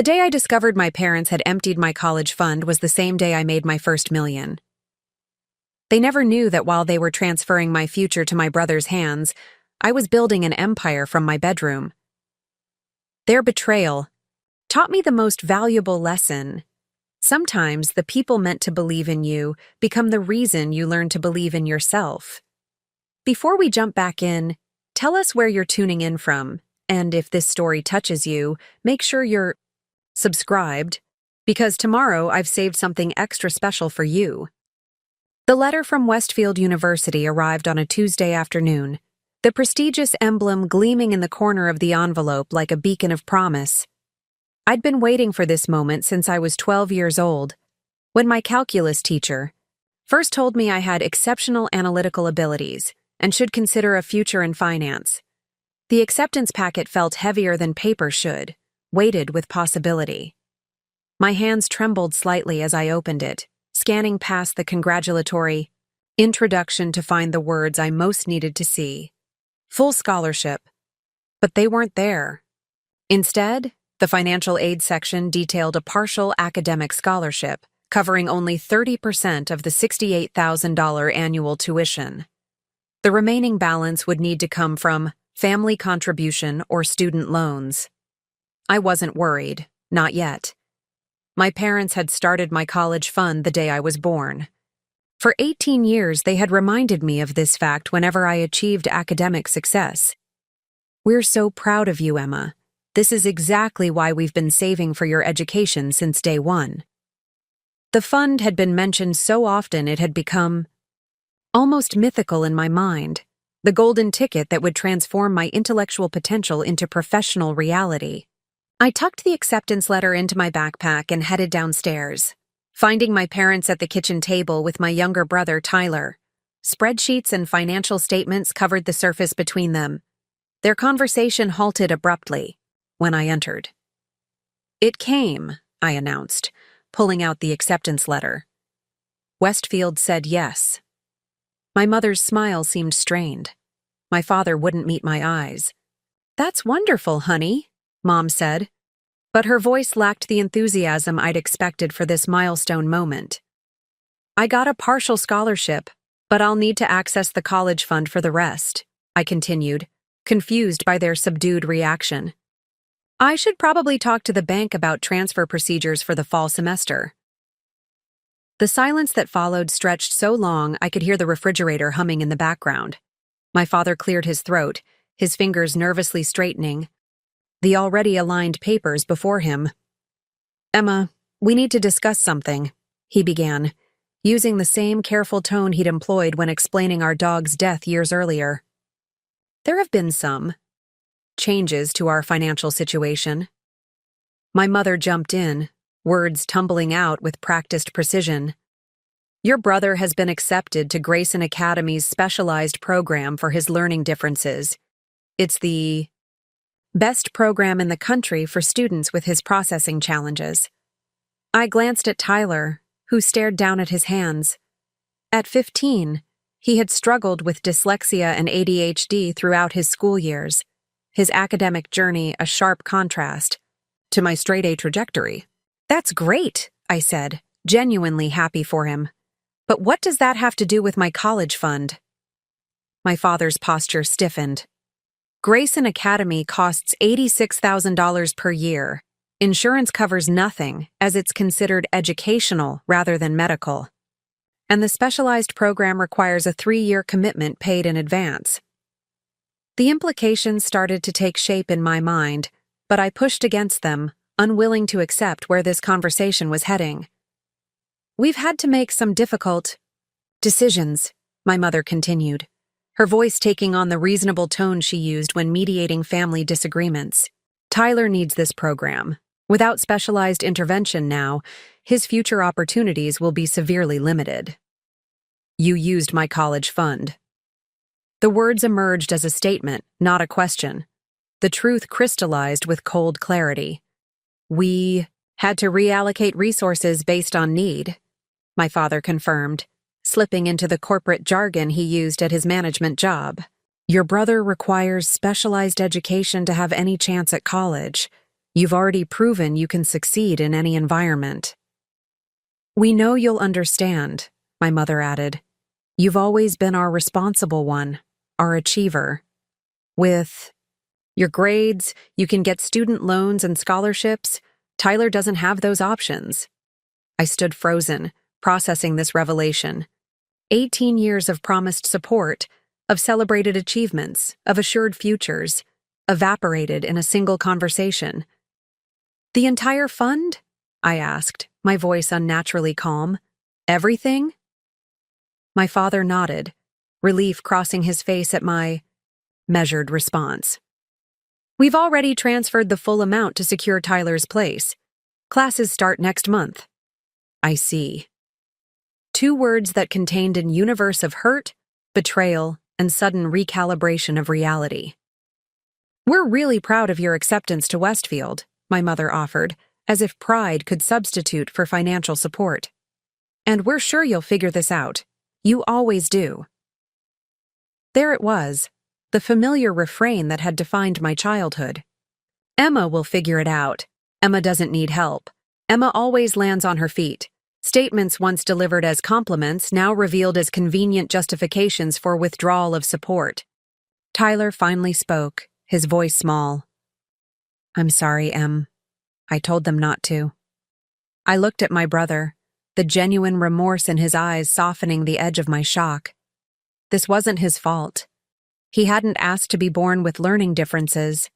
The day I discovered my parents had emptied my college fund was the same day I made my first million. They never knew that while they were transferring my future to my brother's hands, I was building an empire from my bedroom. Their betrayal taught me the most valuable lesson. Sometimes the people meant to believe in you become the reason you learn to believe in yourself. Before we jump back in, tell us where you're tuning in from, and if this story touches you, make sure you're subscribed, because tomorrow I've saved something extra special for you. The letter from Westfield University arrived on a Tuesday afternoon, the prestigious emblem gleaming in the corner of the envelope like a beacon of promise. I'd been waiting for this moment since I was 12 years old, when my calculus teacher first told me I had exceptional analytical abilities and should consider a future in finance. The acceptance packet felt heavier than paper should, weighted with possibility. My hands trembled slightly as I opened it, scanning past the congratulatory introduction to find the words I most needed to see. Full scholarship. But they weren't there. Instead, the financial aid section detailed a partial academic scholarship, covering only 30% of the $68,000 annual tuition. The remaining balance would need to come from family contribution or student loans. I wasn't worried, not yet. My parents had started my college fund the day I was born. For 18 years, they had reminded me of this fact whenever I achieved academic success. "We're so proud of you, Emma. This is exactly why we've been saving for your education since day one." The fund had been mentioned so often it had become almost mythical in my mind, the golden ticket that would transform my intellectual potential into professional reality. I tucked the acceptance letter into my backpack and headed downstairs, finding my parents at the kitchen table with my younger brother, Tyler. Spreadsheets and financial statements covered the surface between them. Their conversation halted abruptly when I entered. "It came," I announced, pulling out the acceptance letter. Westfield said yes. My mother's smile seemed strained. My father wouldn't meet my eyes. "That's wonderful, honey," Mom said, but her voice lacked the enthusiasm I'd expected for this milestone moment. "I got a partial scholarship, but I'll need to access the college fund for the rest," I continued, confused by their subdued reaction. "I should probably talk to the bank about transfer procedures for the fall semester." The silence that followed stretched so long I could hear the refrigerator humming in the background. My father cleared his throat, his fingers nervously straightening the already aligned papers before him. "Emma, we need to discuss something," he began, using the same careful tone he'd employed when explaining our dog's death years earlier. "There have been some changes to our financial situation." My mother jumped in, words tumbling out with practiced precision. "Your brother has been accepted to Grayson Academy's specialized program for his learning differences. It's the best program in the country for students with his processing challenges." I glanced at Tyler, who stared down at his hands. At 15, he had struggled with dyslexia and ADHD throughout his school years, his academic journey a sharp contrast to my straight-A trajectory. "That's great," I said, genuinely happy for him. "But what does that have to do with my college fund?" My father's posture stiffened. "Grayson Academy costs $86,000 per year. Insurance covers nothing, as it's considered educational rather than medical. And the specialized program requires a 3-year commitment paid in advance." The implications started to take shape in my mind, but I pushed against them, unwilling to accept where this conversation was heading. "We've had to make some difficult decisions," my mother continued, her voice taking on the reasonable tone she used when mediating family disagreements. "Tyler needs this program. Without specialized intervention now, his future opportunities will be severely limited." "You used my college fund." The words emerged as a statement, not a question. The truth crystallized with cold clarity. "We had to reallocate resources based on need," my father confirmed, slipping into the corporate jargon he used at his management job. "Your brother requires specialized education to have any chance at college. You've already proven you can succeed in any environment. We know you'll understand, my mother added. You've always been our responsible one, our achiever. With your grades, you can get student loans and scholarships. Tyler doesn't have those options. I stood frozen, processing this revelation. 18 years of promised support, of celebrated achievements, of assured futures, evaporated in a single conversation. The entire fund? I asked, my voice unnaturally calm. Everything? My father nodded, relief crossing his face at my measured response. We've already transferred the full amount to secure Tyler's place. Classes start next month. I see. 2 words that contained an universe of hurt, betrayal, and sudden recalibration of reality. We're really proud of your acceptance to Westfield, my mother offered, as if pride could substitute for financial support. And we're sure you'll figure this out. You always do. There it was, the familiar refrain that had defined my childhood. Emma will figure it out. Emma doesn't need help. Emma always lands on her feet. Statements once delivered as compliments now revealed as convenient justifications for withdrawal of support. Tyler finally spoke, his voice small. I'm sorry, Em. I told them not to. I looked at my brother, the genuine remorse in his eyes softening the edge of my shock. This wasn't his fault. He hadn't asked to be born with learning differences.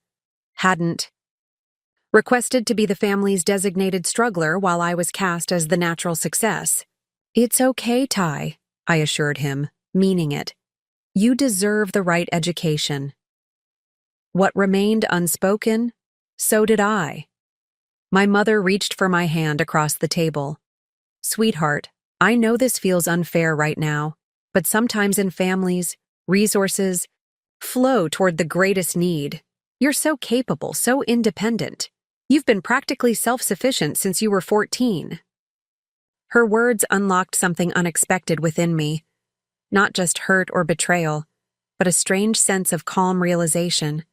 Hadn't requested to be the family's designated struggler while I was cast as the natural success. It's okay, Ty, I assured him, meaning it. You deserve the right education. What remained unspoken, so did I. My mother reached for my hand across the table. Sweetheart, I know this feels unfair right now, but sometimes in families, resources flow toward the greatest need. You're so capable, so independent. You've been practically self-sufficient since you were 14. Her words unlocked something unexpected within me. Not just hurt or betrayal, but a strange sense of calm realization.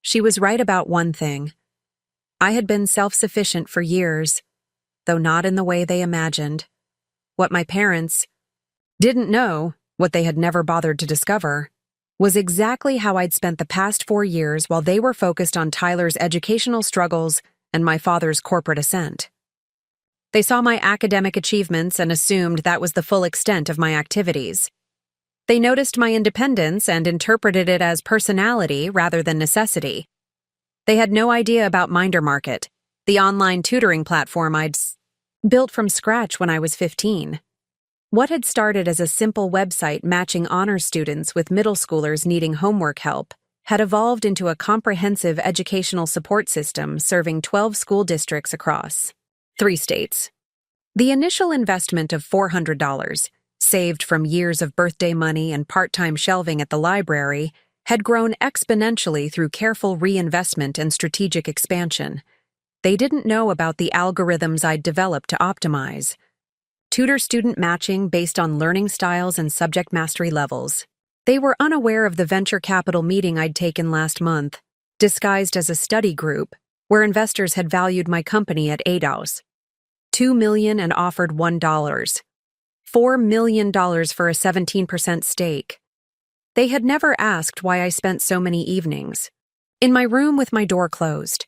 She was right about one thing. I had been self-sufficient for years, though not in the way they imagined. What my parents didn't know, what they had never bothered to discover, was exactly how I'd spent the past 4 years while they were focused on Tyler's educational struggles and my father's corporate ascent. They saw my academic achievements and assumed that was the full extent of my activities. They noticed my independence and interpreted it as personality rather than necessity. They had no idea about Minder Market, the online tutoring platform I'd built from scratch when I was 15. What had started as a simple website matching honors students with middle schoolers needing homework help had evolved into a comprehensive educational support system serving 12 school districts across 3 states. The initial investment of $400, saved from years of birthday money and part-time shelving at the library, had grown exponentially through careful reinvestment and strategic expansion. They didn't know about the algorithms I'd developed to optimize. Tutor-student matching based on learning styles and subject mastery levels. They were unaware of the venture capital meeting I'd taken last month, disguised as a study group, where investors had valued my company at $8, $2 million and offered $1, $4 million for a 17% stake. They had never asked why I spent so many evenings in my room with my door closed.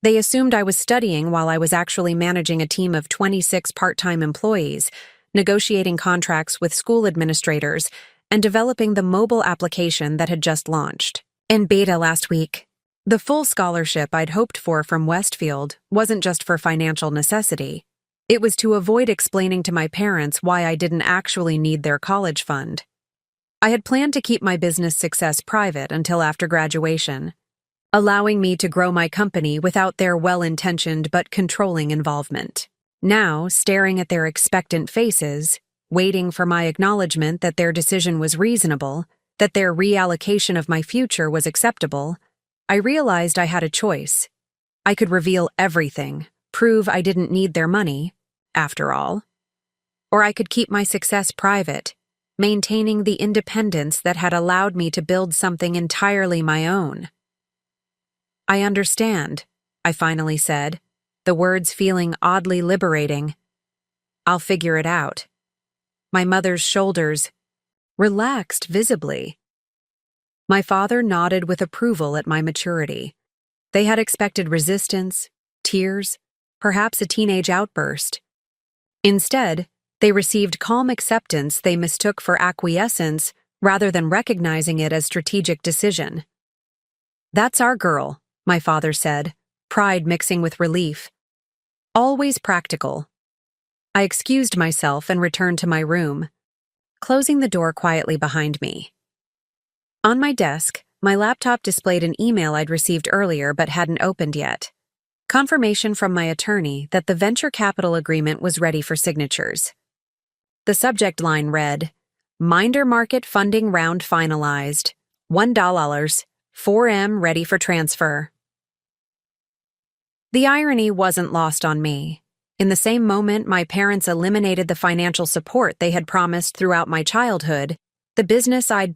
They assumed I was studying while I was actually managing a team of 26 part-time employees, negotiating contracts with school administrators, and developing the mobile application that had just launched in beta last week. The full scholarship I'd hoped for from Westfield wasn't just for financial necessity. It was to avoid explaining to my parents why I didn't actually need their college fund. I had planned to keep my business success private until after graduation, allowing me to grow my company without their well-intentioned but controlling involvement. Now, staring at their expectant faces, waiting for my acknowledgement that their decision was reasonable, that their reallocation of my future was acceptable, I realized I had a choice. I could reveal everything, prove I didn't need their money, after all. Or I could keep my success private, maintaining the independence that had allowed me to build something entirely my own. I understand, I finally said, the words feeling oddly liberating. I'll figure it out. My mother's shoulders relaxed visibly. My father nodded with approval at my maturity. They had expected resistance, tears, perhaps a teenage outburst. Instead, they received calm acceptance they mistook for acquiescence rather than recognizing it as strategic decision. That's our girl, my father said, pride mixing with relief. Always practical. I excused myself and returned to my room, closing the door quietly behind me. On my desk, my laptop displayed an email I'd received earlier but hadn't opened yet. Confirmation from my attorney that the venture capital agreement was ready for signatures. The subject line read, Minder Market funding round finalized. $1, 4M ready for transfer. The irony wasn't lost on me. In the same moment my parents eliminated the financial support they had promised throughout my childhood, the business I'd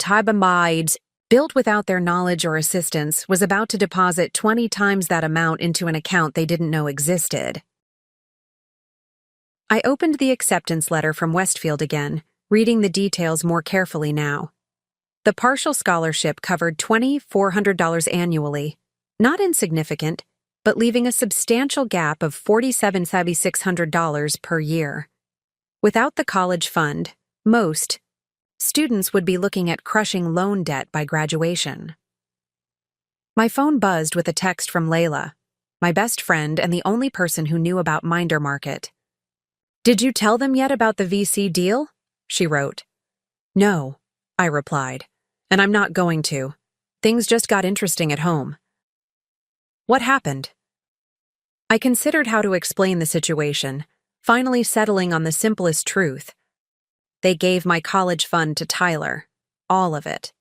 built without their knowledge or assistance was about to deposit 20 times that amount into an account they didn't know existed. I opened the acceptance letter from Westfield again, reading the details more carefully now. The partial scholarship covered $2,400 annually, not insignificant, but leaving a substantial gap of $4,700 per year. Without the college fund, most students would be looking at crushing loan debt by graduation. My phone buzzed with a text from Layla, my best friend and the only person who knew about Minder Market. Did you tell them yet about the VC deal? She wrote. No, I replied, and I'm not going to. Things just got interesting at home. What happened? I considered how to explain the situation, finally settling on the simplest truth. They gave my college fund to Tyler, all of it.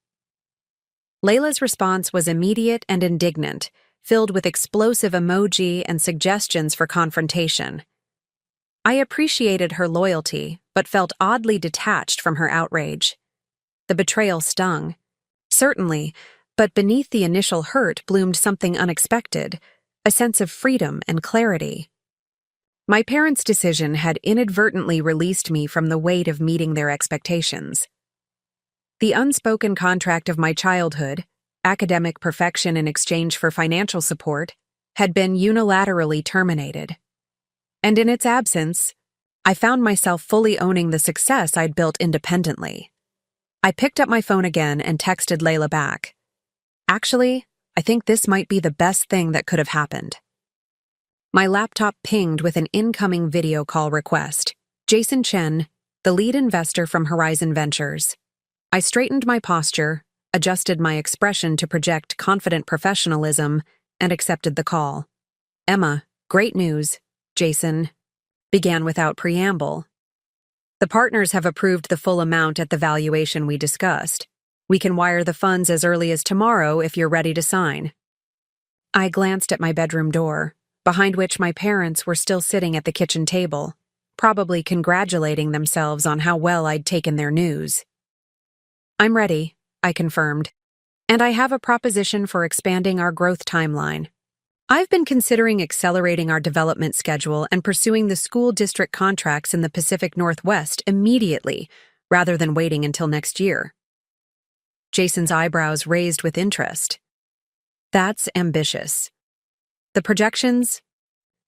Layla's response was immediate and indignant, filled with explosive emoji and suggestions for confrontation. I appreciated her loyalty, but felt oddly detached from her outrage. The betrayal stung. Certainly, but beneath the initial hurt bloomed something unexpected, a sense of freedom and clarity. My parents' decision had inadvertently released me from the weight of meeting their expectations. The unspoken contract of my childhood, academic perfection in exchange for financial support, had been unilaterally terminated. And in its absence, I found myself fully owning the success I'd built independently. I picked up my phone again and texted Layla back. Actually, I think this might be the best thing that could have happened. My laptop pinged with an incoming video call request. Jason Chen, the lead investor from Horizon Ventures. I straightened my posture, adjusted my expression to project confident professionalism, and accepted the call. Emma, great news, Jason began without preamble. The partners have approved the full amount at the valuation we discussed. We can wire the funds as early as tomorrow if you're ready to sign. I glanced at my bedroom door, behind which my parents were still sitting at the kitchen table, probably congratulating themselves on how well I'd taken their news. I'm ready, I confirmed, and I have a proposition for expanding our growth timeline. I've been considering accelerating our development schedule and pursuing the school district contracts in the Pacific Northwest immediately, rather than waiting until next year. Jason's eyebrows raised with interest. That's ambitious. The projections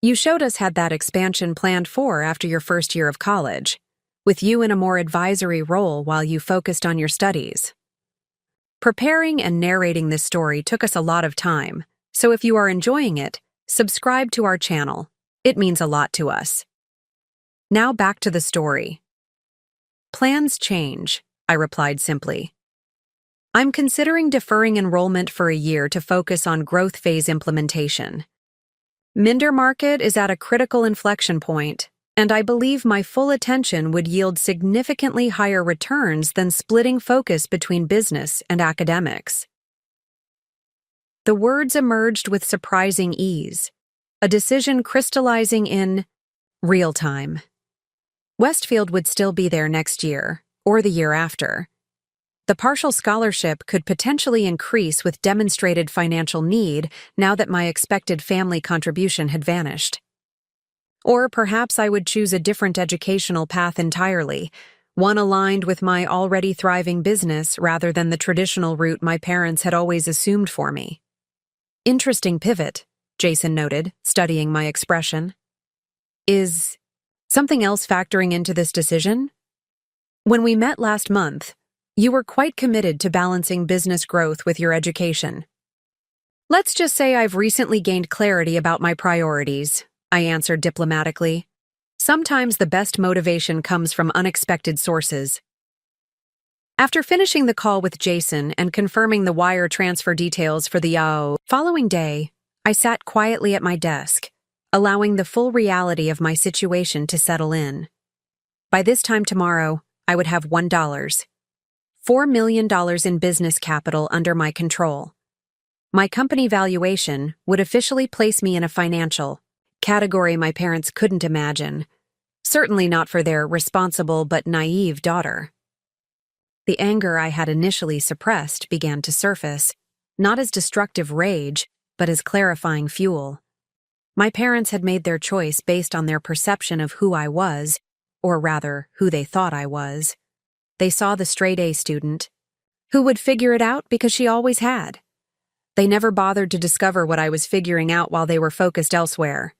you showed us had that expansion planned for after your first year of college, with you in a more advisory role while you focused on your studies. Preparing and narrating this story took us a lot of time, so if you are enjoying it, subscribe to our channel. It means a lot to us. Now back to the story. Plans change, I replied simply. I'm considering deferring enrollment for a year to focus on growth phase implementation. Minder Market is at a critical inflection point, and I believe my full attention would yield significantly higher returns than splitting focus between business and academics. The words emerged with surprising ease, a decision crystallizing in real time. Westfield would still be there next year, or the year after. The partial scholarship could potentially increase with demonstrated financial need now that my expected family contribution had vanished. Or perhaps I would choose a different educational path entirely, one aligned with my already thriving business rather than the traditional route my parents had always assumed for me. Interesting pivot, Jason noted, studying my expression. Is something else factoring into this decision? When we met last month, you were quite committed to balancing business growth with your education. Let's just say I've recently gained clarity about my priorities, I answered diplomatically. Sometimes the best motivation comes from unexpected sources. After finishing the call with Jason and confirming the wire transfer details for the following day, I sat quietly at my desk, allowing the full reality of my situation to settle in. By this time tomorrow, I would have $4 million in business capital under my control. My company valuation would officially place me in a financial category my parents couldn't imagine, certainly not for their responsible but naive daughter. The anger I had initially suppressed began to surface, not as destructive rage, but as clarifying fuel. My parents had made their choice based on their perception of who I was, or rather, who they thought I was. They saw the straight-A student, who would figure it out because she always had. They never bothered to discover what I was figuring out while they were focused elsewhere.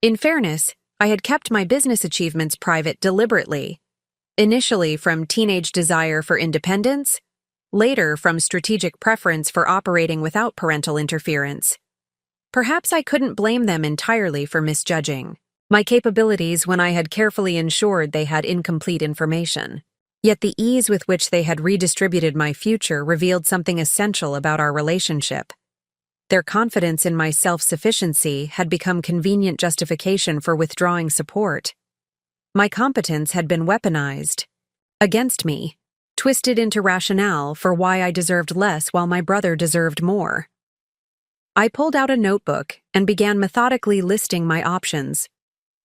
In fairness, I had kept my business achievements private deliberately, initially from teenage desire for independence, later from strategic preference for operating without parental interference. Perhaps I couldn't blame them entirely for misjudging my capabilities when I had carefully ensured they had incomplete information. Yet the ease with which they had redistributed my future revealed something essential about our relationship. Their confidence in my self-sufficiency had become convenient justification for withdrawing support. My competence had been weaponized against me, twisted into rationale for why I deserved less while my brother deserved more. I pulled out a notebook and began methodically listing my options.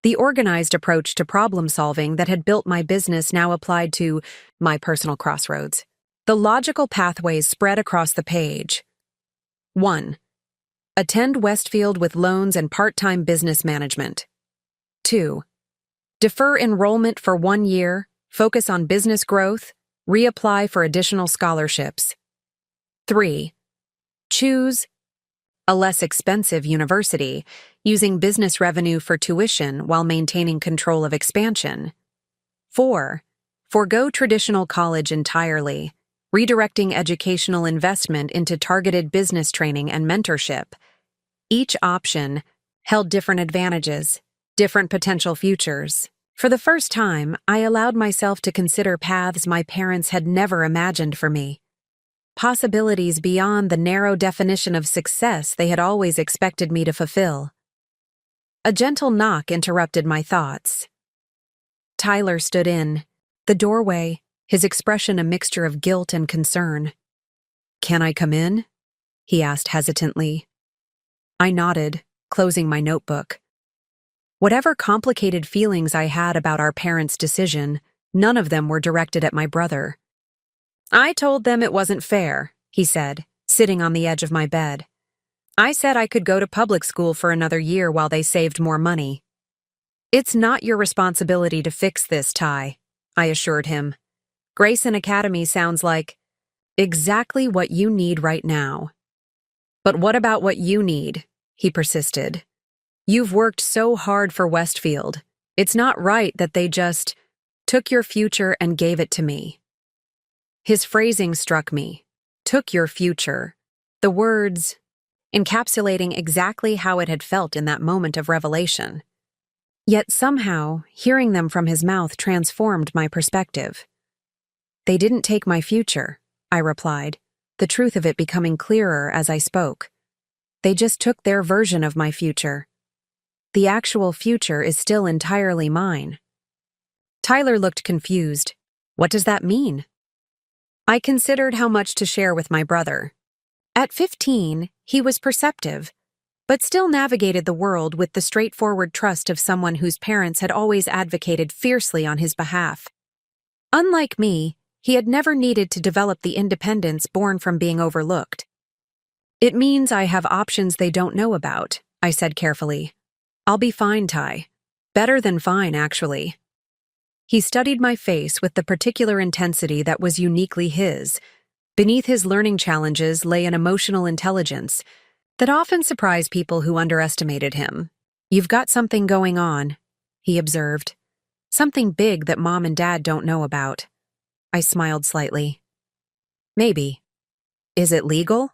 The organized approach to problem-solving that had built my business now applied to my personal crossroads. The logical pathways spread across the page. 1. Attend Westfield with loans and part-time business management. 2. Defer enrollment for 1 year, focus on business growth, reapply for additional scholarships. 3. Choose a less expensive university, using business revenue for tuition while maintaining control of expansion. 4. Forgo traditional college entirely, redirecting educational investment into targeted business training and mentorship. Each option held different advantages, different potential futures. For the first time, I allowed myself to consider paths my parents had never imagined for me. Possibilities beyond the narrow definition of success they had always expected me to fulfill. A gentle knock interrupted my thoughts. Tyler stood in the doorway, his expression a mixture of guilt and concern. "Can I come in?" he asked hesitantly. I nodded, closing my notebook. Whatever complicated feelings I had about our parents' decision, none of them were directed at my brother. "I told them it wasn't fair," he said, sitting on the edge of my bed. "I said I could go to public school for another year while they saved more money." "It's not your responsibility to fix this, Ty," I assured him. "Grayson Academy sounds like exactly what you need right now." "But what about what you need?" he persisted. "You've worked so hard for Westfield. It's not right that they just took your future and gave it to me." His phrasing struck me. Took your future. The words encapsulating exactly how it had felt in that moment of revelation. Yet somehow, hearing them from his mouth transformed my perspective. "They didn't take my future," I replied, the truth of it becoming clearer as I spoke. "They just took their version of my future. The actual future is still entirely mine." Tyler looked confused. "What does that mean?" I considered how much to share with my brother. At 15, he was perceptive, but still navigated the world with the straightforward trust of someone whose parents had always advocated fiercely on his behalf. Unlike me, He had never needed to develop the independence born from being overlooked. "It means I have options they don't know about," I said carefully. "I'll be fine, Ty. Better than fine, actually." He studied my face with the particular intensity that was uniquely his. Beneath his learning challenges lay an emotional intelligence that often surprised people who underestimated him. "You've got something going on," he observed. "Something big that Mom and Dad don't know about." I smiled slightly. "Maybe." "Is it legal?"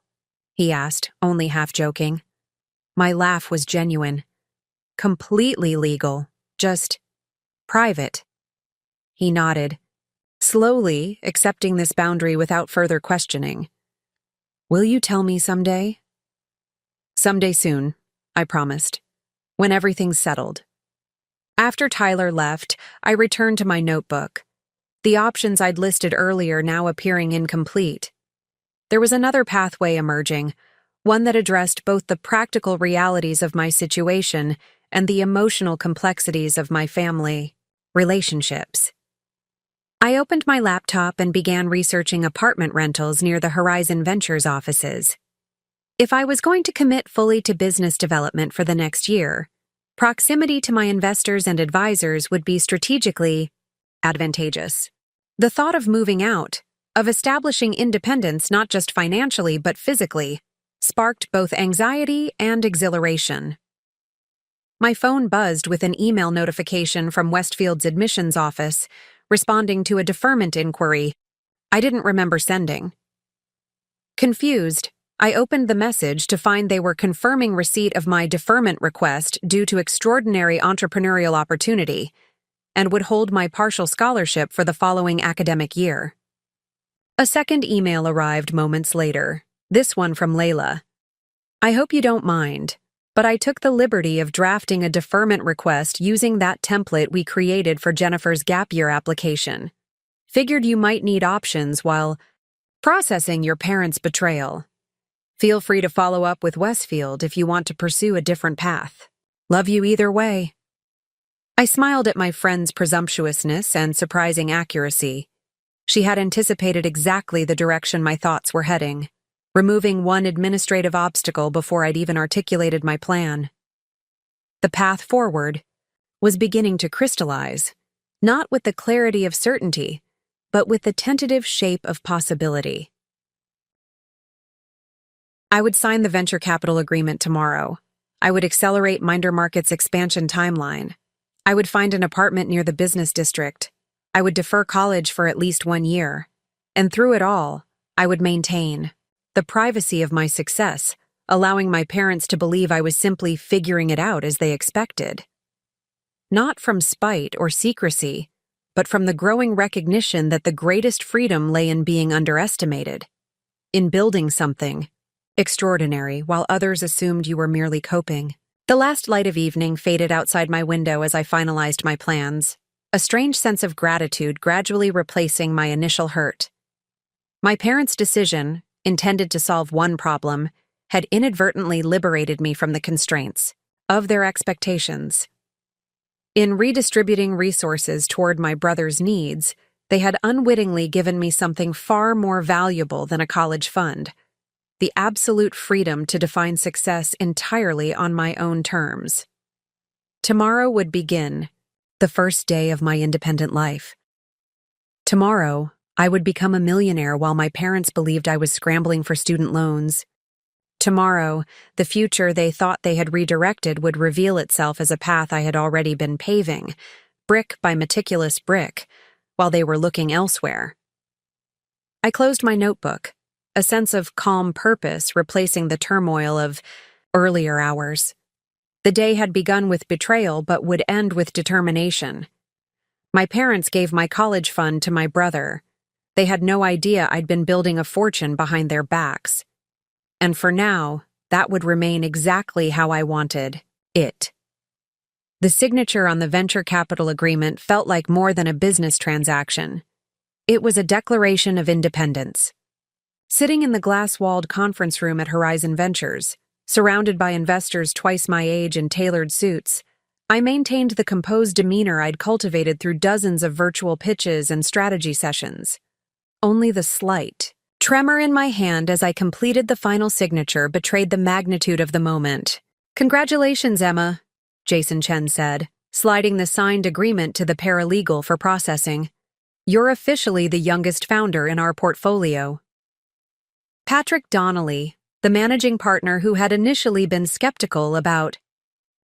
he asked, only half joking. My laugh was genuine. "Completely legal, just private." He nodded, slowly accepting this boundary without further questioning. "Will you tell me someday?" "Someday soon," I promised, "when everything's settled." After Tyler left, I returned to my notebook, the options I'd listed earlier now appearing incomplete. There was another pathway emerging, one that addressed both the practical realities of my situation and the emotional complexities of my family relationships. I opened my laptop and began researching apartment rentals near the Horizon Ventures offices. If I was going to commit fully to business development for the next year, proximity to my investors and advisors would be strategically advantageous. The thought of moving out, of establishing independence not just financially but physically, sparked both anxiety and exhilaration. My phone buzzed with an email notification from Westfield's admissions office, responding to a deferment inquiry I didn't remember sending. Confused, I opened the message to find they were confirming receipt of my deferment request due to extraordinary entrepreneurial opportunity, and would hold my partial scholarship for the following academic year. A second email arrived moments later, this one from Layla. "I hope you don't mind, but I took the liberty of drafting a deferment request using that template we created for Jennifer's gap year application. Figured you might need options while processing your parents' betrayal. Feel free to follow up with Westfield if you want to pursue a different path. Love you either way." I smiled at my friend's presumptuousness and surprising accuracy. She had anticipated exactly the direction my thoughts were heading, removing one administrative obstacle before I'd even articulated my plan. The path forward was beginning to crystallize, not with the clarity of certainty, but with the tentative shape of possibility. I would sign the venture capital agreement tomorrow. I would accelerate Minder Market's expansion timeline. I would find an apartment near the business district. I would defer college for at least 1 year. And through it all, I would maintain the privacy of my success, allowing my parents to believe I was simply figuring it out as they expected. Not from spite or secrecy, but from the growing recognition that the greatest freedom lay in being underestimated, in building something extraordinary while others assumed you were merely coping. The last light of evening faded outside my window as I finalized my plans, a strange sense of gratitude gradually replacing my initial hurt. My parents' decision, intended to solve one problem, had inadvertently liberated me from the constraints of their expectations. In redistributing resources toward my brother's needs, they had unwittingly given me something far more valuable than a college fund: the absolute freedom to define success entirely on my own terms. Tomorrow would begin, the first day of my independent life. Tomorrow, I would become a millionaire while my parents believed I was scrambling for student loans. Tomorrow, the future they thought they had redirected would reveal itself as a path I had already been paving, brick by meticulous brick, while they were looking elsewhere. I closed my notebook, a sense of calm purpose replacing the turmoil of earlier hours. The day had begun with betrayal but would end with determination. My parents gave my college fund to my brother. They had no idea I'd been building a fortune behind their backs. And for now, that would remain exactly how I wanted it. The signature on the venture capital agreement felt like more than a business transaction. It was a declaration of independence. Sitting in the glass-walled conference room at Horizon Ventures, surrounded by investors twice my age in tailored suits, I maintained the composed demeanor I'd cultivated through dozens of virtual pitches and strategy sessions. only the slight tremor in my hand as I completed the final signature betrayed the magnitude of the moment. "Congratulations, Emma," Jason Chen said, sliding the signed agreement to the paralegal for processing. "You're officially the youngest founder in our portfolio." Patrick Donnelly, the managing partner who had initially been skeptical about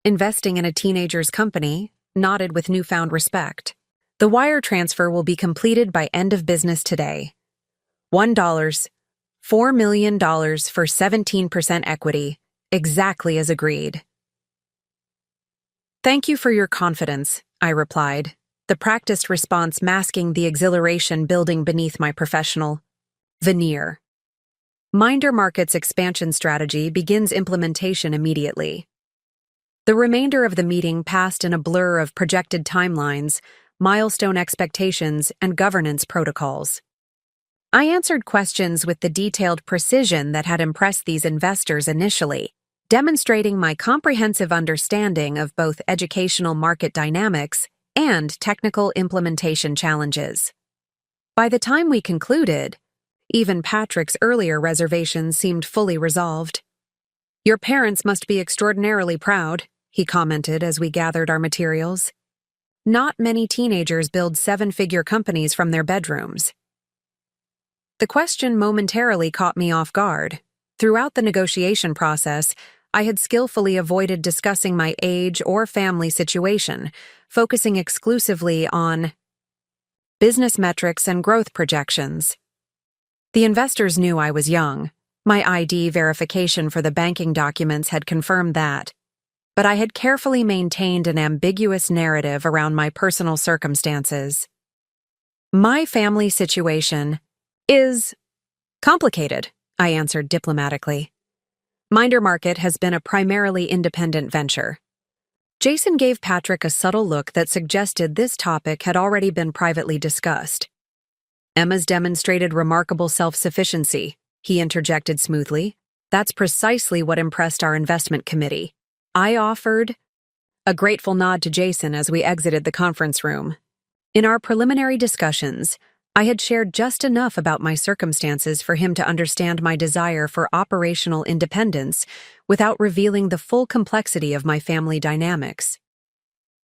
investing in a teenager's company, nodded with newfound respect. "The wire transfer will be completed by end of business today. $4 million for 17% equity, exactly as agreed." "Thank you for your confidence," I replied, the practiced response masking the exhilaration building beneath my professional veneer. Minder Market's expansion strategy begins implementation immediately. The remainder of the meeting passed in a blur of projected timelines, milestone expectations, and governance protocols. I answered questions with the detailed precision that had impressed these investors initially, demonstrating my comprehensive understanding of both educational market dynamics and technical implementation challenges. By the time we concluded, even Patrick's earlier reservations seemed fully resolved. "Your parents must be extraordinarily proud," he commented as we gathered our materials. "Not many teenagers build seven-figure companies from their bedrooms." The question momentarily caught me off guard. Throughout the negotiation process, I had skillfully avoided discussing my age or family situation, focusing exclusively on business metrics and growth projections. The investors knew I was young. My ID verification for the banking documents had confirmed that. But I had carefully maintained an ambiguous narrative around my personal circumstances. "My family situation is complicated," I answered diplomatically. "Minder Market has been a primarily independent venture." Jason gave Patrick a subtle look that suggested this topic had already been privately discussed. "Emma's demonstrated remarkable self-sufficiency," he interjected smoothly. "That's precisely what impressed our investment committee." I offered a grateful nod to Jason as we exited the conference room. In our preliminary discussions, I had shared just enough about my circumstances for him to understand my desire for operational independence without revealing the full complexity of my family dynamics.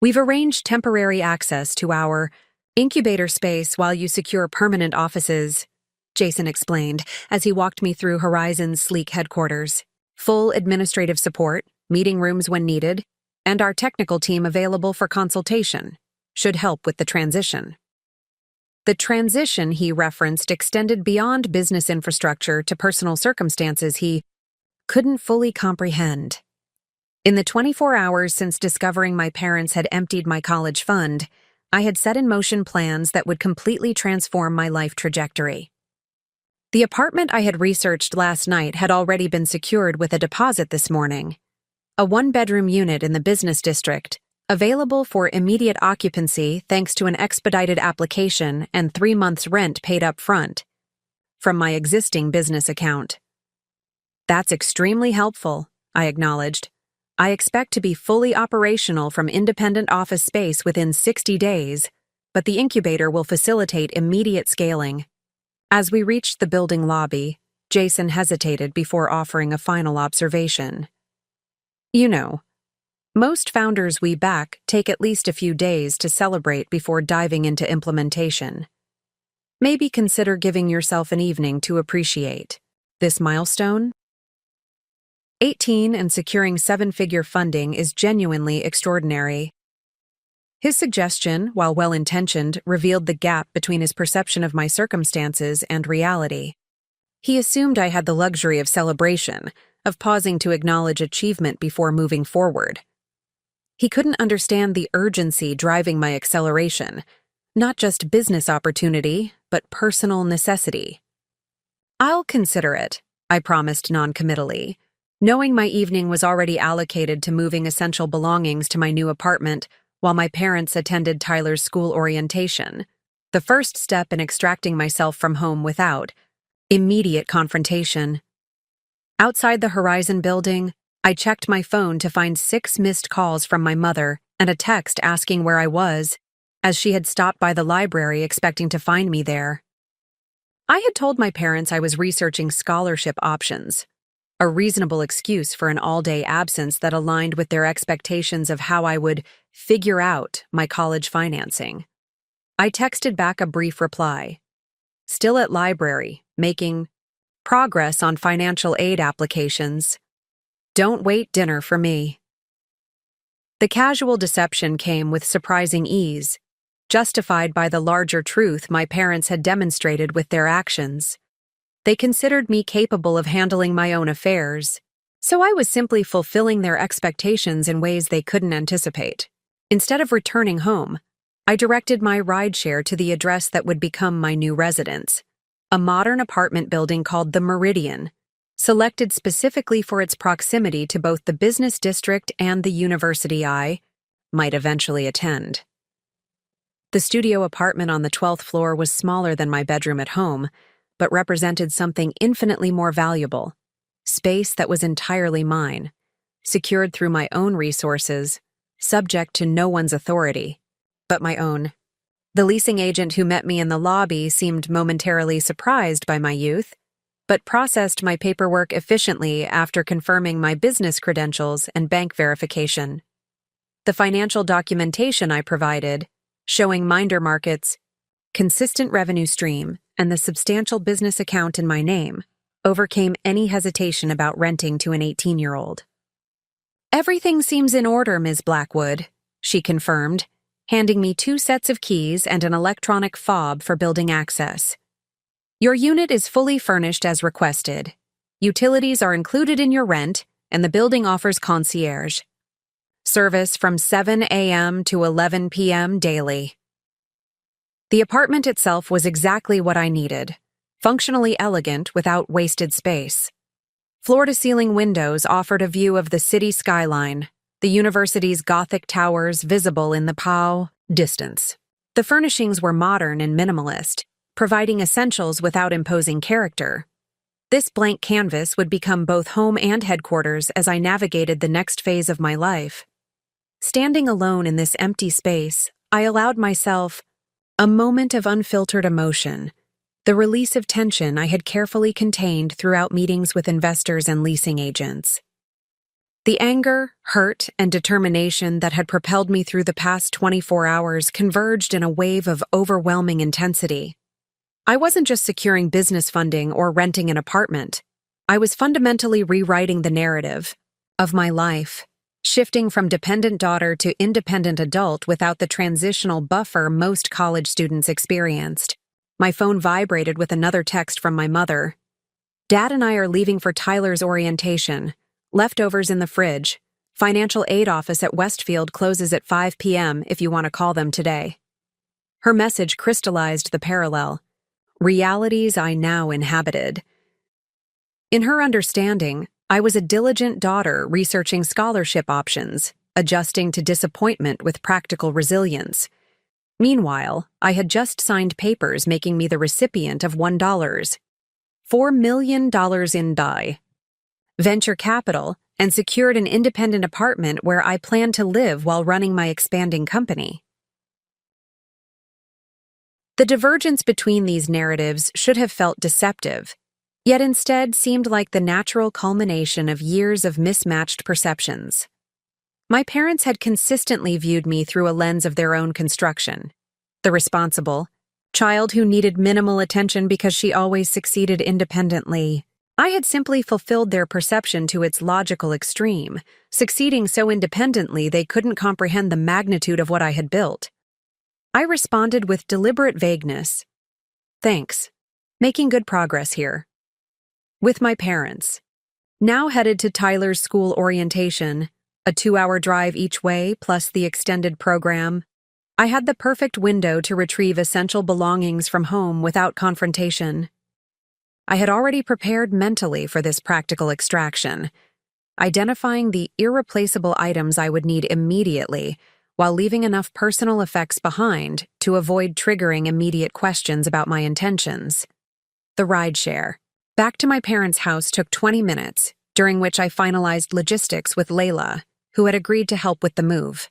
"We've arranged temporary access to our incubator space while you secure permanent offices," Jason explained as he walked me through Horizon's sleek headquarters. "Full administrative support, meeting rooms when needed, and our technical team available for consultation should help with the transition." The transition he referenced extended beyond business infrastructure to personal circumstances he couldn't fully comprehend. In the 24 hours since discovering my parents had emptied my college fund, I had set in motion plans that would completely transform my life trajectory. The apartment I had researched last night had already been secured with a deposit this morning. A one-bedroom unit in the business district, available for immediate occupancy thanks to an expedited application and 3 months' rent paid up front from my existing business account. "That's extremely helpful," I acknowledged. "I expect to be fully operational from independent office space within 60 days, but the incubator will facilitate immediate scaling." As we reached the building lobby, Jason hesitated before offering a final observation. "You know, most founders we back take at least a few days to celebrate before diving into implementation. Maybe consider giving yourself an evening to appreciate this milestone." 18 and securing seven-figure funding is genuinely extraordinary. His suggestion, while well-intentioned, revealed the gap between his perception of my circumstances and reality. He assumed I had the luxury of celebration, of pausing to acknowledge achievement before moving forward. He couldn't understand the urgency driving my acceleration, not just business opportunity, but personal necessity. "I'll consider it," I promised non-committally, knowing my evening was already allocated to moving essential belongings to my new apartment while my parents attended Tyler's school orientation, the first step in extracting myself from home without immediate confrontation. Outside the Horizon building, I checked my phone to find 6 missed calls from my mother and a text asking where I was, as she had stopped by the library expecting to find me there. I had told my parents I was researching scholarship options, a reasonable excuse for an all-day absence that aligned with their expectations of how I would figure out my college financing. I texted back a brief reply. Still at library, making progress on financial aid applications. Don't wait dinner for me. The casual deception came with surprising ease, justified by the larger truth my parents had demonstrated with their actions. They considered me capable of handling my own affairs, so I was simply fulfilling their expectations in ways they couldn't anticipate. Instead of returning home, I directed my rideshare to the address that would become my new residence, a modern apartment building called the Meridian, selected specifically for its proximity to both the business district and the university I might eventually attend. The studio apartment on the 12th floor was smaller than my bedroom at home, but represented something infinitely more valuable, space that was entirely mine, secured through my own resources, subject to no one's authority, but my own. The leasing agent who met me in the lobby seemed momentarily surprised by my youth, but processed my paperwork efficiently after confirming my business credentials and bank verification. The financial documentation I provided, showing Minder Market's consistent revenue stream and the substantial business account in my name, overcame any hesitation about renting to an 18-year-old. Everything seems in order, Ms. Blackwood, she confirmed, handing me 2 sets of keys and an electronic fob for building access. Your unit is fully furnished as requested. Utilities are included in your rent, and the building offers concierge service from 7 a.m. to 11 p.m. daily. The apartment itself was exactly what I needed, functionally elegant without wasted space. Floor-to-ceiling windows offered a view of the city skyline, the university's Gothic towers visible in the POW distance. The furnishings were modern and minimalist, providing essentials without imposing character. This blank canvas would become both home and headquarters as I navigated the next phase of my life. Standing alone in this empty space, I allowed myself a moment of unfiltered emotion, the release of tension I had carefully contained throughout meetings with investors and leasing agents. The anger, hurt, and determination that had propelled me through the past 24 hours converged in a wave of overwhelming intensity. I wasn't just securing business funding or renting an apartment. I was fundamentally rewriting the narrative of my life, shifting from dependent daughter to independent adult without the transitional buffer most college students experienced. My phone vibrated with another text from my mother. Dad and I are leaving for Tyler's orientation. Leftovers in the fridge. Financial aid office at Westfield closes at 5 p.m. if you want to call them today. Her message crystallized the parallel. Realities I now inhabited. In her understanding, I was a diligent daughter researching scholarship options, adjusting to disappointment with practical resilience. Meanwhile, I had just signed papers making me the recipient of $4 million in DI venture capital and secured an independent apartment where I planned to live while running my expanding company. The divergence between these narratives should have felt deceptive, yet instead seemed like the natural culmination of years of mismatched perceptions. My parents had consistently viewed me through a lens of their own construction. The responsible child who needed minimal attention because she always succeeded independently. I had simply fulfilled their perception to its logical extreme, succeeding so independently they couldn't comprehend the magnitude of what I had built. I responded with deliberate vagueness. Thanks. Making good progress here. With my parents. Now headed to Tyler's school orientation, a 2-hour drive each way plus the extended program, I had the perfect window to retrieve essential belongings from home without confrontation. I had already prepared mentally for this practical extraction, identifying the irreplaceable items I would need immediately while leaving enough personal effects behind to avoid triggering immediate questions about my intentions. The rideshare back to my parents' house took 20 minutes, during which I finalized logistics with Layla, who had agreed to help with the move.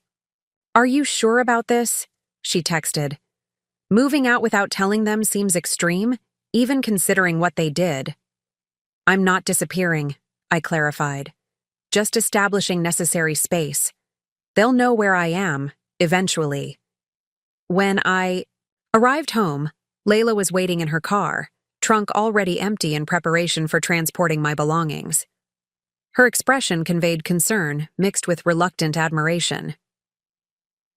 "Are you sure about this?" she texted. "Moving out without telling them seems extreme, even considering what they did. I'm not disappearing, I clarified. Just establishing necessary space. They'll know where I am, eventually. When I arrived home, Layla was waiting in her car, trunk already empty in preparation for transporting my belongings. Her expression conveyed concern, mixed with reluctant admiration.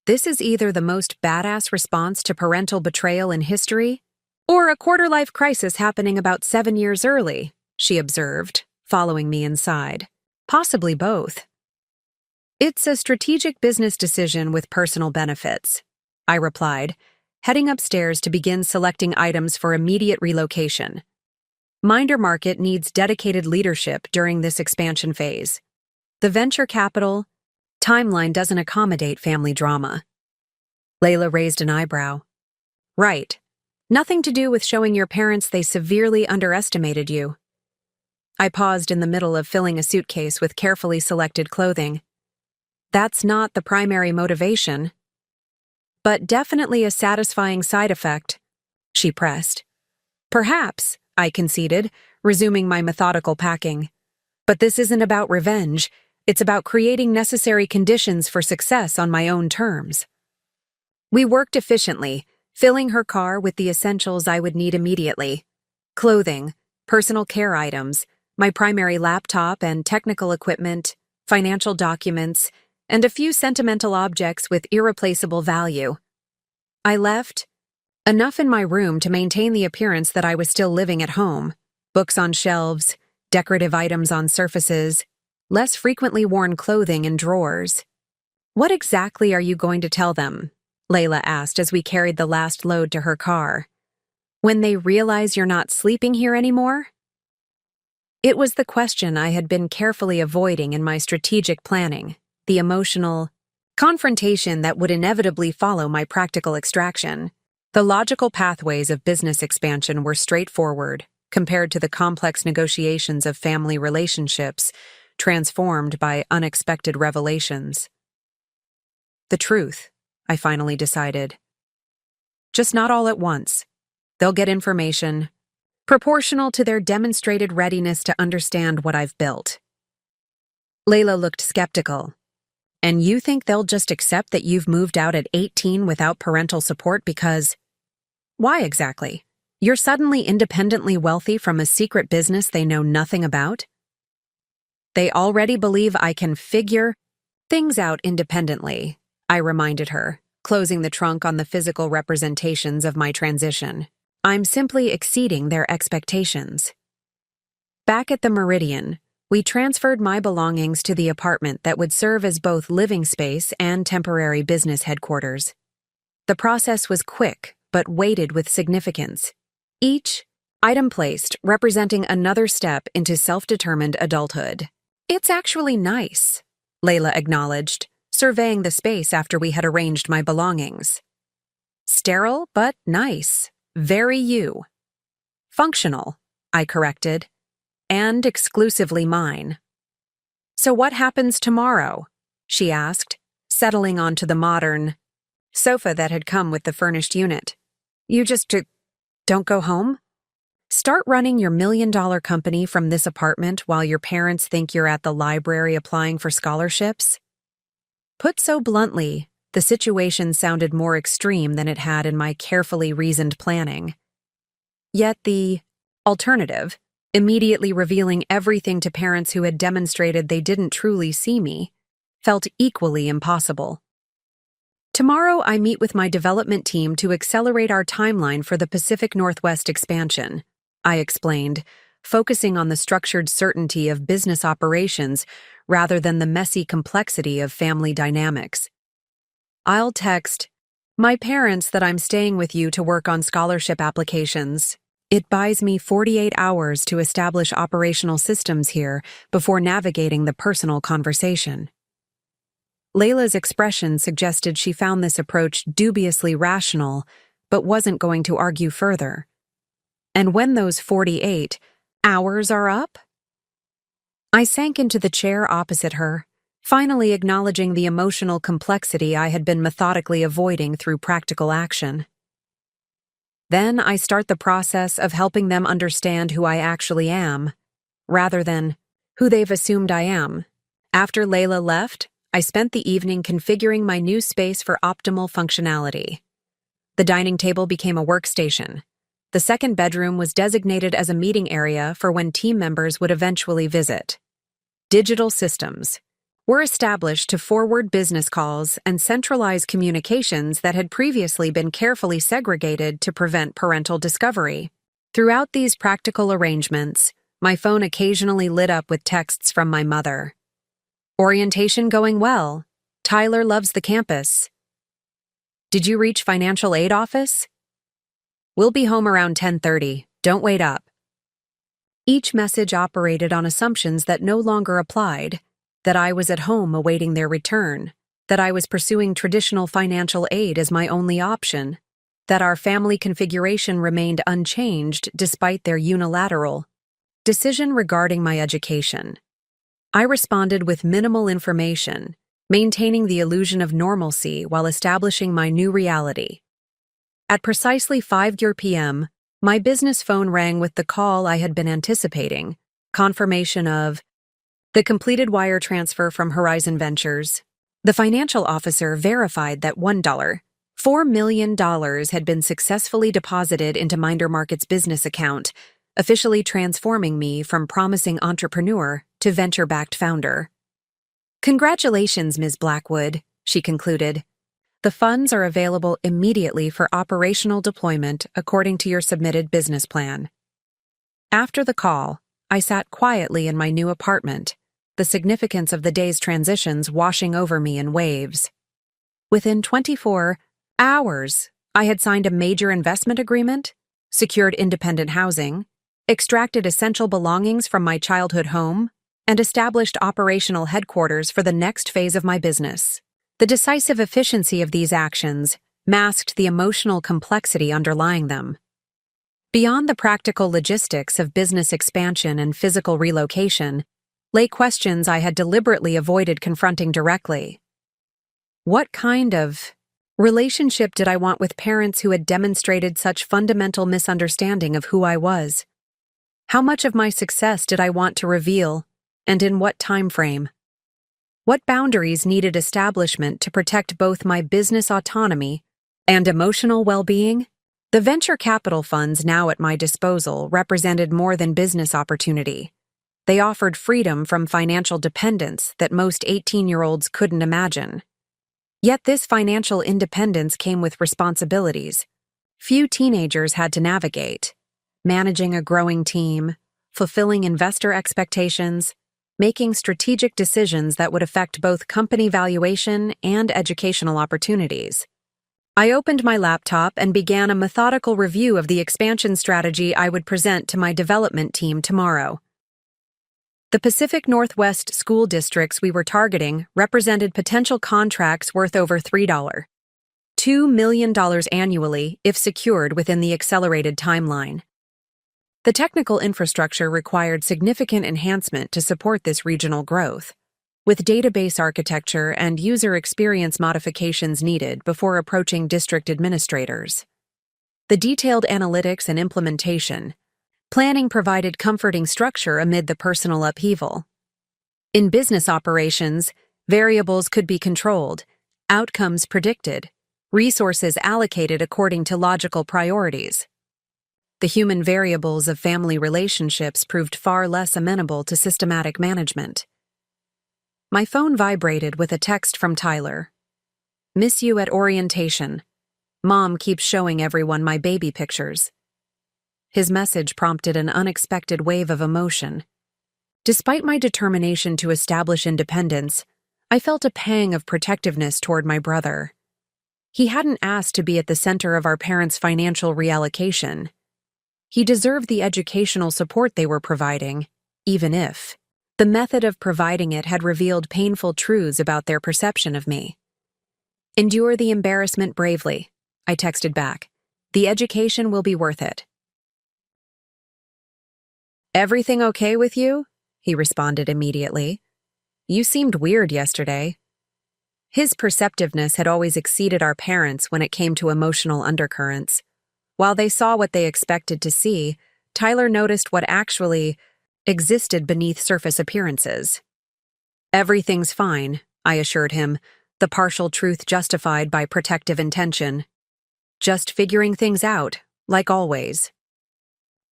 This is either the most badass response to parental betrayal in history, or a quarter-life crisis happening about 7 years early, she observed, following me inside. Possibly both. It's a strategic business decision with personal benefits, I replied, heading upstairs to begin selecting items for immediate relocation. Minder Market needs dedicated leadership during this expansion phase. The venture capital timeline doesn't accommodate family drama. Layla raised an eyebrow. Right. Nothing to do with showing your parents they severely underestimated you. I paused in the middle of filling a suitcase with carefully selected clothing. That's not the primary motivation. But definitely a satisfying side effect, she pressed. Perhaps, I conceded, resuming my methodical packing. But this isn't about revenge. It's about creating necessary conditions for success on my own terms. We worked efficiently, filling her car with the essentials I would need immediately. Clothing, personal care items, my primary laptop and technical equipment, financial documents, and a few sentimental objects with irreplaceable value. I left enough in my room to maintain the appearance that I was still living at home. Books on shelves, decorative items on surfaces, less frequently worn clothing in drawers. What exactly are you going to tell them? Layla asked as we carried the last load to her car. When they realize you're not sleeping here anymore? It was the question I had been carefully avoiding in my strategic planning, the emotional confrontation that would inevitably follow my practical extraction. The logical pathways of business expansion were straightforward, compared to the complex negotiations of family relationships, transformed by unexpected revelations. The truth, I finally decided. Just not all at once. They'll get information proportional to their demonstrated readiness to understand what I've built. Layla looked skeptical. And you think they'll just accept that you've moved out at 18 without parental support because... Why exactly? You're suddenly independently wealthy from a secret business they know nothing about? They already believe I can figure things out independently, I reminded her, closing the trunk on the physical representations of my transition. I'm simply exceeding their expectations. Back at the Meridian, we transferred my belongings to the apartment that would serve as both living space and temporary business headquarters. The process was quick, but weighted with significance. Each item placed representing another step into self-determined adulthood. It's actually nice, Layla acknowledged, surveying the space after we had arranged my belongings. Sterile, but nice. Very you. Functional, I corrected. And exclusively mine. So what happens tomorrow? She asked, settling onto the modern sofa that had come with the furnished unit. You just don't go home? Start running your $1 million company from this apartment while your parents think you're at the library applying for scholarships? Put so bluntly, the situation sounded more extreme than it had in my carefully reasoned planning. Yet the alternative, immediately revealing everything to parents who had demonstrated they didn't truly see me, felt equally impossible. Tomorrow I meet with my development team to accelerate our timeline for the Pacific Northwest expansion, I explained, focusing on the structured certainty of business operations rather than the messy complexity of family dynamics. I'll text my parents that I'm staying with you to work on scholarship applications. It buys me 48 hours to establish operational systems here before navigating the personal conversation. Layla's expression suggested she found this approach dubiously rational, but wasn't going to argue further. And when those 48 hours are up? I sank into the chair opposite her, finally acknowledging the emotional complexity I had been methodically avoiding through practical action. Then I start the process of helping them understand who I actually am, rather than who they've assumed I am. After Layla left, I spent the evening configuring my new space for optimal functionality. The dining table became a workstation. The second bedroom was designated as a meeting area for when team members would eventually visit. Digital systems were established to forward business calls and centralize communications that had previously been carefully segregated to prevent parental discovery. Throughout these practical arrangements, my phone occasionally lit up with texts from my mother. Orientation going well. Tyler loves the campus. Did you reach financial aid office? We'll be home around 10:30. Don't wait up. Each message operated on assumptions that no longer applied, that I was at home awaiting their return, that I was pursuing traditional financial aid as my only option, that our family configuration remained unchanged despite their unilateral decision regarding my education. I responded with minimal information, maintaining the illusion of normalcy while establishing my new reality. At precisely 5:00 p.m., my business phone rang with the call I had been anticipating, confirmation of the completed wire transfer from Horizon Ventures. The financial officer verified that $4 million had been successfully deposited into Minder Market's business account, officially transforming me from promising entrepreneur to venture-backed founder. Congratulations, Ms. Blackwood, she concluded. The funds are available immediately for operational deployment according to your submitted business plan. After the call, I sat quietly in my new apartment, the significance of the day's transitions washing over me in waves. Within 24 hours, I had signed a major investment agreement, secured independent housing, extracted essential belongings from my childhood home, and established operational headquarters for the next phase of my business. The decisive efficiency of these actions masked the emotional complexity underlying them. Beyond the practical logistics of business expansion and physical relocation, lay questions I had deliberately avoided confronting directly. What kind of relationship did I want with parents who had demonstrated such fundamental misunderstanding of who I was? How much of my success did I want to reveal, and in what time frame? What boundaries needed establishment to protect both my business autonomy and emotional well-being? The venture capital funds now at my disposal represented more than business opportunity. They offered freedom from financial dependence that most 18-year-olds couldn't imagine. Yet this financial independence came with responsibilities few teenagers had to navigate: managing a growing team, fulfilling investor expectations, making strategic decisions that would affect both company valuation and educational opportunities. I opened my laptop and began a methodical review of the expansion strategy I would present to my development team tomorrow. The Pacific Northwest school districts we were targeting represented potential contracts worth over $2 million annually if secured within the accelerated timeline. The technical infrastructure required significant enhancement to support this regional growth, with database architecture and user experience modifications needed before approaching district administrators. The detailed analytics and implementation planning provided comforting structure amid the personal upheaval. In business operations, variables could be controlled, outcomes predicted, resources allocated according to logical priorities. The human variables of family relationships proved far less amenable to systematic management. My phone vibrated with a text from Tyler. Miss you at orientation. Mom keeps showing everyone my baby pictures. His message prompted an unexpected wave of emotion. Despite my determination to establish independence, I felt a pang of protectiveness toward my brother. He hadn't asked to be at the center of our parents' financial reallocation. He deserved the educational support they were providing, even if the method of providing it had revealed painful truths about their perception of me. Endure the embarrassment bravely, I texted back. The education will be worth it. Everything okay with you? He responded immediately. You seemed weird yesterday. His perceptiveness had always exceeded our parents when it came to emotional undercurrents. While they saw what they expected to see, Tyler noticed what actually existed beneath surface appearances. "Everything's fine," I assured him, the partial truth justified by protective intention. "Just figuring things out, like always."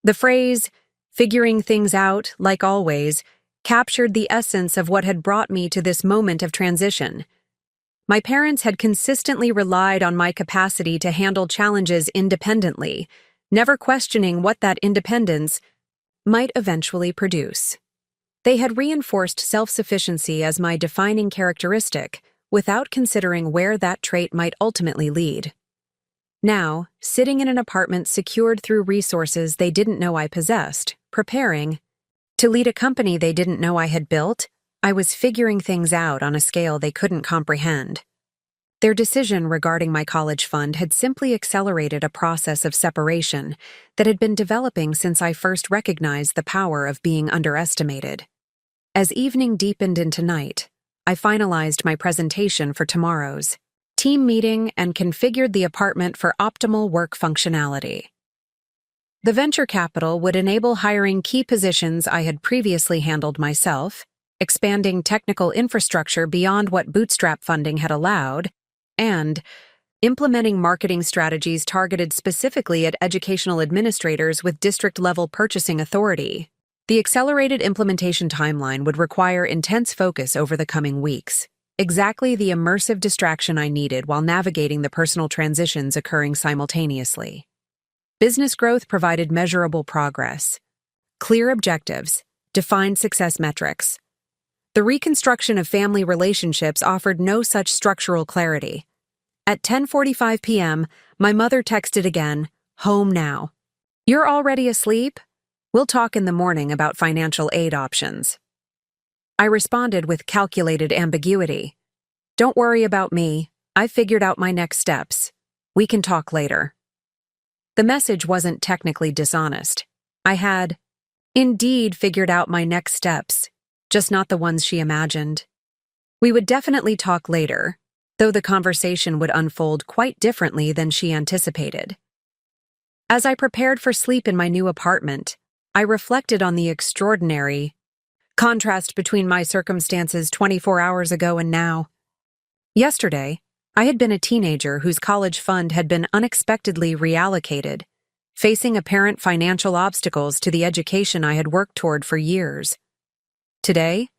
The phrase, "figuring things out, like always," captured the essence of what had brought me to this moment of transition. My parents had consistently relied on my capacity to handle challenges independently, never questioning what that independence might eventually produce. They had reinforced self-sufficiency as my defining characteristic, without considering where that trait might ultimately lead. Now, sitting in an apartment secured through resources they didn't know I possessed, preparing to lead a company they didn't know I had built, I was figuring things out on a scale they couldn't comprehend. Their decision regarding my college fund had simply accelerated a process of separation that had been developing since I first recognized the power of being underestimated. As evening deepened into night, I finalized my presentation for tomorrow's team meeting and configured the apartment for optimal work functionality. The venture capital would enable hiring key positions I had previously handled myself, expanding technical infrastructure beyond what bootstrap funding had allowed, and implementing marketing strategies targeted specifically at educational administrators with district-level purchasing authority. The accelerated implementation timeline would require intense focus over the coming weeks, exactly the immersive distraction I needed while navigating the personal transitions occurring simultaneously. Business growth provided measurable progress, clear objectives, defined success metrics. The reconstruction of family relationships offered no such structural clarity. At 10:45 p.m., my mother texted again, "Home now." "You're already asleep? We'll talk in the morning about financial aid options." I responded with calculated ambiguity. "Don't worry about me. I've figured out my next steps. We can talk later." The message wasn't technically dishonest. I had, indeed, figured out my next steps, just not the ones she imagined. We would definitely talk later, though the conversation would unfold quite differently than she anticipated. As I prepared for sleep in my new apartment, I reflected on the extraordinary contrast between my circumstances 24 hours ago and now. Yesterday, I had been a teenager whose college fund had been unexpectedly reallocated, facing apparent financial obstacles to the education I had worked toward for years. Today,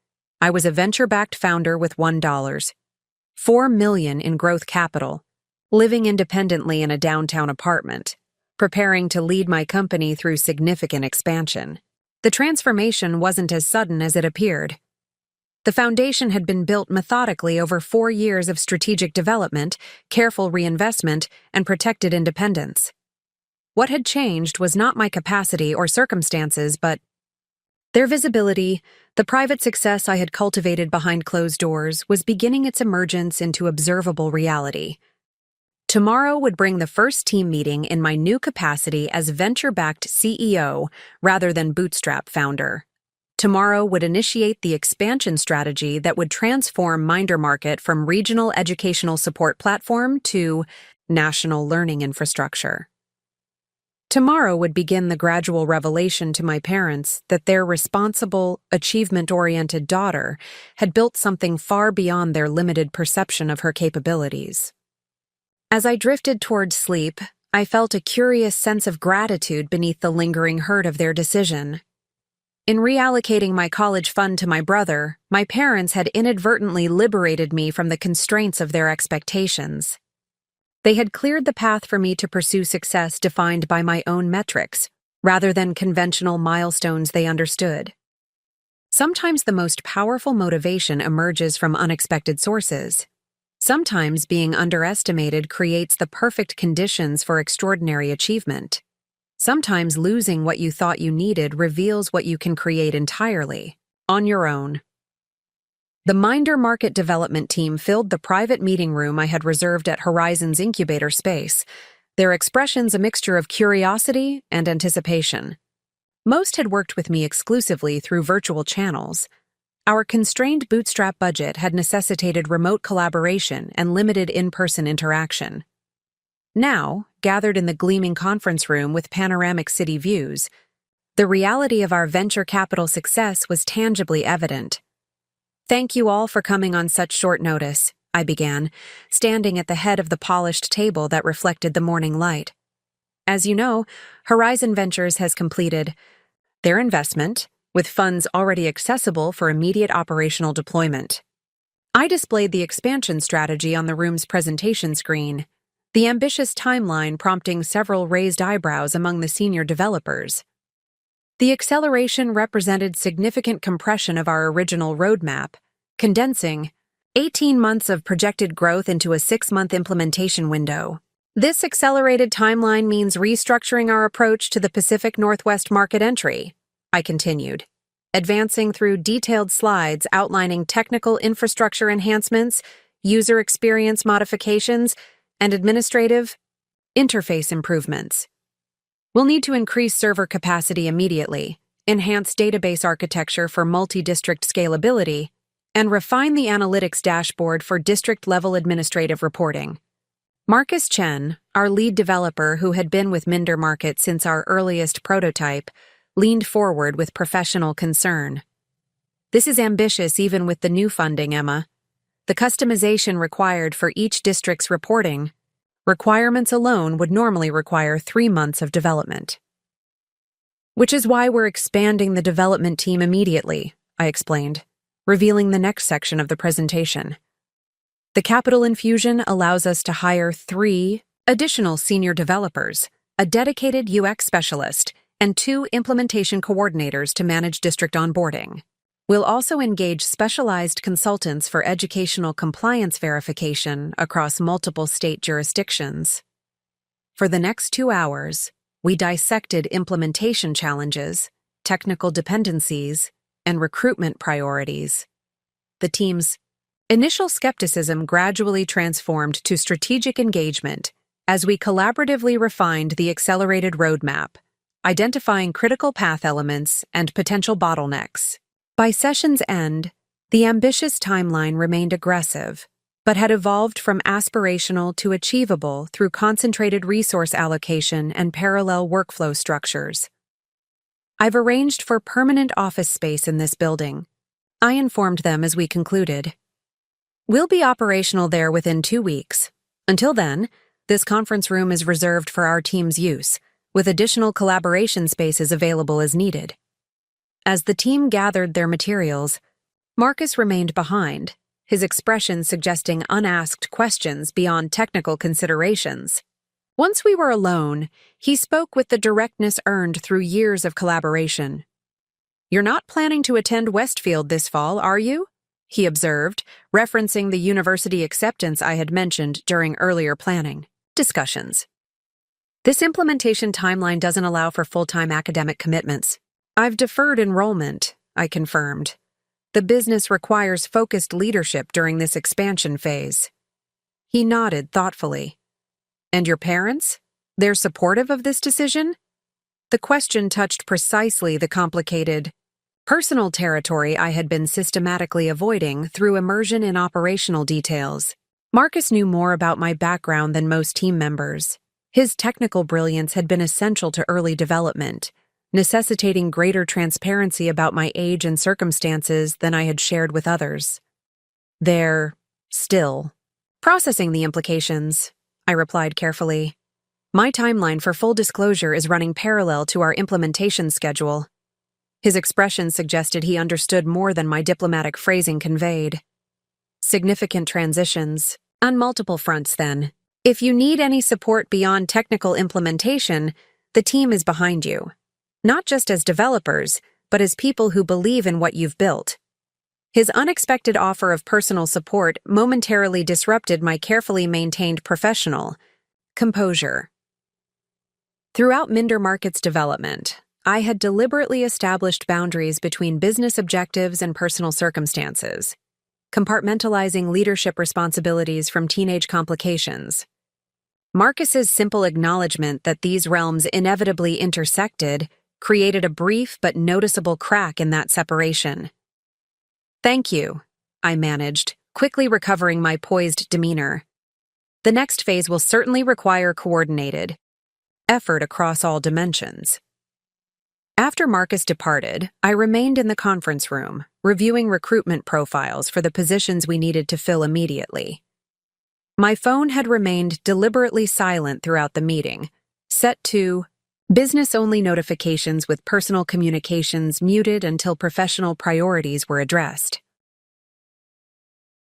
I was a venture-backed founder with $4 million in growth capital, living independently in a downtown apartment, preparing to lead my company through significant expansion. The transformation wasn't as sudden as it appeared. The foundation had been built methodically over 4 years of strategic development, careful reinvestment, and protected independence. What had changed was not my capacity or circumstances, but their visibility. The private success I had cultivated behind closed doors was beginning its emergence into observable reality. Tomorrow would bring the first team meeting in my new capacity as venture-backed CEO rather than bootstrap founder. Tomorrow would initiate the expansion strategy that would transform MinderMarket from regional educational support platform to national learning infrastructure. Tomorrow would begin the gradual revelation to my parents that their responsible, achievement-oriented daughter had built something far beyond their limited perception of her capabilities. As I drifted towards sleep, I felt a curious sense of gratitude beneath the lingering hurt of their decision. In reallocating my college fund to my brother, my parents had inadvertently liberated me from the constraints of their expectations. They had cleared the path for me to pursue success defined by my own metrics, rather than conventional milestones they understood. Sometimes the most powerful motivation emerges from unexpected sources. Sometimes being underestimated creates the perfect conditions for extraordinary achievement. Sometimes losing what you thought you needed reveals what you can create entirely, on your own. The MinderMarket development team filled the private meeting room I had reserved at Horizon's incubator space, their expressions a mixture of curiosity and anticipation. Most had worked with me exclusively through virtual channels. Our constrained bootstrap budget had necessitated remote collaboration and limited in-person interaction. Now, gathered in the gleaming conference room with panoramic city views. The reality of our venture capital success was tangibly evident. "Thank you all for coming on such short notice," I began, standing at the head of the polished table that reflected the morning light. "As you know, Horizon Ventures has completed their investment, with funds already accessible for immediate operational deployment." I displayed the expansion strategy on the room's presentation screen, the ambitious timeline prompting several raised eyebrows among the senior developers. The acceleration represented significant compression of our original roadmap, condensing 18 months of projected growth into a 6-month implementation window. This accelerated timeline means restructuring our approach to the Pacific Northwest market entry, I continued, advancing through detailed slides outlining technical infrastructure enhancements, user experience modifications, and administrative interface improvements. We'll need to increase server capacity immediately, enhance database architecture for multi-district scalability, and refine the analytics dashboard for district-level administrative reporting. Marcus Chen, our lead developer who had been with Minder Market since our earliest prototype, leaned forward with professional concern. "This is ambitious even with the new funding, Emma. The customization required for each district's reporting requirements alone would normally require 3 months of development." "Which is why we're expanding the development team immediately," I explained, revealing the next section of the presentation. "The capital infusion allows us to hire 3 additional senior developers, a dedicated UX specialist, and 2 implementation coordinators to manage district onboarding. We'll also engage specialized consultants for educational compliance verification across multiple state jurisdictions." For the next 2 hours, we dissected implementation challenges, technical dependencies, and recruitment priorities. The team's initial skepticism gradually transformed to strategic engagement as we collaboratively refined the accelerated roadmap, identifying critical path elements and potential bottlenecks. By session's end, the ambitious timeline remained aggressive, but had evolved from aspirational to achievable through concentrated resource allocation and parallel workflow structures. "I've arranged for permanent office space in this building," I informed them as we concluded. "We'll be operational there within 2 weeks. Until then, this conference room is reserved for our team's use, with additional collaboration spaces available as needed." As the team gathered their materials, Marcus remained behind, his expression suggesting unasked questions beyond technical considerations. Once we were alone, he spoke with the directness earned through years of collaboration. "You're not planning to attend Westfield this fall, are you?" he observed, referencing the university acceptance I had mentioned during earlier planning discussions. "This implementation timeline doesn't allow for full-time academic commitments. I've deferred enrollment," I confirmed. "The business requires focused leadership during this expansion phase." He nodded thoughtfully. "And your parents? They're supportive of this decision?" The question touched precisely the complicated, personal territory I had been systematically avoiding through immersion in operational details. Marcus knew more about my background than most team members. His technical brilliance had been essential to early development, necessitating greater transparency about my age and circumstances than I had shared with others. "They're still processing the implications," I replied carefully. "My timeline for full disclosure is running parallel to our implementation schedule." His expression suggested he understood more than my diplomatic phrasing conveyed. "Significant transitions on multiple fronts, then. If you need any support beyond technical implementation, the team is behind you. Not just as developers, but as people who believe in what you've built." His unexpected offer of personal support momentarily disrupted my carefully maintained professional composure. Throughout Minder Market's development, I had deliberately established boundaries between business objectives and personal circumstances, compartmentalizing leadership responsibilities from teenage complications. Marcus's simple acknowledgement that these realms inevitably intersected created a brief but noticeable crack in that separation. "Thank you," I managed, quickly recovering my poised demeanor. The next phase will certainly require coordinated effort across all dimensions. After Marcus departed, I remained in the conference room, reviewing recruitment profiles for the positions we needed to fill immediately. My phone had remained deliberately silent throughout the meeting, set to business-only notifications with personal communications muted until professional priorities were addressed.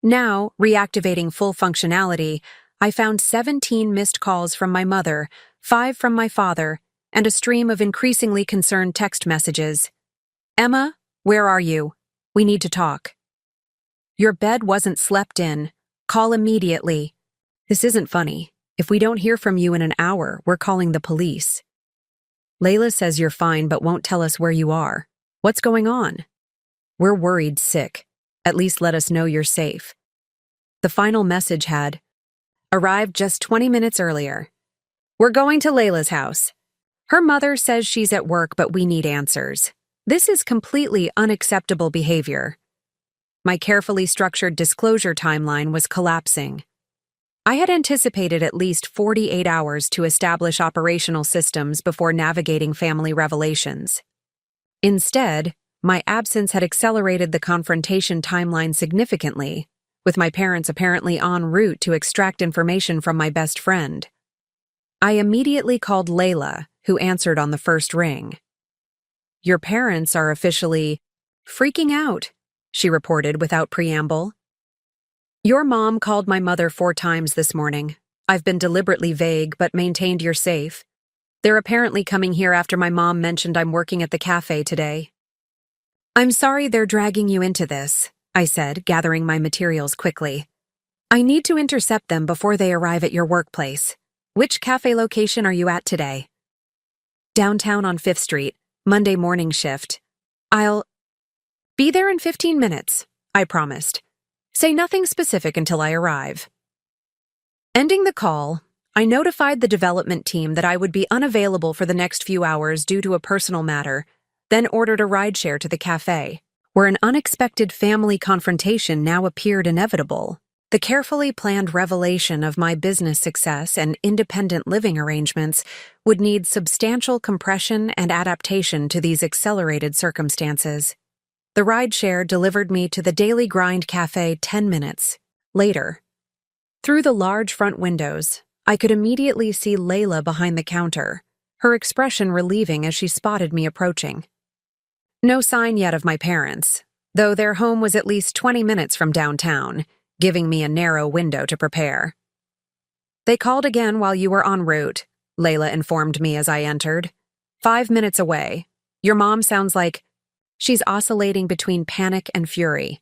Now, reactivating full functionality, I found 17 missed calls from my mother, 5 from my father, and a stream of increasingly concerned text messages. "Emma, where are you? We need to talk. Your bed wasn't slept in. Call immediately. This isn't funny. If we don't hear from you in an hour, we're calling the police. Layla says you're fine but won't tell us where you are. What's going on? We're worried sick. At least let us know you're safe." The final message had arrived just 20 minutes earlier. "We're going to Layla's house. Her mother says she's at work, but we need answers. This is completely unacceptable behavior." My carefully structured disclosure timeline was collapsing. I had anticipated at least 48 hours to establish operational systems before navigating family revelations. Instead, my absence had accelerated the confrontation timeline significantly, with my parents apparently en route to extract information from my best friend. I immediately called Layla, who answered on the first ring. "Your parents are officially freaking out," she reported without preamble. "Your mom called my mother 4 times this morning. I've been deliberately vague but maintained you're safe. They're apparently coming here after my mom mentioned I'm working at the cafe today." "I'm sorry they're dragging you into this," I said, gathering my materials quickly. "I need to intercept them before they arrive at your workplace. Which cafe location are you at today?" "Downtown on 5th Street, Monday morning shift. I'll be there in 15 minutes, I promised. Say nothing specific until I arrive." Ending the call, I notified the development team that I would be unavailable for the next few hours due to a personal matter, then ordered a rideshare to the cafe, where an unexpected family confrontation now appeared inevitable. The carefully planned revelation of my business success and independent living arrangements would need substantial compression and adaptation to these accelerated circumstances. The rideshare delivered me to the Daily Grind Cafe 10 minutes later. Through the large front windows, I could immediately see Layla behind the counter, her expression relieving as she spotted me approaching. No sign yet of my parents, though their home was at least 20 minutes from downtown, giving me a narrow window to prepare. "They called again while you were en route," Layla informed me as I entered. 5 minutes away. Your mom sounds like she's oscillating between panic and fury.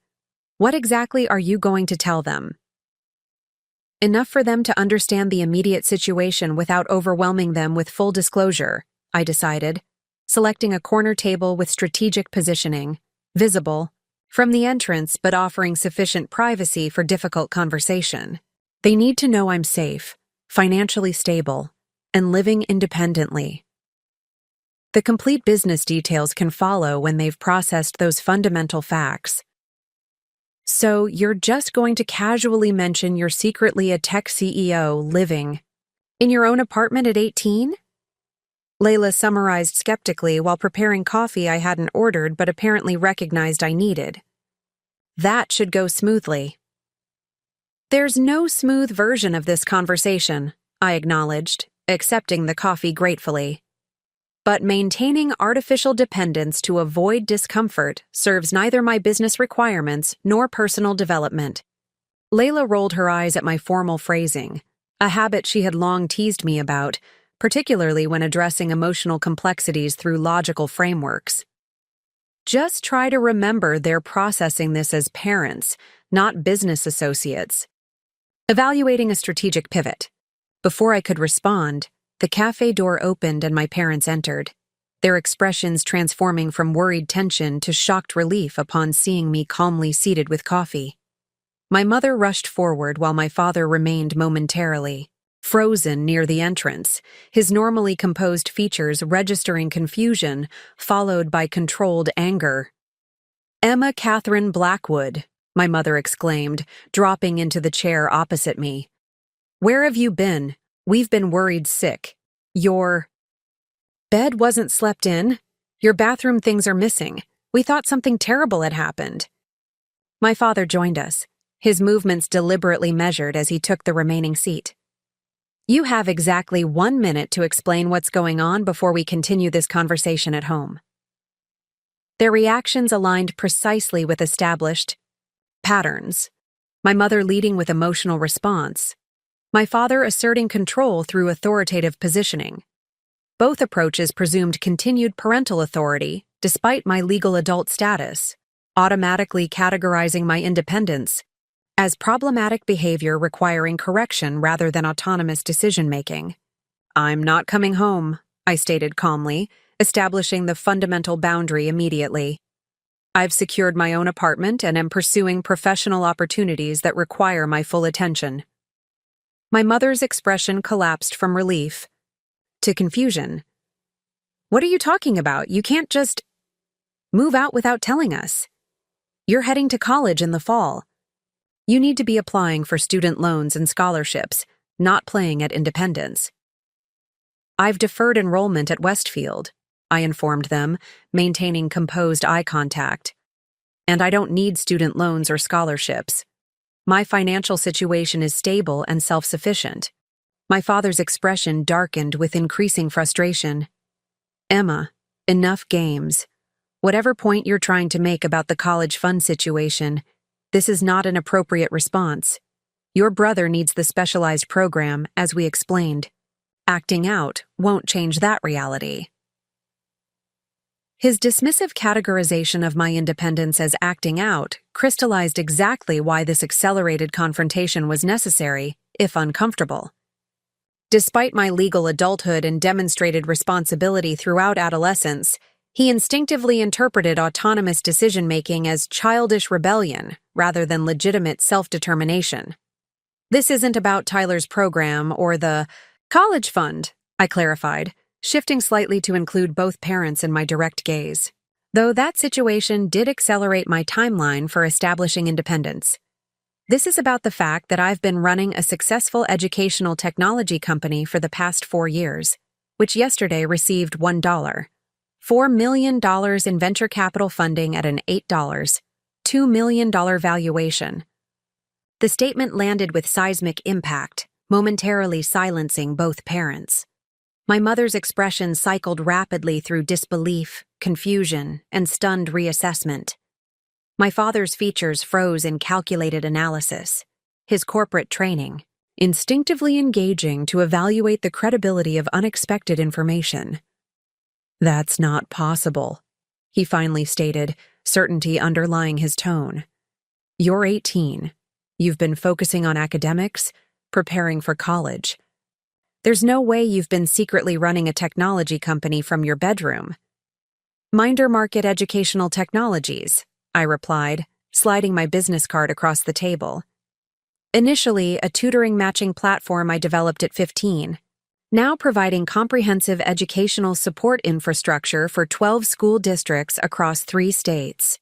What exactly are you going to tell them?" "Enough for them to understand the immediate situation without overwhelming them with full disclosure," I decided, selecting a corner table with strategic positioning, visible from the entrance but offering sufficient privacy for difficult conversation. "They need to know I'm safe, financially stable, and living independently. The complete business details can follow when they've processed those fundamental facts. So you're just going to casually mention you're secretly a tech CEO living in your own apartment at 18? Layla summarized skeptically while preparing coffee I hadn't ordered but apparently recognized I needed. "That should go smoothly." "There's no smooth version of this conversation," I acknowledged, accepting the coffee gratefully. "But maintaining artificial dependence to avoid discomfort serves neither my business requirements nor personal development." Layla rolled her eyes at my formal phrasing, a habit she had long teased me about, particularly when addressing emotional complexities through logical frameworks. "Just try to remember they're processing this as parents, not business associates." Evaluating a strategic pivot. Before I could respond, the cafe door opened and my parents entered, their expressions transforming from worried tension to shocked relief upon seeing me calmly seated with coffee. My mother rushed forward while my father remained momentarily frozen near the entrance, his normally composed features registering confusion, followed by controlled anger. "Emma Catherine Blackwood," my mother exclaimed, dropping into the chair opposite me. Where have you been? We've been worried sick. Your bed wasn't slept in. Your bathroom things are missing. We thought something terrible had happened. My father joined us, his movements deliberately measured as he took the remaining seat. You have exactly 1 minute to explain what's going on before we continue this conversation at home. Their reactions aligned precisely with established patterns. My mother leading with emotional response. My father asserting control through authoritative positioning. Both approaches presumed continued parental authority, despite my legal adult status, automatically categorizing my independence as problematic behavior requiring correction rather than autonomous decision-making. I'm not coming home, I stated calmly, establishing the fundamental boundary immediately. I've secured my own apartment and am pursuing professional opportunities that require my full attention. My mother's expression collapsed from relief to confusion. What are you talking about? You can't just move out without telling us. You're heading to college in the fall. You need to be applying for student loans and scholarships, not playing at independence. I've deferred enrollment at Westfield, I informed them, maintaining composed eye contact. And I don't need student loans or scholarships. My financial situation is stable and self-sufficient. My father's expression darkened with increasing frustration. Emma, enough games. Whatever point you're trying to make about the college fund situation, this is not an appropriate response. Your brother needs the specialized program, as we explained. Acting out won't change that reality. His dismissive categorization of my independence as acting out crystallized exactly why this accelerated confrontation was necessary, if uncomfortable. Despite my legal adulthood and demonstrated responsibility throughout adolescence, he instinctively interpreted autonomous decision-making as childish rebellion rather than legitimate self-determination. This isn't about Tyler's program or the college fund, I clarified, shifting slightly to include both parents in my direct gaze. Though that situation did accelerate my timeline for establishing independence. This is about the fact that I've been running a successful educational technology company for the past 4 years, which yesterday received $4 million in venture capital funding at an $2 million valuation. The statement landed with seismic impact, momentarily silencing both parents. My mother's expression cycled rapidly through disbelief, confusion, and stunned reassessment. My father's features froze in calculated analysis, his corporate training, instinctively engaging to evaluate the credibility of unexpected information. That's not possible, he finally stated, certainty underlying his tone. You're 18. You've been focusing on academics, preparing for college. There's no way you've been secretly running a technology company from your bedroom. Minder Market Educational Technologies, I replied, sliding my business card across the table. Initially, a tutoring matching platform I developed at 15, now providing comprehensive educational support infrastructure for 12 school districts across 3 states.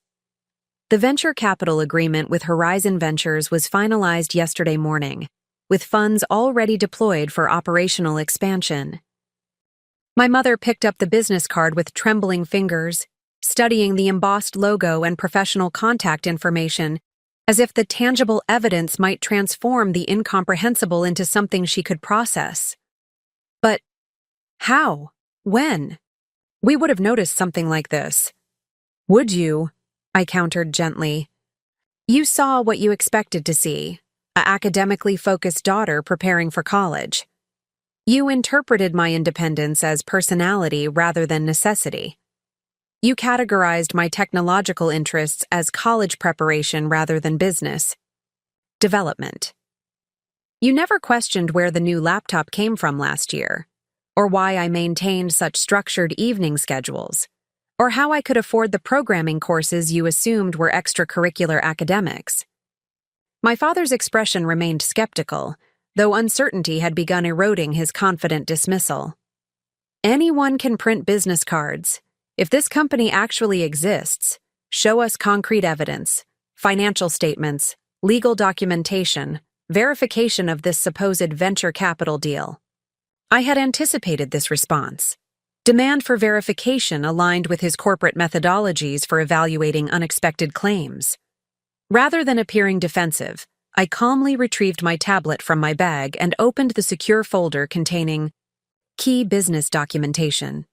The venture capital agreement with Horizon Ventures was finalized yesterday morning, with funds already deployed for operational expansion. My mother picked up the business card with trembling fingers, studying the embossed logo and professional contact information, as if the tangible evidence might transform the incomprehensible into something she could process. But how? When? We would have noticed something like this. Would you? I countered gently. You saw what you expected to see, an academically focused daughter preparing for college. You interpreted my independence as personality rather than necessity. You categorized my technological interests as college preparation rather than business development. You never questioned where the new laptop came from last year, or why I maintained such structured evening schedules, or how I could afford the programming courses you assumed were extracurricular academics. My father's expression remained skeptical, though uncertainty had begun eroding his confident dismissal. Anyone can print business cards. If this company actually exists, show us concrete evidence, financial statements, legal documentation, verification of this supposed venture capital deal. I had anticipated this response. Demand for verification aligned with his corporate methodologies for evaluating unexpected claims. Rather than appearing defensive, I calmly retrieved my tablet from my bag and opened the secure folder containing key business documentation.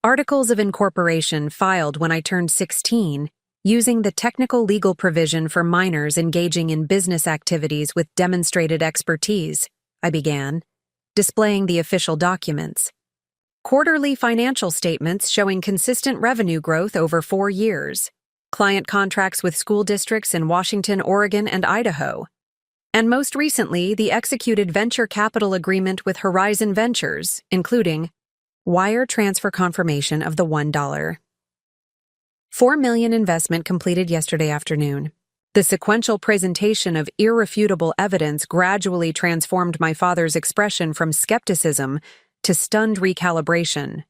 Articles of incorporation filed when I turned 16, using the technical legal provision for minors engaging in business activities with demonstrated expertise, I began, displaying the official documents. Quarterly financial statements showing consistent revenue growth over 4 years. Client contracts with school districts in Washington, Oregon, and Idaho. And most recently, the executed venture capital agreement with Horizon Ventures, including wire transfer confirmation of the $1. $4 million investment completed yesterday afternoon. The sequential presentation of irrefutable evidence gradually transformed my father's expression from skepticism to stunned recalibration.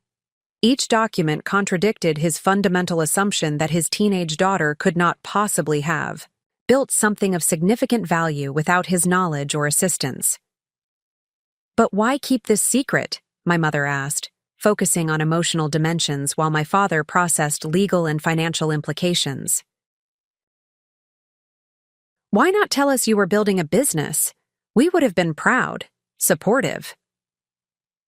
Each document contradicted his fundamental assumption that his teenage daughter could not possibly have built something of significant value without his knowledge or assistance. "But why keep this secret?" my mother asked, focusing on emotional dimensions while my father processed legal and financial implications. "Why not tell us you were building a business? We would have been proud, supportive."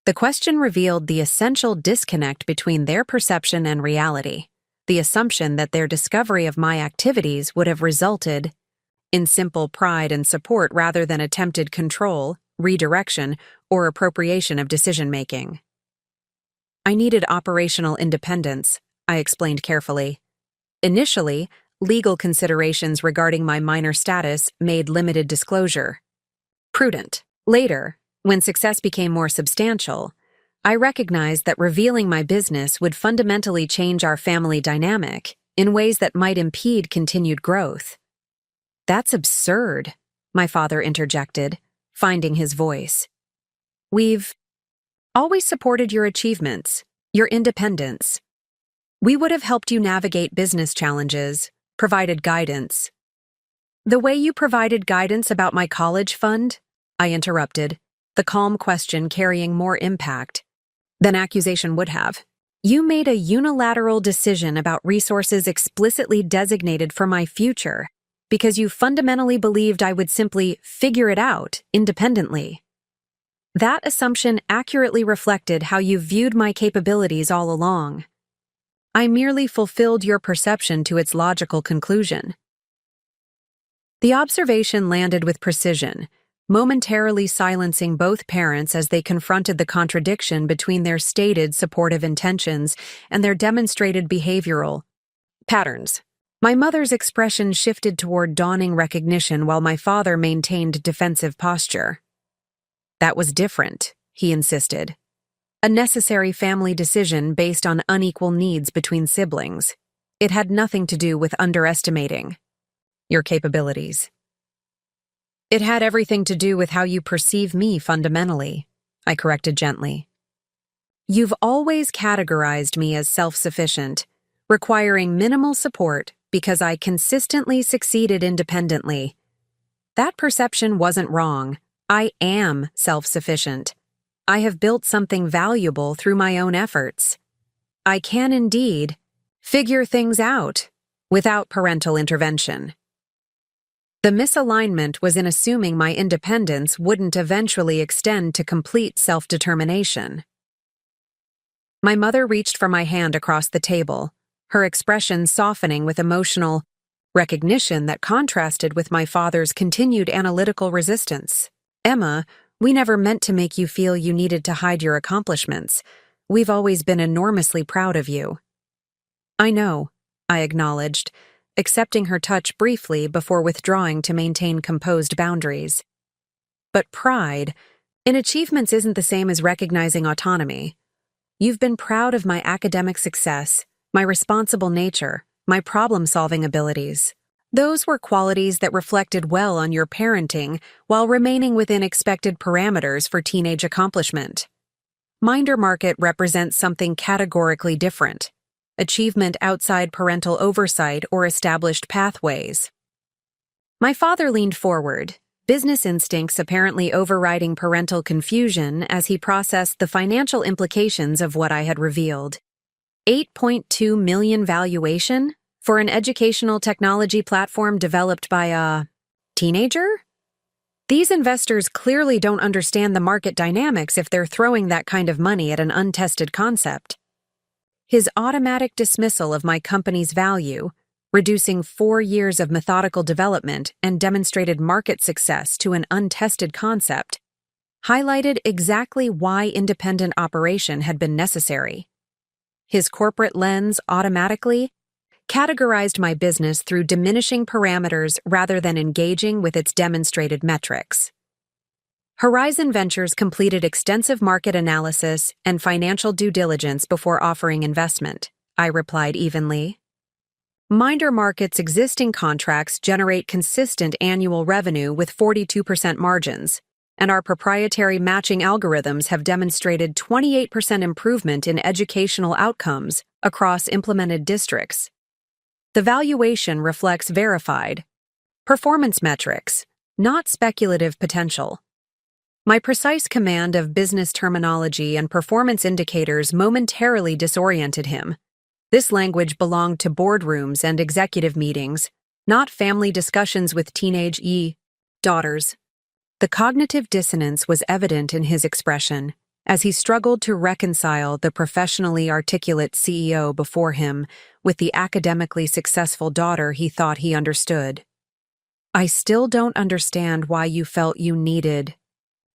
The question revealed the essential disconnect between their perception and reality, the assumption that their discovery of my activities would have resulted in simple pride and support rather than attempted control, redirection, or appropriation of decision-making. "I needed operational independence," I explained carefully. "Initially, legal considerations regarding my minor status made limited disclosure prudent. Later, when success became more substantial, I recognized that revealing my business would fundamentally change our family dynamic in ways that might impede continued growth." "That's absurd," my father interjected, finding his voice. "We've always supported your achievements, your independence. We would have helped you navigate business challenges, provided guidance." "The way you provided guidance about my college fund?" I interrupted, the calm question carrying more impact than accusation would have. "You made a unilateral decision about resources explicitly designated for my future because you fundamentally believed I would simply figure it out independently. That assumption accurately reflected how you viewed my capabilities all along. I merely fulfilled your perception to its logical conclusion." The observation landed with precision, momentarily silencing both parents as they confronted the contradiction between their stated supportive intentions and their demonstrated behavioral patterns. My mother's expression shifted toward dawning recognition while my father maintained defensive posture. "That was different," he insisted. "A necessary family decision based on unequal needs between siblings. It had nothing to do with underestimating your capabilities. It had everything to do with how you perceive me fundamentally," I corrected gently. "You've always categorized me as self-sufficient, requiring minimal support because I consistently succeeded independently. That perception wasn't wrong. I am self-sufficient. I have built something valuable through my own efforts. I can indeed figure things out without parental intervention." The misalignment was in assuming my independence wouldn't eventually extend to complete self-determination. My mother reached for my hand across the table, her expression softening with emotional recognition that contrasted with my father's continued analytical resistance. "Emma, we never meant to make you feel you needed to hide your accomplishments. We've always been enormously proud of you." "I know," I acknowledged, accepting her touch briefly before withdrawing to maintain composed boundaries. "But pride in achievements isn't the same as recognizing autonomy. You've been proud of my academic success, my responsible nature, my problem-solving abilities. Those were qualities that reflected well on your parenting while remaining within expected parameters for teenage accomplishment. Minder market represents something categorically different. Achievement outside parental oversight or established pathways." My father leaned forward, business instincts apparently overriding parental confusion as he processed the financial implications of what I had revealed. 8.2 million valuation for an educational technology platform developed by a teenager? These investors clearly don't understand the market dynamics if they're throwing that kind of money at an untested concept. His automatic dismissal of my company's value, reducing 4 years of methodical development and demonstrated market success to an untested concept, highlighted exactly why independent operation had been necessary. His corporate lens automatically categorized my business through diminishing parameters rather than engaging with its demonstrated metrics. Horizon Ventures completed extensive market analysis and financial due diligence before offering investment, I replied evenly. Minder Market's existing contracts generate consistent annual revenue with 42% margins, and our proprietary matching algorithms have demonstrated 28% improvement in educational outcomes across implemented districts. The valuation reflects verified performance metrics, not speculative potential. My precise command of business terminology and performance indicators momentarily disoriented him. This language belonged to boardrooms and executive meetings, not family discussions with teenage daughters. The cognitive dissonance was evident in his expression as he struggled to reconcile the professionally articulate CEO before him with the academically successful daughter he thought he understood. I still don't understand why you felt you needed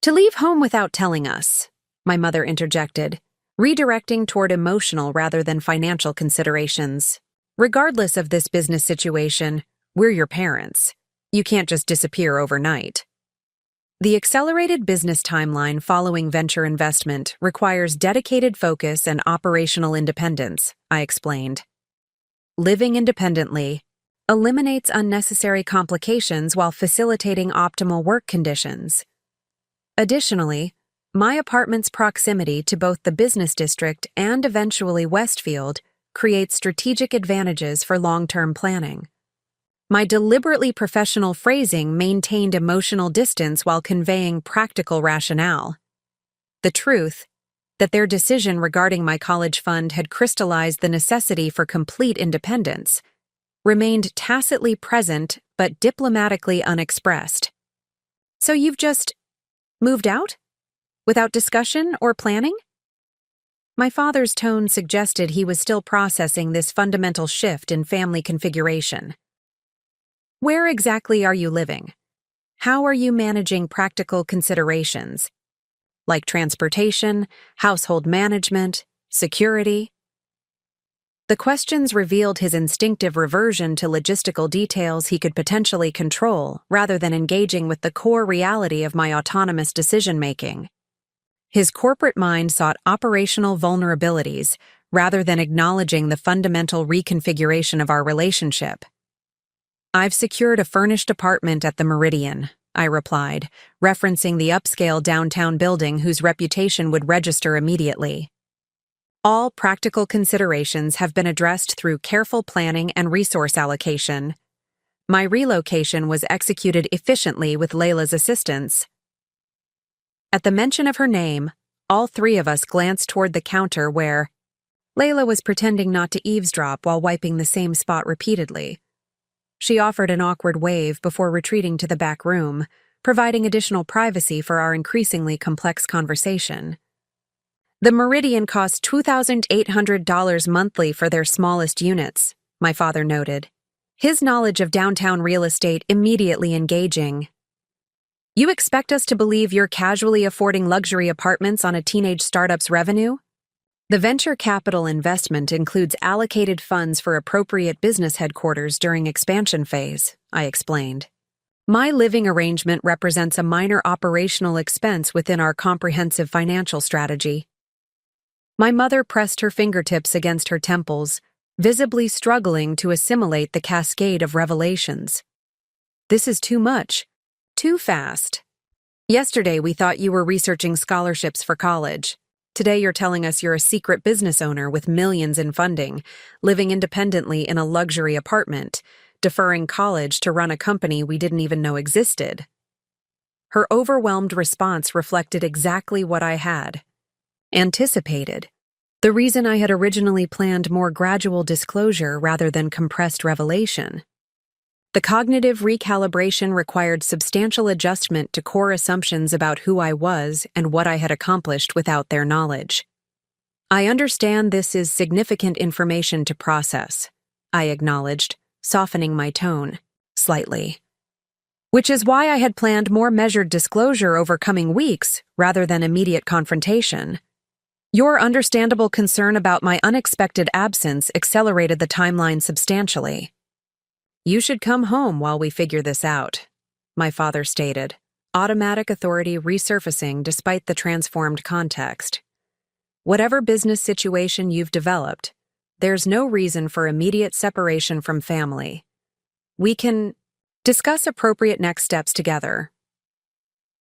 to leave home without telling us, my mother interjected, redirecting toward emotional rather than financial considerations. Regardless of this business situation, we're your parents. You can't just disappear overnight. The accelerated business timeline following venture investment requires dedicated focus and operational independence, I explained. Living independently eliminates unnecessary complications while facilitating optimal work conditions. Additionally, my apartment's proximity to both the business district and eventually Westfield creates strategic advantages for long-term planning. My deliberately professional phrasing maintained emotional distance while conveying practical rationale. The truth, that their decision regarding my college fund had crystallized the necessity for complete independence, remained tacitly present but diplomatically unexpressed. So you've just moved out? Without discussion or planning? My father's tone suggested he was still processing this fundamental shift in family configuration. Where exactly are you living? How are you managing practical considerations, like transportation, household management, security? The questions revealed his instinctive reversion to logistical details he could potentially control rather than engaging with the core reality of my autonomous decision-making. His corporate mind sought operational vulnerabilities rather than acknowledging the fundamental reconfiguration of our relationship. I've secured a furnished apartment at the Meridian, I replied, referencing the upscale downtown building whose reputation would register immediately. All practical considerations have been addressed through careful planning and resource allocation. My relocation was executed efficiently with Layla's assistance. At the mention of her name, all three of us glanced toward the counter where Layla was pretending not to eavesdrop while wiping the same spot repeatedly. She offered an awkward wave before retreating to the back room, providing additional privacy for our increasingly complex conversation. The Meridian costs $2,800 monthly for their smallest units, my father noted, his knowledge of downtown real estate immediately engaging. You expect us to believe you're casually affording luxury apartments on a teenage startup's revenue? The venture capital investment includes allocated funds for appropriate business headquarters during expansion phase, I explained. My living arrangement represents a minor operational expense within our comprehensive financial strategy. My mother pressed her fingertips against her temples, visibly struggling to assimilate the cascade of revelations. This is too much. Too fast. Yesterday we thought you were researching scholarships for college. Today you're telling us you're a secret business owner with millions in funding, living independently in a luxury apartment, deferring college to run a company we didn't even know existed. Her overwhelmed response reflected exactly what I had anticipated. The reason I had originally planned more gradual disclosure rather than compressed revelation. The cognitive recalibration required substantial adjustment to core assumptions about who I was and what I had accomplished without their knowledge. I understand this is significant information to process, I acknowledged, softening my tone slightly. Which is why I had planned more measured disclosure over coming weeks rather than immediate confrontation. Your understandable concern about my unexpected absence accelerated the timeline substantially. You should come home while we figure this out, my father stated, automatic authority resurfacing despite the transformed context. Whatever business situation you've developed, there's no reason for immediate separation from family. We can discuss appropriate next steps together.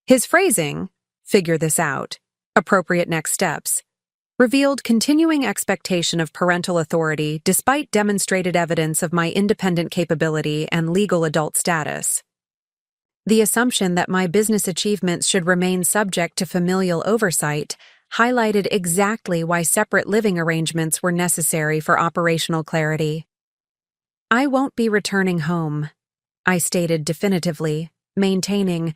His phrasing, figure this out, appropriate next steps, revealed continuing expectation of parental authority despite demonstrated evidence of my independent capability and legal adult status. The assumption that my business achievements should remain subject to familial oversight highlighted exactly why separate living arrangements were necessary for operational clarity. I won't be returning home, I stated definitively, maintaining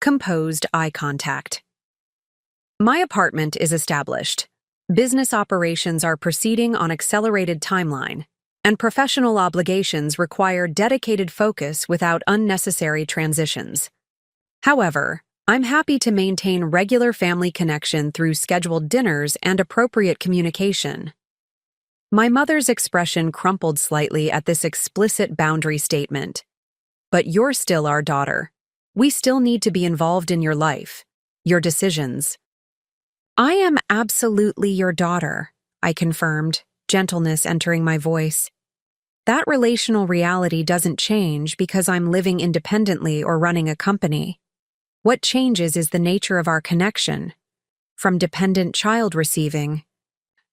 composed eye contact. My apartment is established. Business operations are proceeding on accelerated timeline, and professional obligations require dedicated focus without unnecessary transitions. However, I'm happy to maintain regular family connection through scheduled dinners and appropriate communication. My mother's expression crumpled slightly at this explicit boundary statement. But you're still our daughter. We still need to be involved in your life, your decisions. I am absolutely your daughter, I confirmed, gentleness entering my voice. That relational reality doesn't change because I'm living independently or running a company. What changes is the nature of our connection, from dependent child receiving,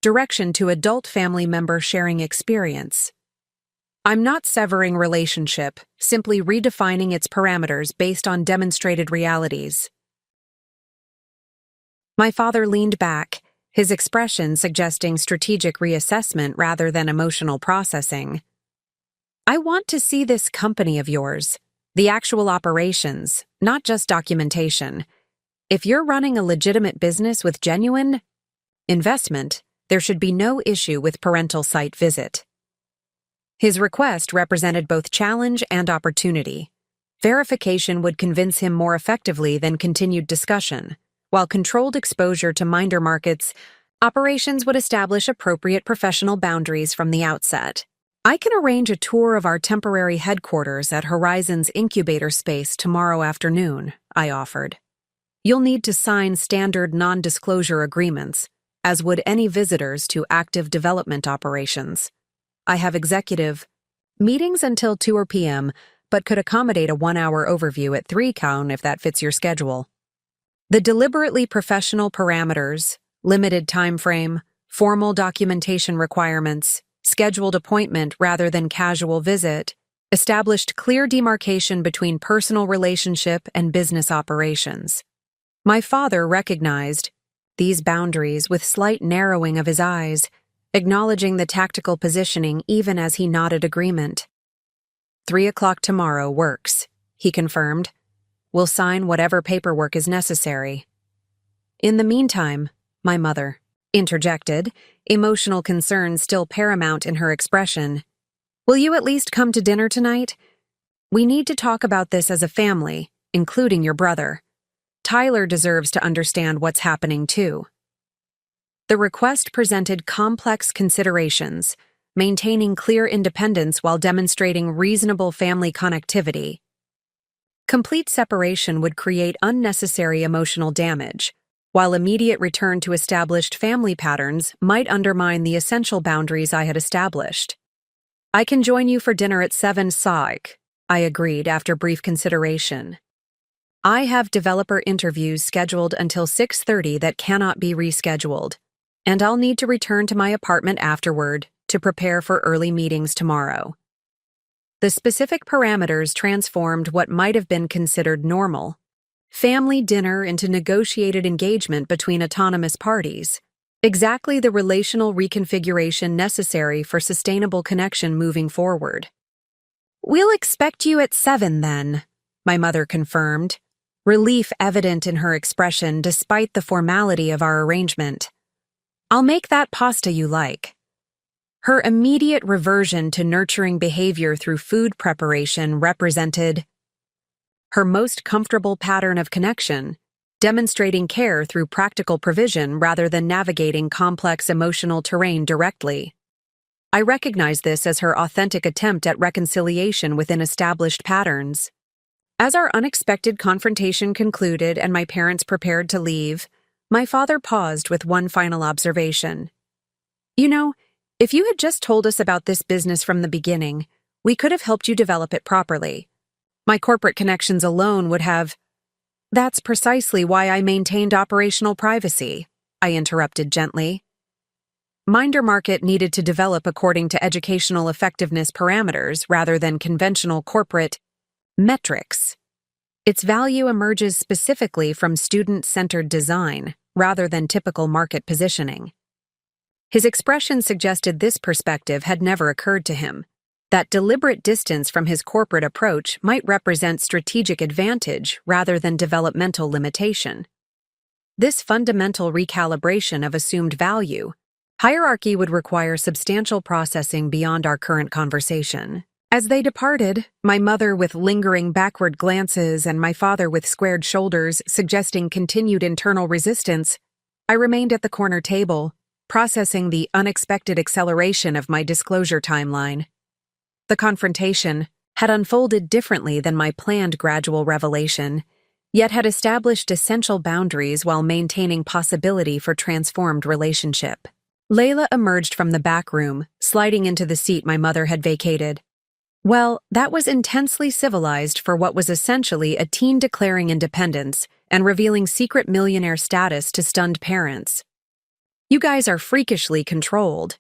direction to adult family member sharing experience. I'm not severing relationship, simply redefining its parameters based on demonstrated realities. My father leaned back, his expression suggesting strategic reassessment rather than emotional processing. I want to see this company of yours, the actual operations, not just documentation. If you're running a legitimate business with genuine investment, there should be no issue with parental site visit. His request represented both challenge and opportunity. Verification would convince him more effectively than continued discussion, while controlled exposure to minor markets operations would establish appropriate professional boundaries from the outset. I can arrange a tour of our temporary headquarters at Horizon's incubator space tomorrow afternoon, I offered. You'll need to sign standard non-disclosure agreements, as would any visitors to active development operations. I have executive meetings until 2 p.m., but could accommodate a 1-hour overview at 3 COUN if that fits your schedule. The deliberately professional parameters, limited time frame, formal documentation requirements, scheduled appointment rather than casual visit, established clear demarcation between personal relationship and business operations. My father recognized these boundaries with slight narrowing of his eyes, acknowledging the tactical positioning even as he nodded agreement. 3 o'clock tomorrow works, he confirmed. We'll sign whatever paperwork is necessary. In the meantime, my mother interjected, emotional concern still paramount in her expression. Will you at least come to dinner tonight? We need to talk about this as a family, including your brother. Tyler deserves to understand what's happening too. The request presented complex considerations, maintaining clear independence while demonstrating reasonable family connectivity. Complete separation would create unnecessary emotional damage, while immediate return to established family patterns might undermine the essential boundaries I had established. I can join you for dinner at 7 SAIC, I agreed after brief consideration. I have developer interviews scheduled until 6:30 that cannot be rescheduled, and I'll need to return to my apartment afterward to prepare for early meetings tomorrow. The specific parameters transformed what might have been considered normal, family dinner into negotiated engagement between autonomous parties. Exactly the relational reconfiguration necessary for sustainable connection moving forward. "We'll expect you at 7 then," my mother confirmed, relief evident in her expression despite the formality of our arrangement. "I'll make that pasta you like." Her immediate reversion to nurturing behavior through food preparation represented her most comfortable pattern of connection, demonstrating care through practical provision rather than navigating complex emotional terrain directly. I recognize this as her authentic attempt at reconciliation within established patterns. As our unexpected confrontation concluded and my parents prepared to leave, my father paused with one final observation. "You know, if you had just told us about this business from the beginning, we could have helped you develop it properly. My corporate connections alone would have—" "That's precisely why I maintained operational privacy," I interrupted gently. Minder Market needed to develop according to educational effectiveness parameters rather than conventional corporate metrics. Its value emerges specifically from student-centered design rather than typical market positioning. His expression suggested this perspective had never occurred to him, that deliberate distance from his corporate approach might represent strategic advantage rather than developmental limitation. This fundamental recalibration of assumed value hierarchy would require substantial processing beyond our current conversation. As they departed, my mother with lingering backward glances and my father with squared shoulders suggesting continued internal resistance, I remained at the corner table, processing the unexpected acceleration of my disclosure timeline. The confrontation had unfolded differently than my planned gradual revelation, yet had established essential boundaries while maintaining possibility for transformed relationship. Layla emerged from the back room, sliding into the seat my mother had vacated. Well, that was intensely civilized for what was essentially a teen declaring independence and revealing secret millionaire status to stunned parents. "You guys are freakishly controlled."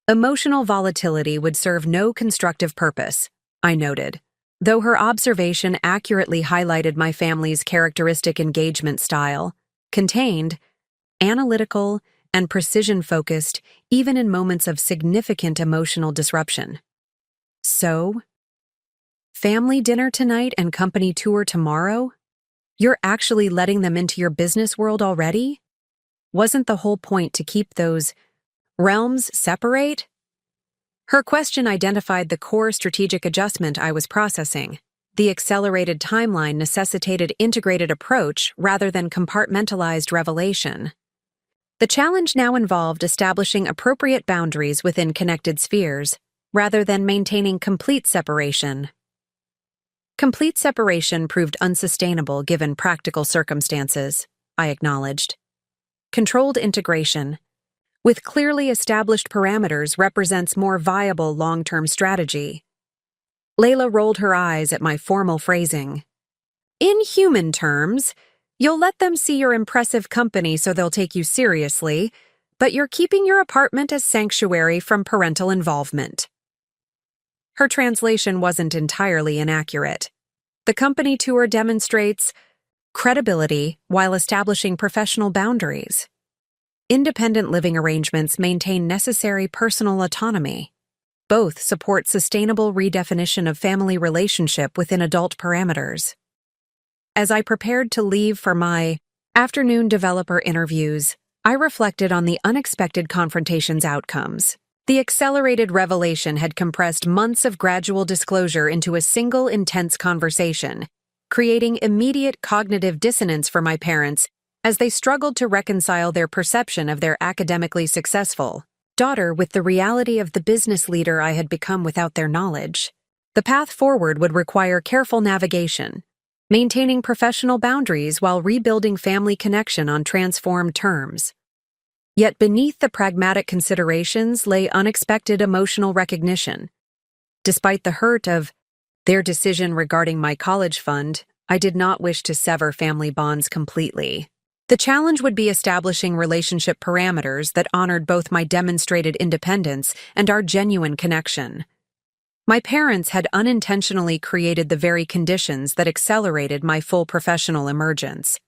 Emotional volatility would serve no constructive purpose, I noted, though her observation accurately highlighted my family's characteristic engagement style, contained, analytical, and precision-focused even in moments of significant emotional disruption. "So, family dinner tonight and company tour tomorrow? You're actually letting them into your business world already? Wasn't the whole point to keep those realms separate?" Her question identified the core strategic adjustment I was processing. The accelerated timeline necessitated integrated approach rather than compartmentalized revelation. The challenge now involved establishing appropriate boundaries within connected spheres, rather than maintaining complete separation. Complete separation proved unsustainable given practical circumstances, I acknowledged. Controlled integration, with clearly established parameters, represents more viable long-term strategy. Layla rolled her eyes at my formal phrasing. "In human terms, you'll let them see your impressive company so they'll take you seriously, but you're keeping your apartment as sanctuary from parental involvement." Her translation wasn't entirely inaccurate. The company tour demonstrates credibility while establishing professional boundaries. Independent living arrangements maintain necessary personal autonomy. Both support sustainable redefinition of family relationship within adult parameters. As I prepared to leave for my afternoon developer interviews, I reflected on the unexpected confrontation's outcomes. The accelerated revelation had compressed months of gradual disclosure into a single intense conversation, creating immediate cognitive dissonance for my parents as they struggled to reconcile their perception of their academically successful daughter with the reality of the business leader I had become without their knowledge. The path forward would require careful navigation, maintaining professional boundaries while rebuilding family connection on transformed terms. Yet beneath the pragmatic considerations lay unexpected emotional recognition. Despite the hurt of their decision regarding my college fund, I did not wish to sever family bonds completely. The challenge would be establishing relationship parameters that honored both my demonstrated independence and our genuine connection. My parents had unintentionally created the very conditions that accelerated my full professional emergence.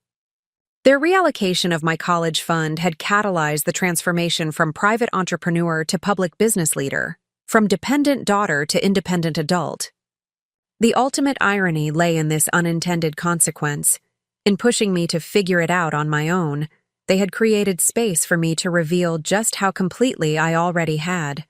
Their reallocation of my college fund had catalyzed the transformation from private entrepreneur to public business leader, from dependent daughter to independent adult. The ultimate irony lay in this unintended consequence. In pushing me to figure it out on my own, they had created space for me to reveal just how completely I already had.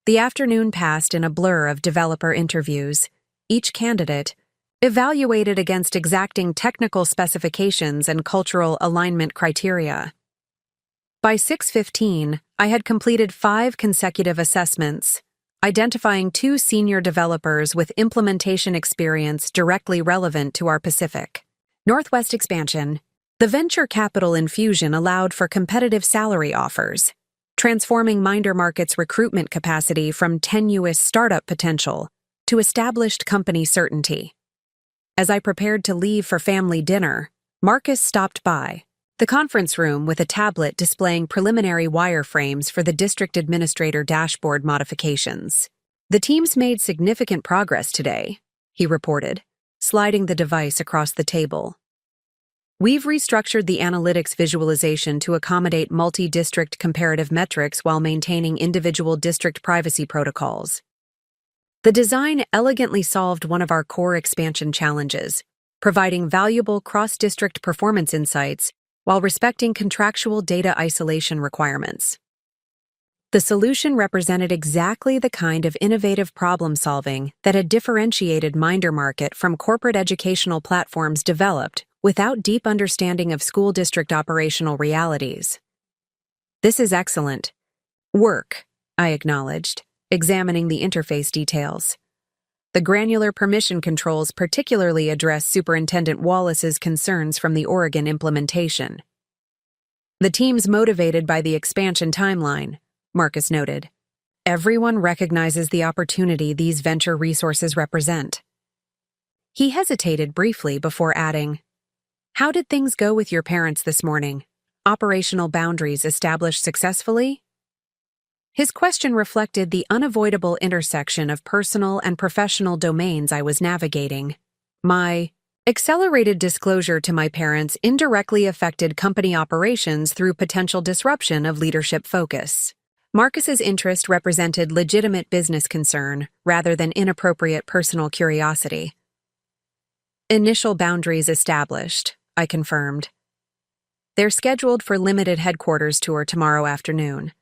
The afternoon passed in a blur of developer interviews, each candidate evaluated against exacting technical specifications and cultural alignment criteria. By 6:15, I had completed 5 consecutive assessments, identifying 2 senior developers with implementation experience directly relevant to our Pacific Northwest expansion. The venture capital infusion allowed for competitive salary offers, transforming Minder Market's recruitment capacity from tenuous startup potential to established company certainty. As I prepared to leave for family dinner, Marcus stopped by the conference room with a tablet displaying preliminary wireframes for the district administrator dashboard modifications. "The team's made significant progress today," he reported, sliding the device across the table. "We've restructured the analytics visualization to accommodate multi-district comparative metrics while maintaining individual district privacy protocols. The design elegantly solved one of our core expansion challenges, providing valuable cross-district performance insights while respecting contractual data isolation requirements." The solution represented exactly the kind of innovative problem-solving that had differentiated Minder Market from corporate educational platforms developed without deep understanding of school district operational realities. "This is excellent work," I acknowledged, examining the interface details. The granular permission controls particularly address Superintendent Wallace's concerns from the Oregon implementation. "The team's motivated by the expansion timeline," Marcus noted. "Everyone recognizes the opportunity these venture resources represent." He hesitated briefly before adding, "How did things go with your parents this morning? Operational boundaries established successfully?" His question reflected the unavoidable intersection of personal and professional domains I was navigating. My accelerated disclosure to my parents indirectly affected company operations through potential disruption of leadership focus. Marcus's interest represented legitimate business concern rather than inappropriate personal curiosity. "Initial boundaries established," I confirmed. "They're scheduled for limited headquarters tour tomorrow afternoon.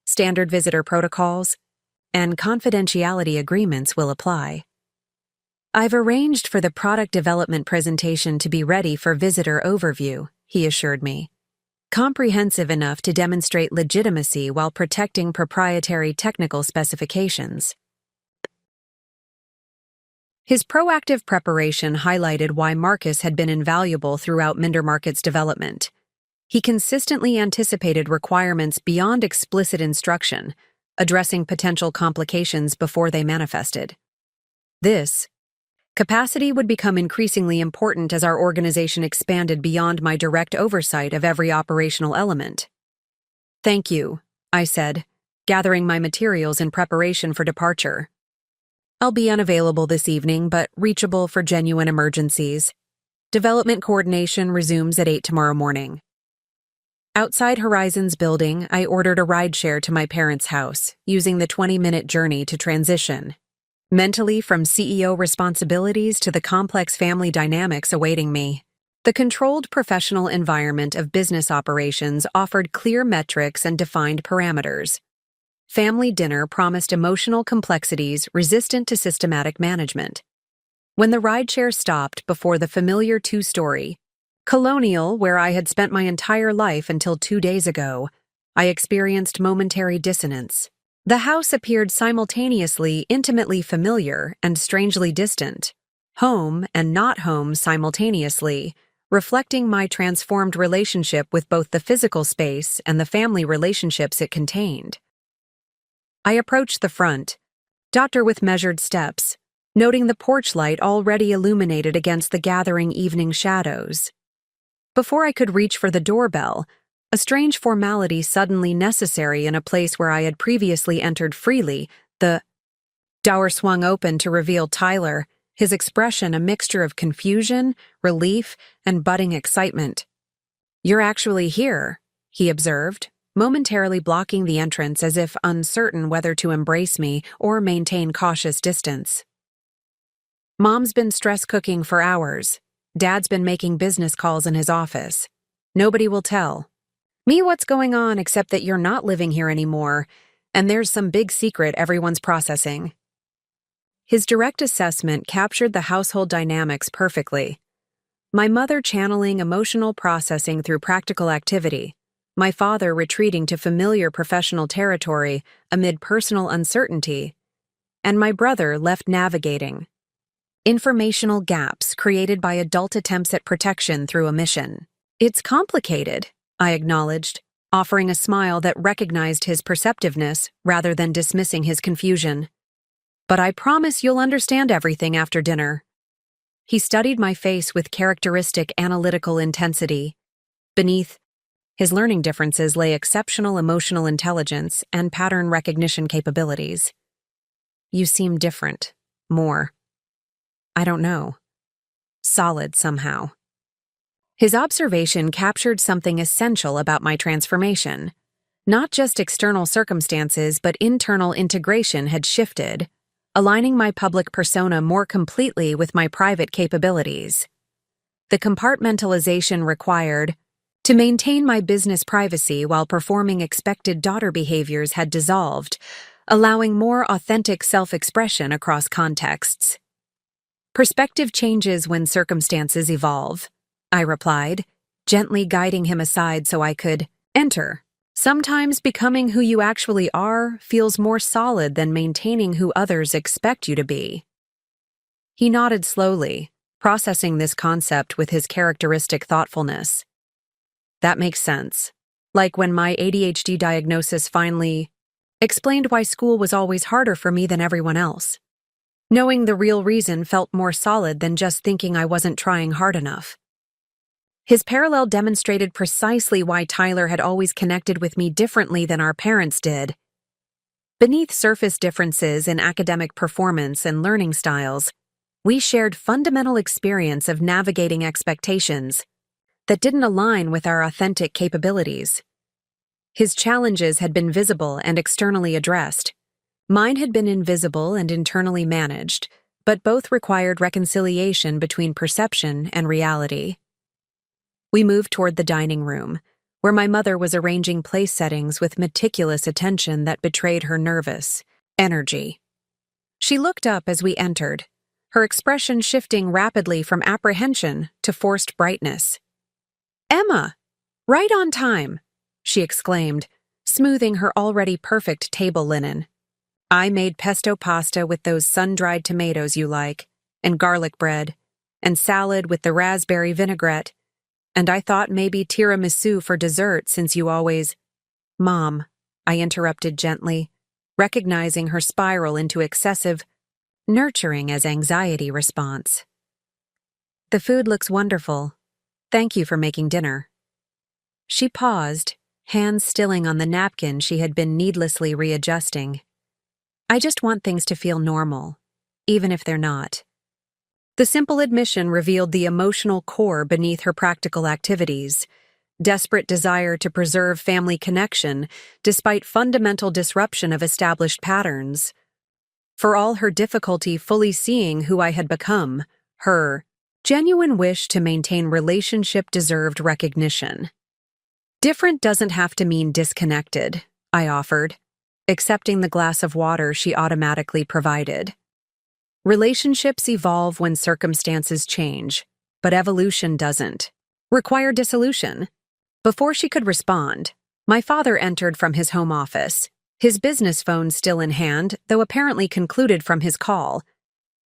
Standard visitor protocols and confidentiality agreements will apply. I've arranged for the product development presentation to be ready for visitor overview," he assured me. "Comprehensive enough to demonstrate legitimacy while protecting proprietary technical specifications." His proactive preparation highlighted why Marcus had been invaluable throughout Minder Market's development. He consistently anticipated requirements beyond explicit instruction, addressing potential complications before they manifested. This capacity would become increasingly important as our organization expanded beyond my direct oversight of every operational element. "Thank you," I said, gathering my materials in preparation for departure. "I'll be unavailable this evening, but reachable for genuine emergencies. Development coordination resumes at 8 tomorrow morning." Outside Horizons building, I ordered a rideshare to my parents' house, using the 20-minute journey to transition. Mentally, from CEO responsibilities to the complex family dynamics awaiting me, the controlled professional environment of business operations offered clear metrics and defined parameters. Family dinner promised emotional complexities resistant to systematic management. When the rideshare stopped before the familiar 2-story Colonial, where I had spent my entire life until 2 days ago, I experienced momentary dissonance. The house appeared simultaneously intimately familiar and strangely distant, home and not home simultaneously, reflecting my transformed relationship with both the physical space and the family relationships it contained. I approached the front, doctor with measured steps, noting the porch light already illuminated against the gathering evening shadows. Before I could reach for the doorbell, a strange formality suddenly necessary in a place where I had previously entered freely, the Door swung open to reveal Tyler, his expression a mixture of confusion, relief, and budding excitement. "You're actually here," he observed, momentarily blocking the entrance as if uncertain whether to embrace me or maintain cautious distance. "Mom's been stress cooking for hours. Dad's been making business calls in his office. Nobody will tell me what's going on except that you're not living here anymore, and there's some big secret everyone's processing." His direct assessment captured the household dynamics perfectly. My mother channeling emotional processing through practical activity, my father retreating to familiar professional territory amid personal uncertainty, and my brother left navigating informational gaps created by adult attempts at protection through omission. "It's complicated," I acknowledged, offering a smile that recognized his perceptiveness rather than dismissing his confusion. "But I promise you'll understand everything after dinner." He studied my face with characteristic analytical intensity. Beneath his learning differences lay exceptional emotional intelligence and pattern recognition capabilities. "You seem different. More. I don't know. Solid somehow." His observation captured something essential about my transformation. Not just external circumstances, but internal integration had shifted, aligning my public persona more completely with my private capabilities. The compartmentalization required to maintain my business privacy while performing expected daughter behaviors had dissolved, allowing more authentic self-expression across contexts. "Perspective changes when circumstances evolve," I replied, gently guiding him aside so I could enter. "Sometimes becoming who you actually are feels more solid than maintaining who others expect you to be." He nodded slowly, processing this concept with his characteristic thoughtfulness. "That makes sense. Like when my ADHD diagnosis finally explained why school was always harder for me than everyone else. Knowing the real reason felt more solid than just thinking I wasn't trying hard enough." His parallel demonstrated precisely why Tyler had always connected with me differently than our parents did. Beneath surface differences in academic performance and learning styles, we shared fundamental experience of navigating expectations that didn't align with our authentic capabilities. His challenges had been visible and externally addressed. Mine had been invisible and internally managed, but both required reconciliation between perception and reality. We moved toward the dining room, where my mother was arranging place settings with meticulous attention that betrayed her nervous energy. She looked up as we entered, her expression shifting rapidly from apprehension to forced brightness. "Emma, right on time," she exclaimed, smoothing her already perfect table linen. "I made pesto pasta with those sun-dried tomatoes you like, and garlic bread, and salad with the raspberry vinaigrette, and I thought maybe tiramisu for dessert since you always—" "Mom," I interrupted gently, recognizing her spiral into excessive nurturing as anxiety response. "The food looks wonderful. Thank you for making dinner." She paused, hands stilling on the napkin she had been needlessly readjusting. "I just want things to feel normal, even if they're not." The simple admission revealed the emotional core beneath her practical activities, desperate desire to preserve family connection despite fundamental disruption of established patterns. For all her difficulty fully seeing who I had become, her genuine wish to maintain relationship deserved recognition. "Different doesn't have to mean disconnected," I offered, accepting the glass of water she automatically provided. "Relationships evolve when circumstances change, but evolution doesn't require dissolution." Before she could respond, my father entered from his home office, his business phone still in hand, though apparently concluded from his call.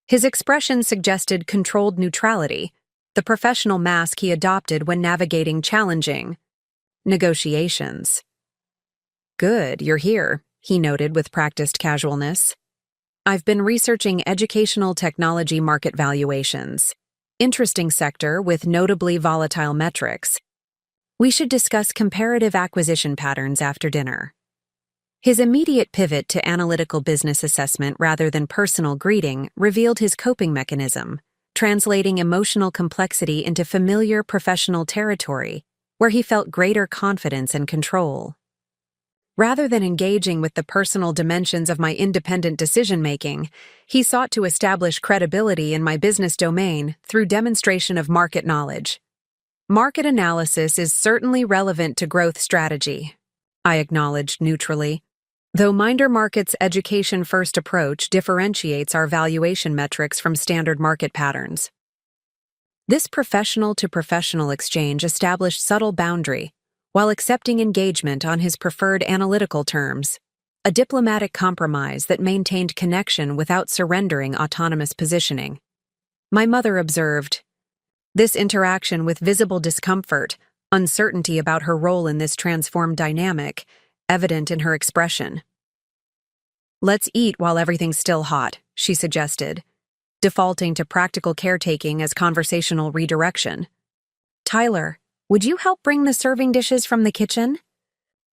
His expression suggested controlled neutrality, the professional mask he adopted when navigating challenging negotiations. "Good, you're here," he noted with practiced casualness. "I've been researching educational technology market valuations. Interesting sector with notably volatile metrics. We should discuss comparative acquisition patterns after dinner." His immediate pivot to analytical business assessment rather than personal greeting revealed his coping mechanism, translating emotional complexity into familiar professional territory, where he felt greater confidence and control. Rather than engaging with the personal dimensions of my independent decision-making, he sought to establish credibility in my business domain through demonstration of market knowledge. Market analysis is certainly relevant to growth strategy, I acknowledged neutrally, though Minder Market's education-first approach differentiates our valuation metrics from standard market patterns. This professional-to-professional exchange established subtle boundary, while accepting engagement on his preferred analytical terms, a diplomatic compromise that maintained connection without surrendering autonomous positioning. My mother observed this interaction with visible discomfort, uncertainty about her role in this transformed dynamic, evident in her expression. "Let's eat while everything's still hot," she suggested, defaulting to practical caretaking as conversational redirection. "Tyler, would you help bring the serving dishes from the kitchen?"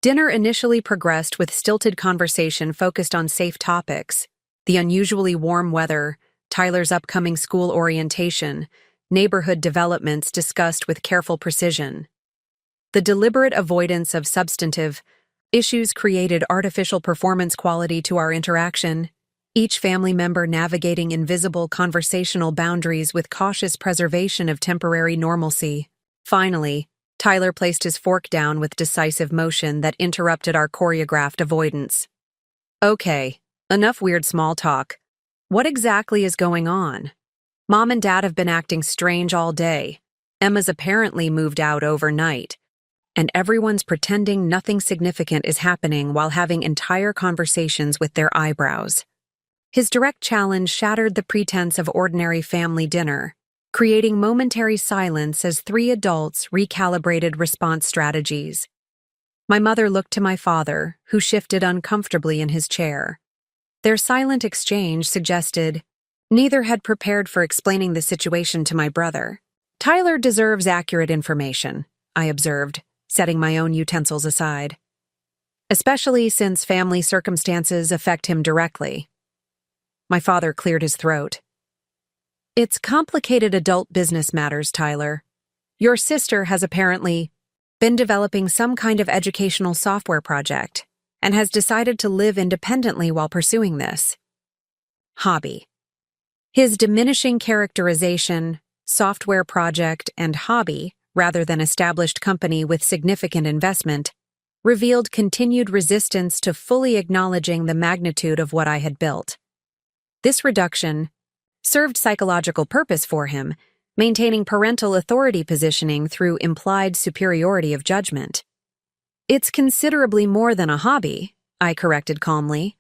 Dinner initially progressed with stilted conversation focused on safe topics: the unusually warm weather, Tyler's upcoming school orientation, neighborhood developments discussed with careful precision. The deliberate avoidance of substantive issues created artificial performance quality to our interaction, each family member navigating invisible conversational boundaries with cautious preservation of temporary normalcy. Finally, Tyler placed his fork down with decisive motion that interrupted our choreographed avoidance. "Okay, enough weird small talk. What exactly is going on? Mom and Dad have been acting strange all day. Emma's apparently moved out overnight, and everyone's pretending nothing significant is happening while having entire conversations with their eyebrows." His direct challenge shattered the pretense of ordinary family dinner, creating momentary silence as three adults recalibrated response strategies. My mother looked to my father, who shifted uncomfortably in his chair. Their silent exchange suggested neither had prepared for explaining the situation to my brother. "Tyler deserves accurate information," I observed, setting my own utensils aside. "Especially since family circumstances affect him directly." My father cleared his throat. "It's complicated adult business matters, Tyler. Your sister has apparently been developing some kind of educational software project and has decided to live independently while pursuing this hobby." His diminishing characterization, software project, and hobby, rather than established company with significant investment, revealed continued resistance to fully acknowledging the magnitude of what I had built. This reduction served psychological purpose for him, maintaining parental authority positioning through implied superiority of judgment. "It's considerably more than a hobby," I corrected calmly.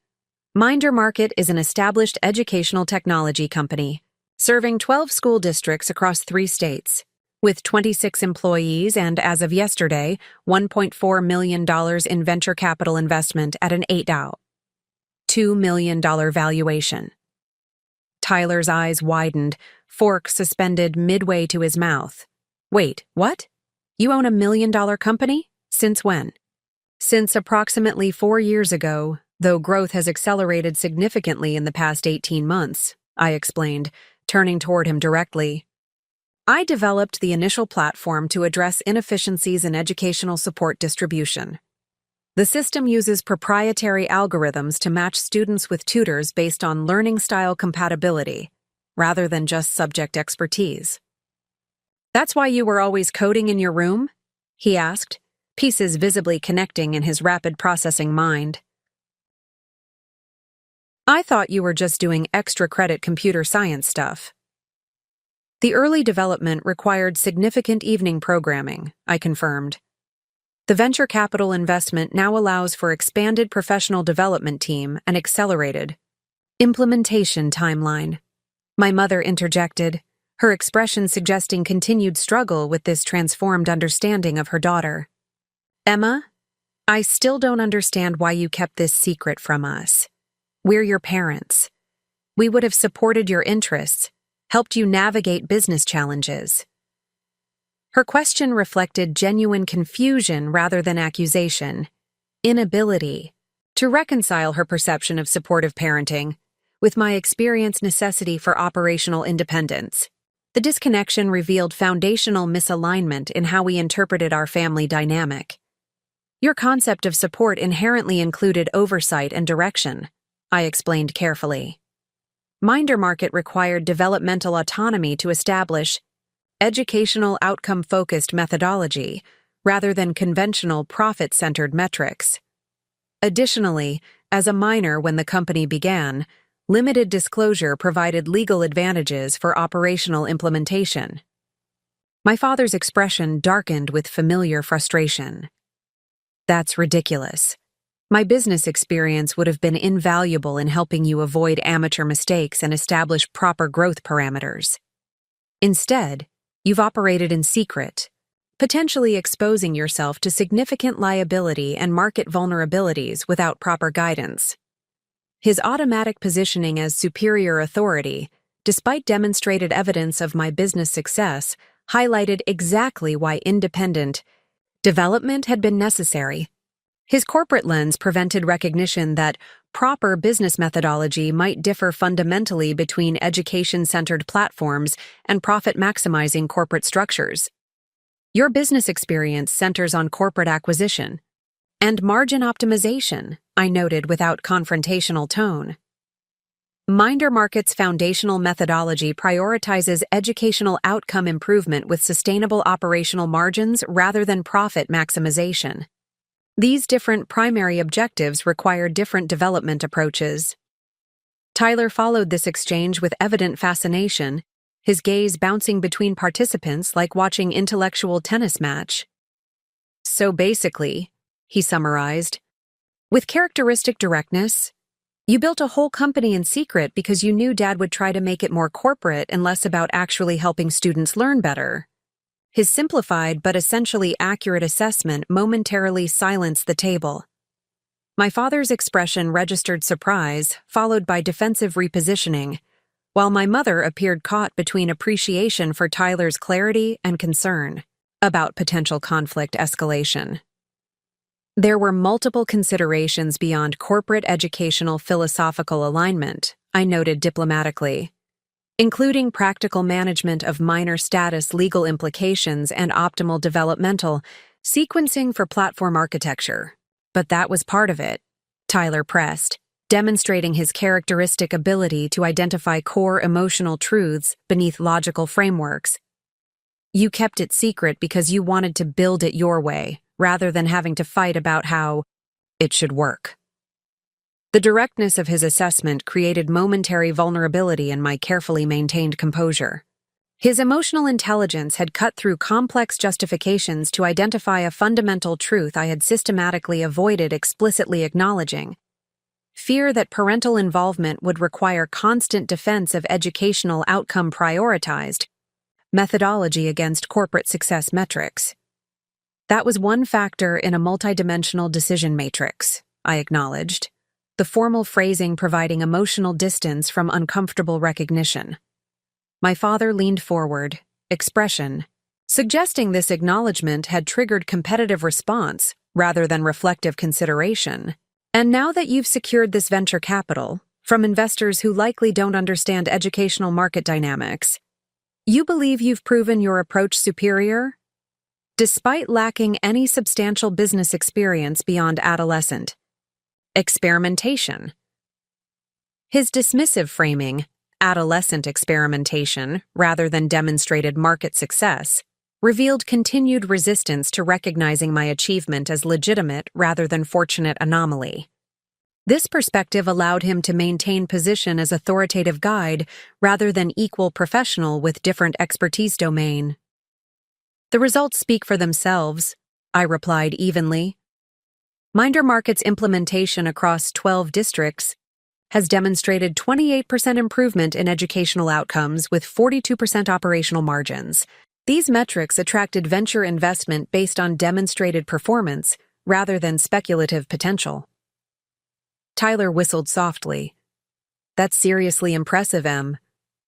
Minder Market is an established educational technology company, serving 12 school districts across 3 states, with 26 employees and, as of yesterday, $1.4 million in venture capital investment at an $8.2 million valuation. Tyler's eyes widened, fork suspended midway to his mouth. "Wait, what? You own $1 million company? Since when?" "Since approximately 4 years ago, though growth has accelerated significantly in the past 18 months, I explained, turning toward him directly. "I developed the initial platform to address inefficiencies in educational support distribution. The system uses proprietary algorithms to match students with tutors based on learning style compatibility, rather than just subject expertise." "That's why you were always coding in your room?" he asked, pieces visibly connecting in his rapid processing mind. "I thought you were just doing extra credit computer science stuff." "The early development required significant evening programming," I confirmed. "The venture capital investment now allows for expanded professional development team and accelerated implementation timeline." My mother interjected, her expression suggesting continued struggle with this transformed understanding of her daughter. "Emma, I still don't understand why you kept this secret from us. We're your parents. We would have supported your interests, helped you navigate business challenges." Her question reflected genuine confusion rather than accusation, inability to reconcile her perception of supportive parenting with my experienced necessity for operational independence. The disconnection revealed foundational misalignment in how we interpreted our family dynamic. Your concept of support inherently included oversight and direction, I explained carefully. Minder Market required developmental autonomy to establish educational outcome-focused methodology rather than conventional profit-centered metrics. Additionally, as a minor when the company began, limited disclosure provided legal advantages for operational implementation. My father's expression darkened with familiar frustration. That's ridiculous. My business experience would have been invaluable in helping you avoid amateur mistakes and establish proper growth parameters. Instead, you've operated in secret, potentially exposing yourself to significant liability and market vulnerabilities without proper guidance. His automatic positioning as superior authority, despite demonstrated evidence of my business success, highlighted exactly why independent development had been necessary. His corporate lens prevented recognition that proper business methodology might differ fundamentally between education-centered platforms and profit-maximizing corporate structures. Your business experience centers on corporate acquisition and margin optimization, I noted without confrontational tone. Minder Market's foundational methodology prioritizes educational outcome improvement with sustainable operational margins rather than profit maximization. These different primary objectives require different development approaches. Tyler followed this exchange with evident fascination, his gaze bouncing between participants like watching intellectual tennis match. So basically, he summarized, with characteristic directness, you built a whole company in secret because you knew Dad would try to make it more corporate and less about actually helping students learn better. His simplified but essentially accurate assessment momentarily silenced the table. My father's expression registered surprise, followed by defensive repositioning, while my mother appeared caught between appreciation for Tyler's clarity and concern about potential conflict escalation. There were multiple considerations beyond corporate educational philosophical alignment, I noted diplomatically, including practical management of minor status legal implications and optimal developmental sequencing for platform architecture. But that was part of it, Tyler pressed, demonstrating his characteristic ability to identify core emotional truths beneath logical frameworks. You kept it secret because you wanted to build it your way, rather than having to fight about how it should work. The directness of his assessment created momentary vulnerability in my carefully maintained composure. His emotional intelligence had cut through complex justifications to identify a fundamental truth I had systematically avoided explicitly acknowledging: fear that parental involvement would require constant defense of educational outcome prioritized methodology against corporate success metrics. That was one factor in a multidimensional decision matrix, I acknowledged, the formal phrasing providing emotional distance from uncomfortable recognition. My father leaned forward, expression, suggesting this acknowledgement had triggered competitive response rather than reflective consideration. And now that you've secured this venture capital, from investors who likely don't understand educational market dynamics, you believe you've proven your approach superior? Despite lacking any substantial business experience beyond adolescent experimentation. His dismissive framing, adolescent experimentation rather than demonstrated market success, revealed continued resistance to recognizing my achievement as legitimate rather than fortunate anomaly. This perspective allowed him to maintain position as authoritative guide rather than equal professional with different expertise domain. The results speak for themselves, I replied evenly. Minder Market's implementation across 12 districts has demonstrated 28% improvement in educational outcomes with 42% operational margins. These metrics attracted venture investment based on demonstrated performance rather than speculative potential. Tyler whistled softly. That's seriously impressive, Em.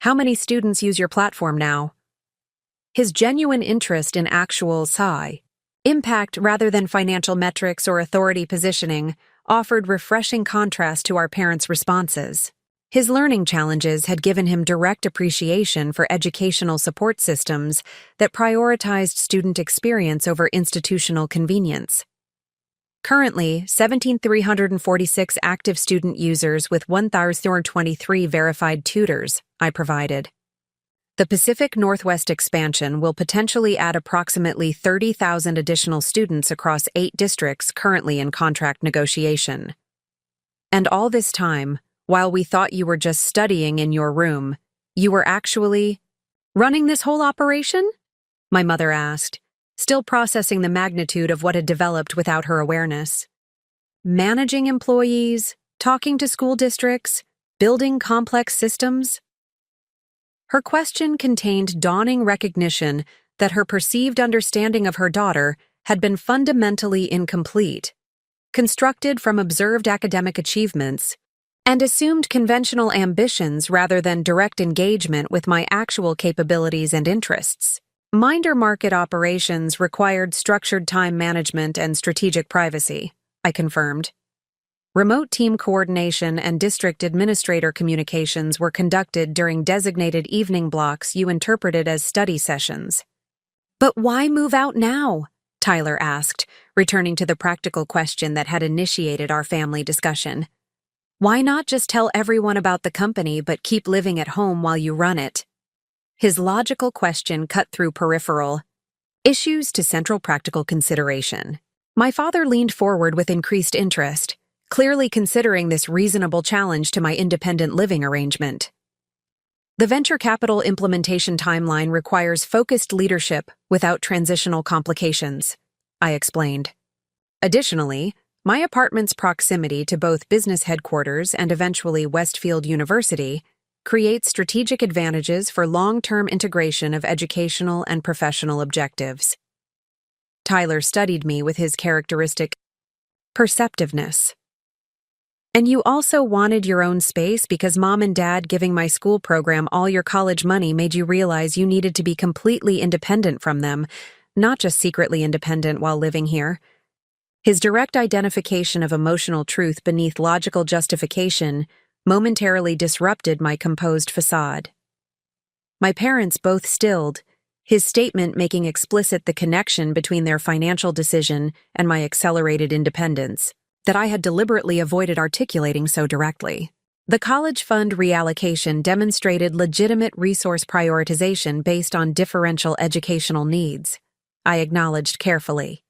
How many students use your platform now? His genuine interest in actual impact rather than financial metrics or authority positioning offered refreshing contrast to our parents' responses. His learning challenges had given him direct appreciation for educational support systems that prioritized student experience over institutional convenience. Currently, 17,346 active student users with 1,023 verified tutors, I provided. The Pacific Northwest expansion will potentially add approximately 30,000 additional students across 8 districts currently in contract negotiation. And all this time, while we thought you were just studying in your room, you were actually running this whole operation? My mother asked, still processing the magnitude of what had developed without her awareness. Managing employees, talking to school districts, building complex systems? Her question contained dawning recognition that her perceived understanding of her daughter had been fundamentally incomplete, constructed from observed academic achievements, and assumed conventional ambitions rather than direct engagement with my actual capabilities and interests. Minder market operations required structured time management and strategic privacy, I confirmed. Remote team coordination and district administrator communications were conducted during designated evening blocks you interpreted as study sessions. But why move out now? Tyler asked, returning to the practical question that had initiated our family discussion. Why not just tell everyone about the company but keep living at home while you run it? His logical question cut through peripheral issues to central practical consideration. My father leaned forward with increased interest, clearly considering this reasonable challenge to my independent living arrangement. The venture capital implementation timeline requires focused leadership without transitional complications, I explained. Additionally, my apartment's proximity to both business headquarters and eventually Westfield University creates strategic advantages for long-term integration of educational and professional objectives. Tyler studied me with his characteristic perceptiveness. And you also wanted your own space because mom and dad giving my school program all your college money made you realize you needed to be completely independent from them, not just secretly independent while living here. His direct identification of emotional truth beneath logical justification momentarily disrupted my composed facade. My parents both stilled, his statement making explicit the connection between their financial decision and my accelerated independence, that I had deliberately avoided articulating so directly. The college fund reallocation demonstrated legitimate resource prioritization based on differential educational needs, I acknowledged carefully.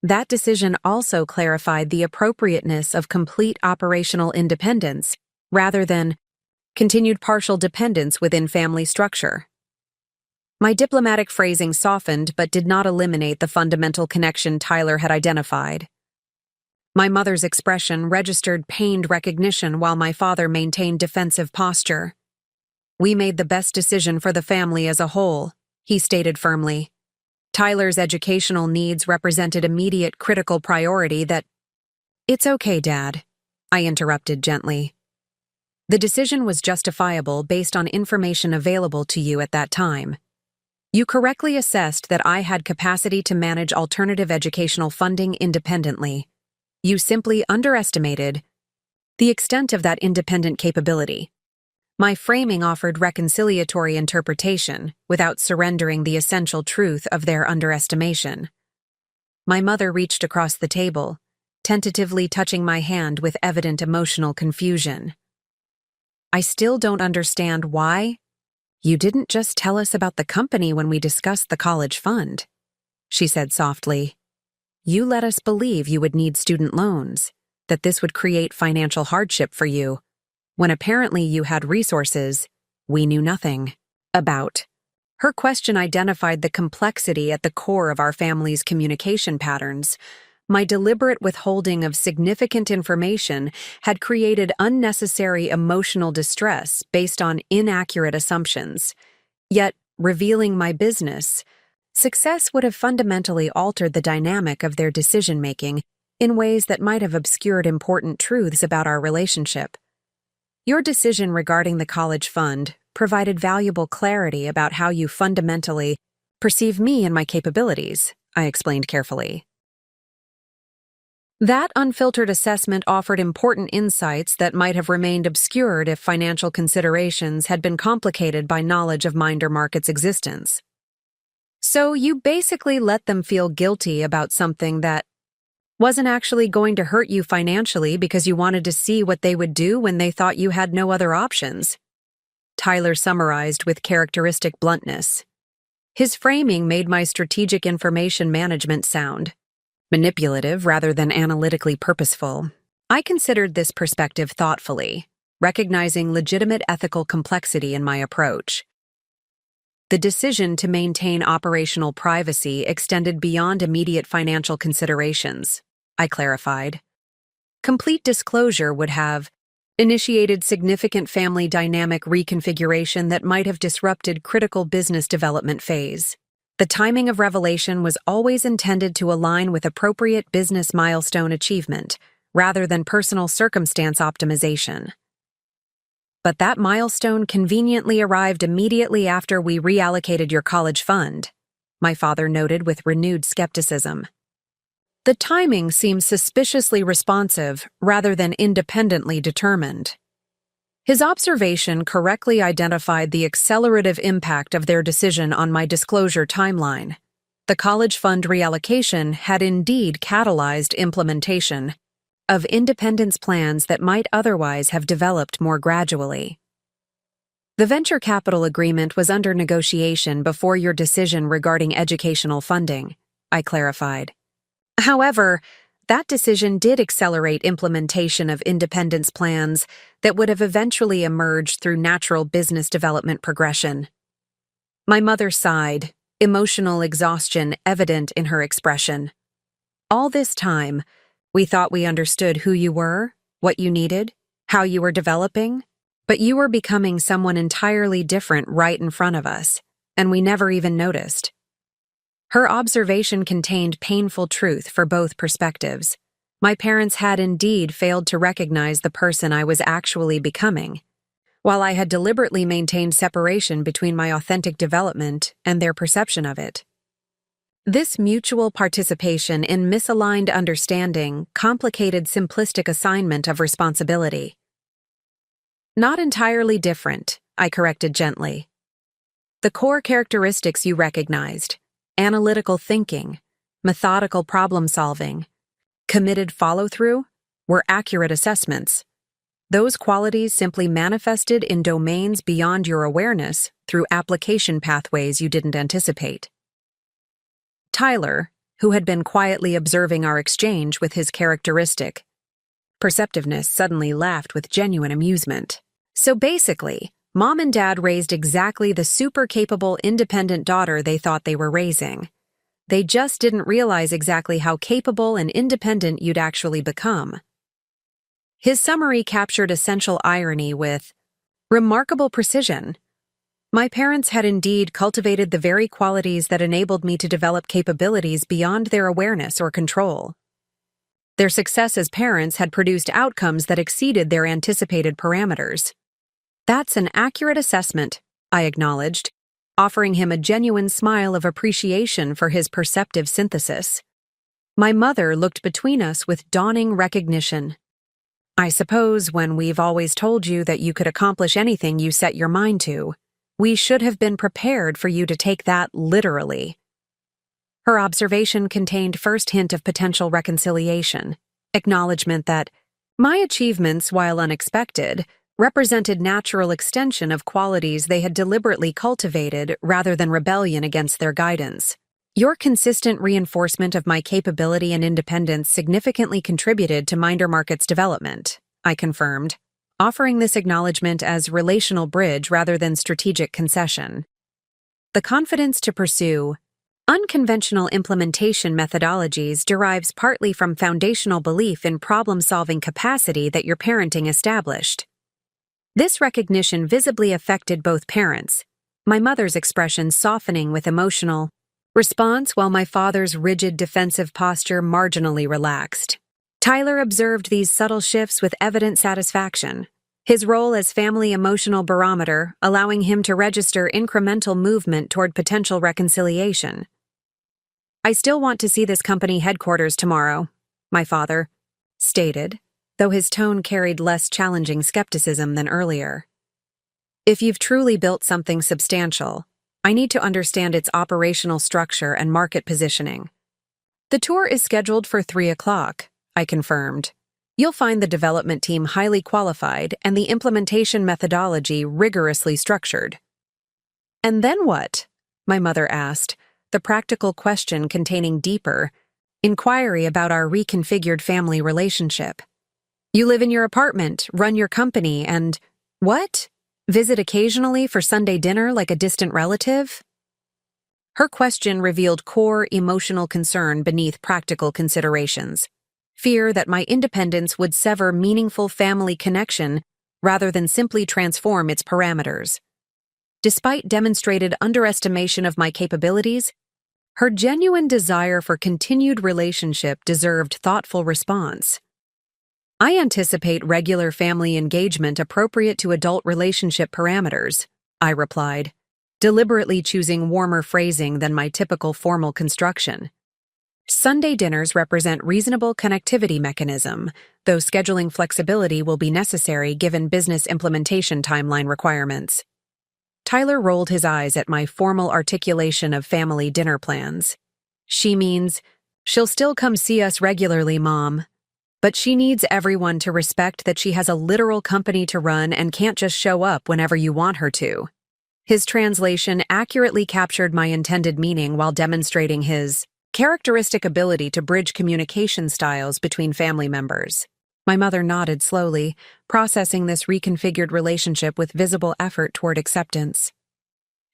That decision also clarified the appropriateness of complete operational independence, rather than continued partial dependence within family structure. My diplomatic phrasing softened but did not eliminate the fundamental connection Tyler had identified. My mother's expression registered pained recognition while my father maintained defensive posture. We made the best decision for the family as a whole, he stated firmly. Tyler's educational needs represented immediate critical priority that— It's okay, Dad, I interrupted gently. The decision was justifiable based on information available to you at that time. You correctly assessed that I had capacity to manage alternative educational funding independently. You simply underestimated the extent of that independent capability. My framing offered reconciliatory interpretation without surrendering the essential truth of their underestimation. My mother reached across the table, tentatively touching my hand with evident emotional confusion. I still don't understand why. You didn't just tell us about the company when we discussed the college fund, she said softly. You let us believe you would need student loans, that this would create financial hardship for you, when apparently you had resources we knew nothing about. Her question identified the complexity at the core of our family's communication patterns. My deliberate withholding of significant information had created unnecessary emotional distress based on inaccurate assumptions. Yet, revealing my business, success would have fundamentally altered the dynamic of their decision-making in ways that might have obscured important truths about our relationship. Your decision regarding the college fund provided valuable clarity about how you fundamentally perceive me and my capabilities, I explained carefully. That unfiltered assessment offered important insights that might have remained obscured if financial considerations had been complicated by knowledge of Minder Market's existence. So you basically let them feel guilty about something that wasn't actually going to hurt you financially because you wanted to see what they would do when they thought you had no other options. Tyler summarized with characteristic bluntness. His framing made my strategic information management sound manipulative rather than analytically purposeful. I considered this perspective thoughtfully, recognizing legitimate ethical complexity in my approach. The decision to maintain operational privacy extended beyond immediate financial considerations, I clarified. Complete disclosure would have initiated significant family dynamic reconfiguration that might have disrupted critical business development phase. The timing of revelation was always intended to align with appropriate business milestone achievement, rather than personal circumstance optimization. But that milestone conveniently arrived immediately after we reallocated your college fund, my father noted with renewed skepticism. The timing seems suspiciously responsive rather than independently determined. His observation correctly identified the accelerative impact of their decision on my disclosure timeline. The college fund reallocation had indeed catalyzed implementation of independence plans that might otherwise have developed more gradually. The venture capital agreement was under negotiation before your decision regarding educational funding, I clarified. However, that decision did accelerate implementation of independence plans that would have eventually emerged through natural business development progression. My mother sighed, emotional exhaustion evident in her expression. All this time, we thought we understood who you were, what you needed, how you were developing, but you were becoming someone entirely different right in front of us, and we never even noticed. Her observation contained painful truth for both perspectives. My parents had indeed failed to recognize the person I was actually becoming, while I had deliberately maintained separation between my authentic development and their perception of it. This mutual participation in misaligned understanding complicated simplistic assignment of responsibility. Not entirely different, I corrected gently. The core characteristics you recognized, analytical thinking, methodical problem-solving, committed follow-through, were accurate assessments. Those qualities simply manifested in domains beyond your awareness through application pathways you didn't anticipate. Tyler, who had been quietly observing our exchange with his characteristic perceptiveness, suddenly laughed with genuine amusement. So basically, Mom and Dad raised exactly the super-capable, independent daughter they thought they were raising. They just didn't realize exactly how capable and independent you'd actually become. His summary captured essential irony with remarkable precision. My parents had indeed cultivated the very qualities that enabled me to develop capabilities beyond their awareness or control. Their success as parents had produced outcomes that exceeded their anticipated parameters. That's an accurate assessment, I acknowledged, offering him a genuine smile of appreciation for his perceptive synthesis. My mother looked between us with dawning recognition. I suppose when we've always told you that you could accomplish anything you set your mind to, we should have been prepared for you to take that literally. Her observation contained first hint of potential reconciliation, acknowledgement that my achievements, while unexpected, represented natural extension of qualities they had deliberately cultivated rather than rebellion against their guidance. Your consistent reinforcement of my capability and independence significantly contributed to Minder Market's development, I confirmed, offering this acknowledgement as relational bridge rather than strategic concession. The confidence to pursue unconventional implementation methodologies derives partly from foundational belief in problem-solving capacity that your parenting established. This recognition visibly affected both parents, my mother's expression softening with emotional response while my father's rigid defensive posture marginally relaxed. Tyler observed these subtle shifts with evident satisfaction, his role as family emotional barometer allowing him to register incremental movement toward potential reconciliation. I still want to see this company headquarters tomorrow, my father stated, though his tone carried less challenging skepticism than earlier. If you've truly built something substantial, I need to understand its operational structure and market positioning. The tour is scheduled for 3 o'clock, I confirmed. You'll find the development team highly qualified and the implementation methodology rigorously structured. And then what? My mother asked, the practical question containing deeper inquiry about our reconfigured family relationship. You live in your apartment, run your company, and what? Visit occasionally for Sunday dinner like a distant relative? Her question revealed core emotional concern beneath practical considerations. Fear that my independence would sever meaningful family connection rather than simply transform its parameters. Despite demonstrated underestimation of my capabilities, her genuine desire for continued relationship deserved thoughtful response. I anticipate regular family engagement appropriate to adult relationship parameters, I replied, deliberately choosing warmer phrasing than my typical formal construction. Sunday dinners represent reasonable connectivity mechanism, though scheduling flexibility will be necessary given business implementation timeline requirements. Tyler rolled his eyes at my formal articulation of family dinner plans. She means, she'll still come see us regularly, Mom. But she needs everyone to respect that she has a literal company to run and can't just show up whenever you want her to. His translation accurately captured my intended meaning while demonstrating his characteristic ability to bridge communication styles between family members. My mother nodded slowly, processing this reconfigured relationship with visible effort toward acceptance.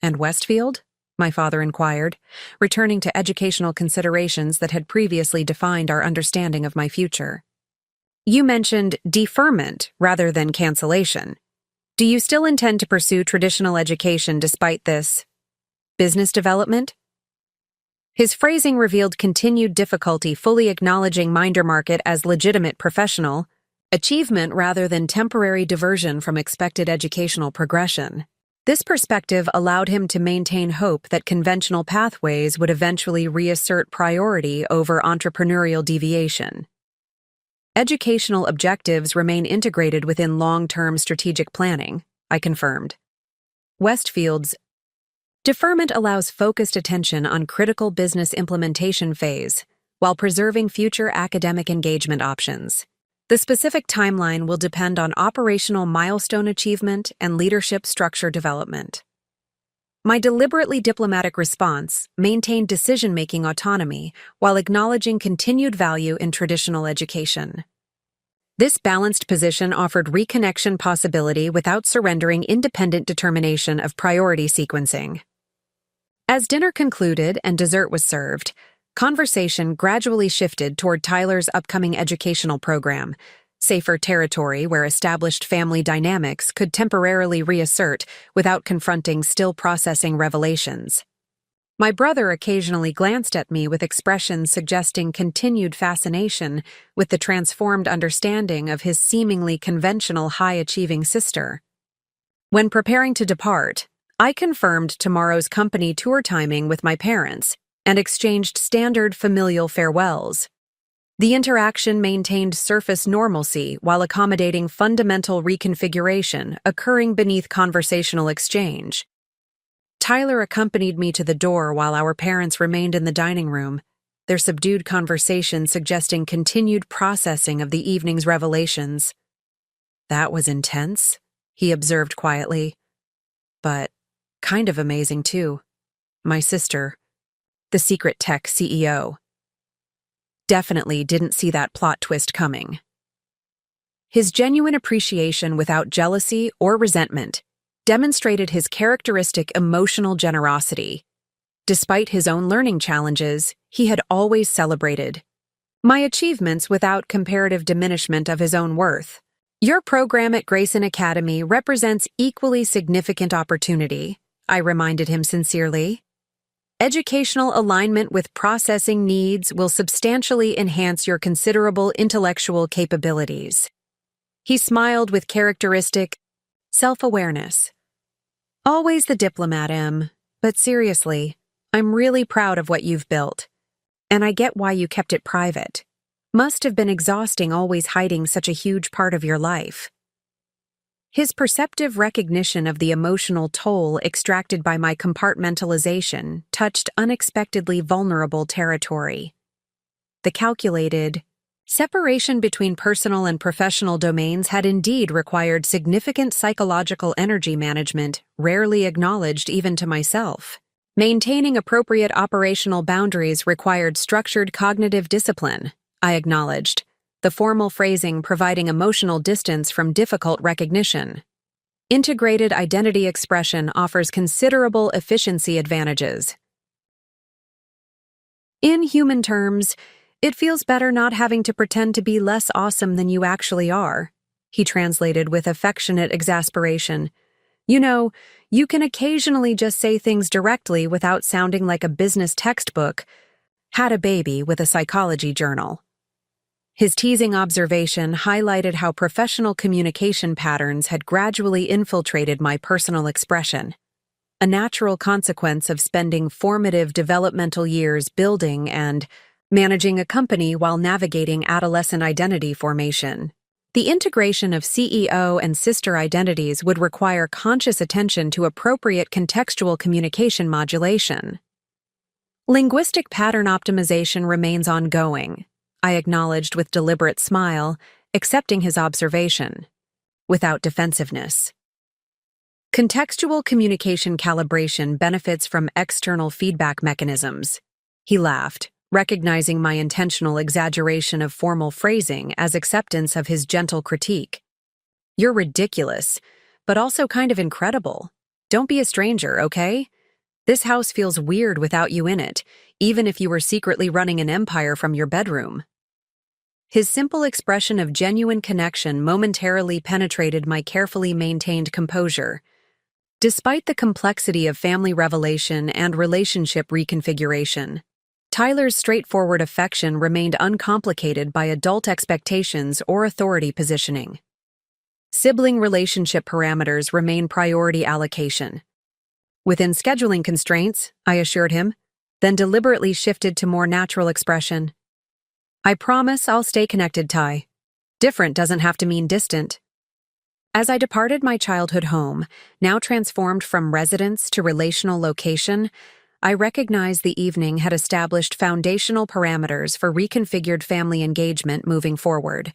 And Westfield? My father inquired, returning to educational considerations that had previously defined our understanding of my future. You mentioned deferment rather than cancellation. Do you still intend to pursue traditional education despite this business development? His phrasing revealed continued difficulty fully acknowledging Mindermarket as legitimate professional achievement rather than temporary diversion from expected educational progression. This perspective allowed him to maintain hope that conventional pathways would eventually reassert priority over entrepreneurial deviation. Educational objectives remain integrated within long-term strategic planning, I confirmed. Westfield's deferment allows focused attention on critical business implementation phase while preserving future academic engagement options. The specific timeline will depend on operational milestone achievement and leadership structure development. My deliberately diplomatic response maintained decision-making autonomy while acknowledging continued value in traditional education. This balanced position offered reconnection possibility without surrendering independent determination of priority sequencing. As dinner concluded and dessert was served, conversation gradually shifted toward Tyler's upcoming educational program, safer territory where established family dynamics could temporarily reassert without confronting still processing revelations. My brother occasionally glanced at me with expressions suggesting continued fascination with the transformed understanding of his seemingly conventional high-achieving sister. When preparing to depart, I confirmed tomorrow's company tour timing with my parents and exchanged standard familial farewells. The interaction maintained surface normalcy while accommodating fundamental reconfiguration occurring beneath conversational exchange. Tyler accompanied me to the door while our parents remained in the dining room, their subdued conversation suggesting continued processing of the evening's revelations. That was intense, he observed quietly. But kind of amazing, too. My sister, the secret tech CEO, definitely didn't see that plot twist coming. His genuine appreciation without jealousy or resentment demonstrated his characteristic emotional generosity. Despite his own learning challenges, he had always celebrated my achievements without comparative diminishment of his own worth. Your program at Grayson Academy represents equally significant opportunity, I reminded him sincerely. Educational alignment with processing needs will substantially enhance your considerable intellectual capabilities. He smiled with characteristic self-awareness. Always the diplomat, Em, but seriously, I'm really proud of what you've built, and I get why you kept it private. Must have been exhausting always hiding such a huge part of your life. His perceptive recognition of the emotional toll extracted by my compartmentalization touched unexpectedly vulnerable territory. The calculated separation between personal and professional domains had indeed required significant psychological energy management, rarely acknowledged even to myself. Maintaining appropriate operational boundaries required structured cognitive discipline, I acknowledged, the formal phrasing providing emotional distance from difficult recognition. Integrated identity expression offers considerable efficiency advantages. In human terms, it feels better not having to pretend to be less awesome than you actually are, he translated with affectionate exasperation. You know, you can occasionally just say things directly without sounding like a business textbook. Had a baby with a psychology journal. His teasing observation highlighted how professional communication patterns had gradually infiltrated my personal expression, a natural consequence of spending formative developmental years building and managing a company while navigating adolescent identity formation. The integration of CEO and sister identities would require conscious attention to appropriate contextual communication modulation. Linguistic pattern optimization remains ongoing, I acknowledged with deliberate smile, accepting his observation, without defensiveness. Contextual communication calibration benefits from external feedback mechanisms. He laughed, recognizing my intentional exaggeration of formal phrasing as acceptance of his gentle critique. You're ridiculous, but also kind of incredible. Don't be a stranger, okay? This house feels weird without you in it, even if you were secretly running an empire from your bedroom. His simple expression of genuine connection momentarily penetrated my carefully maintained composure. Despite the complexity of family revelation and relationship reconfiguration, Tyler's straightforward affection remained uncomplicated by adult expectations or authority positioning. Sibling relationship parameters remain priority allocation. Within scheduling constraints, I assured him, then deliberately shifted to more natural expression. I promise I'll stay connected, Ty. Different doesn't have to mean distant. As I departed my childhood home, now transformed from residence to relational location, I recognized the evening had established foundational parameters for reconfigured family engagement moving forward.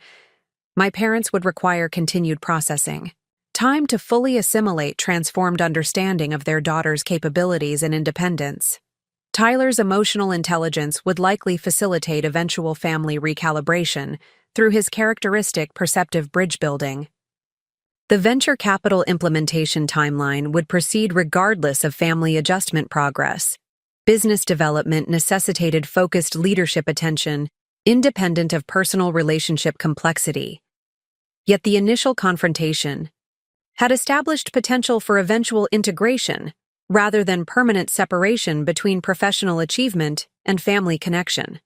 My parents would require continued processing, time to fully assimilate transformed understanding of their daughter's capabilities and independence. Tyler's emotional intelligence would likely facilitate eventual family recalibration through his characteristic perceptive bridge building. The venture capital implementation timeline would proceed regardless of family adjustment progress. Business development necessitated focused leadership attention, independent of personal relationship complexity. Yet the initial confrontation had established potential for eventual integration rather than permanent separation between professional achievement and family connection.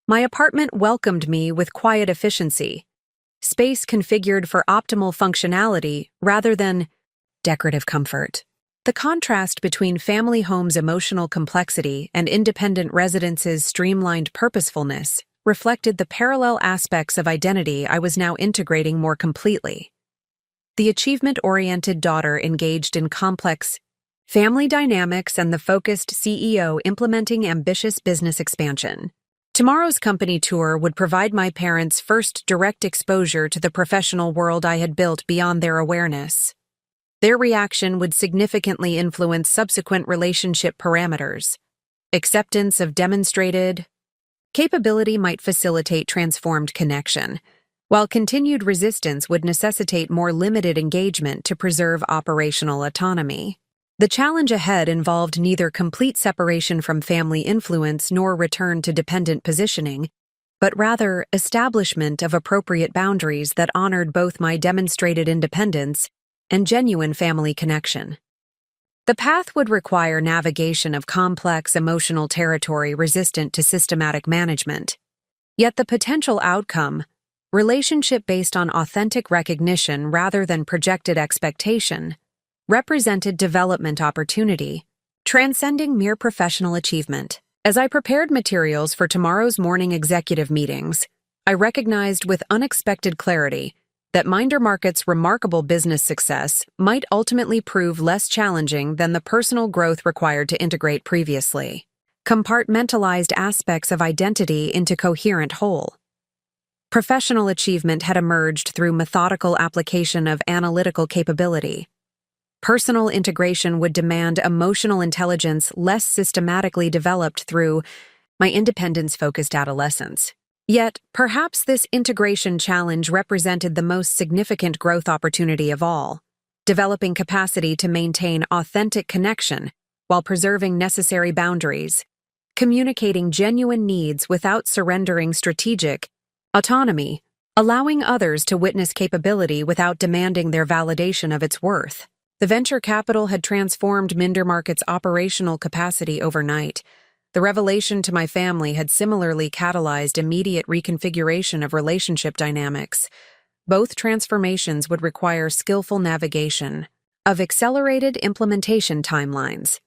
My apartment welcomed me with quiet efficiency, space configured for optimal functionality rather than decorative comfort. The contrast between family home's emotional complexity and independent residence's streamlined purposefulness reflected the parallel aspects of identity I was now integrating more completely. The achievement-oriented daughter engaged in complex family dynamics and the focused CEO implementing ambitious business expansion. Tomorrow's company tour would provide my parents' first direct exposure to the professional world I had built beyond their awareness. Their reaction would significantly influence subsequent relationship parameters. Acceptance of demonstrated capability might facilitate transformed connection, while continued resistance would necessitate more limited engagement to preserve operational autonomy. The challenge ahead involved neither complete separation from family influence nor return to dependent positioning, but rather establishment of appropriate boundaries that honored both my demonstrated independence and genuine family connection. The path would require navigation of complex emotional territory resistant to systematic management. Yet the potential outcome, relationship based on authentic recognition rather than projected expectation, represented development opportunity, transcending mere professional achievement. As I prepared materials for tomorrow's morning executive meetings, I recognized with unexpected clarity that Minder Market's remarkable business success might ultimately prove less challenging than the personal growth required to integrate previously compartmentalized aspects of identity into coherent whole. Professional achievement had emerged through methodical application of analytical capability. Personal integration would demand emotional intelligence less systematically developed through my independence-focused adolescence. Yet, perhaps this integration challenge represented the most significant growth opportunity of all, developing capacity to maintain authentic connection while preserving necessary boundaries, communicating genuine needs without surrendering strategic autonomy, allowing others to witness capability without demanding their validation of its worth. The venture capital had transformed Minder Market's operational capacity overnight. The revelation to my family had similarly catalyzed immediate reconfiguration of relationship dynamics. Both transformations would require skillful navigation of accelerated implementation timelines.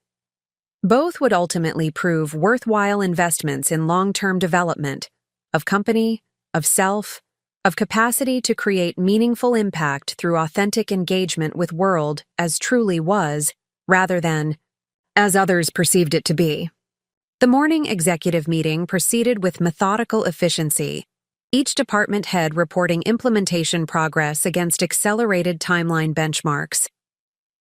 Both would ultimately prove worthwhile investments in long-term development of company, of self, of capacity to create meaningful impact through authentic engagement with world as truly was, rather than as others perceived it to be. The morning executive meeting proceeded with methodical efficiency, each department head reporting implementation progress against accelerated timeline benchmarks.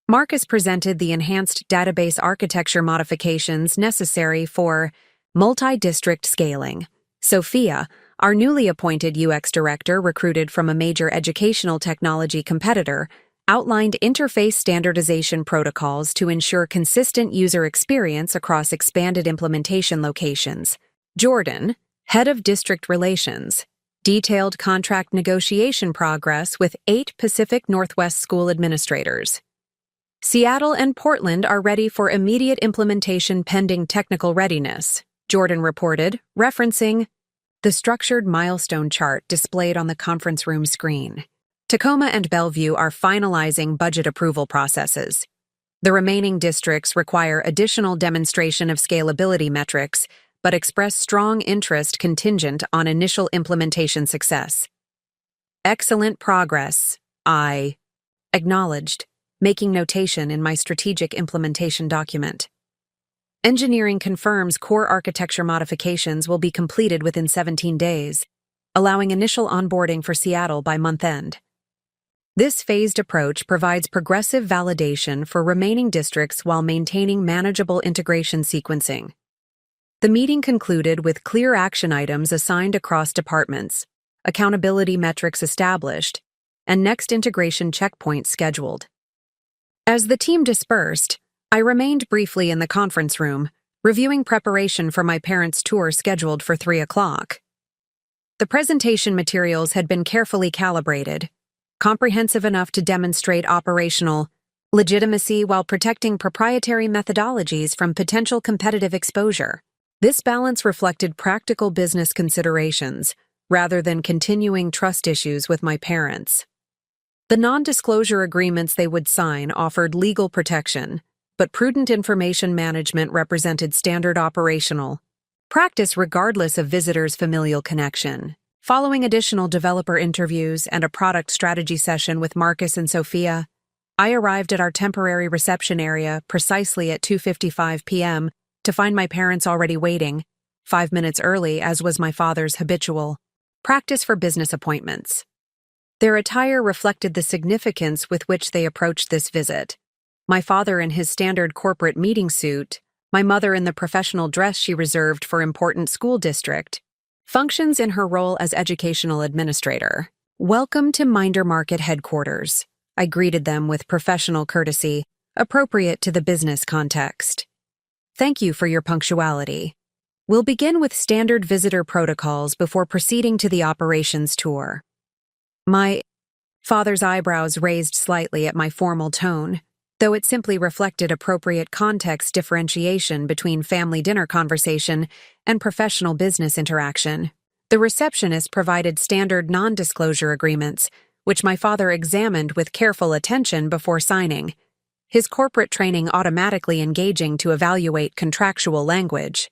Marcus presented the enhanced database architecture modifications necessary for multi-district scaling. Sophia, our newly appointed UX director recruited from a major educational technology competitor, outlined interface standardization protocols to ensure consistent user experience across expanded implementation locations. Jordan, head of district relations, detailed contract negotiation progress with 8 Pacific Northwest school administrators. Seattle and Portland are ready for immediate implementation pending technical readiness, Jordan reported, referencing the structured milestone chart displayed on the conference room screen. Tacoma and Bellevue are finalizing budget approval processes. The remaining districts require additional demonstration of scalability metrics, but express strong interest contingent on initial implementation success. Excellent progress, I acknowledged, making notation in my strategic implementation document. Engineering confirms core architecture modifications will be completed within 17 days, allowing initial onboarding for Seattle by month-end. This phased approach provides progressive validation for remaining districts while maintaining manageable integration sequencing. The meeting concluded with clear action items assigned across departments, accountability metrics established, and next integration checkpoints scheduled. As the team dispersed, I remained briefly in the conference room, reviewing preparation for my parents' tour scheduled for 3 o'clock. The presentation materials had been carefully calibrated, comprehensive enough to demonstrate operational legitimacy while protecting proprietary methodologies from potential competitive exposure. This balance reflected practical business considerations, rather than continuing trust issues with my parents. The non-disclosure agreements they would sign offered legal protection, but prudent information management represented standard operational practice regardless of visitors' familial connection. Following additional developer interviews and a product strategy session with Marcus and Sophia, I arrived at our temporary reception area precisely at 2:55 p.m. to find my parents already waiting, 5 minutes early as was my father's habitual practice for business appointments. Their attire reflected the significance with which they approached this visit. My father in his standard corporate meeting suit, my mother in the professional dress she reserved for important school district functions in her role as educational administrator. Welcome to Minder Market headquarters. I greeted them with professional courtesy, appropriate to the business context. Thank you for your punctuality. We'll begin with standard visitor protocols before proceeding to the operations tour. My father's eyebrows raised slightly at my formal tone, though it simply reflected appropriate context differentiation between family dinner conversation and professional business interaction. The receptionist provided standard non-disclosure agreements, which my father examined with careful attention before signing, his corporate training automatically engaging to evaluate contractual language.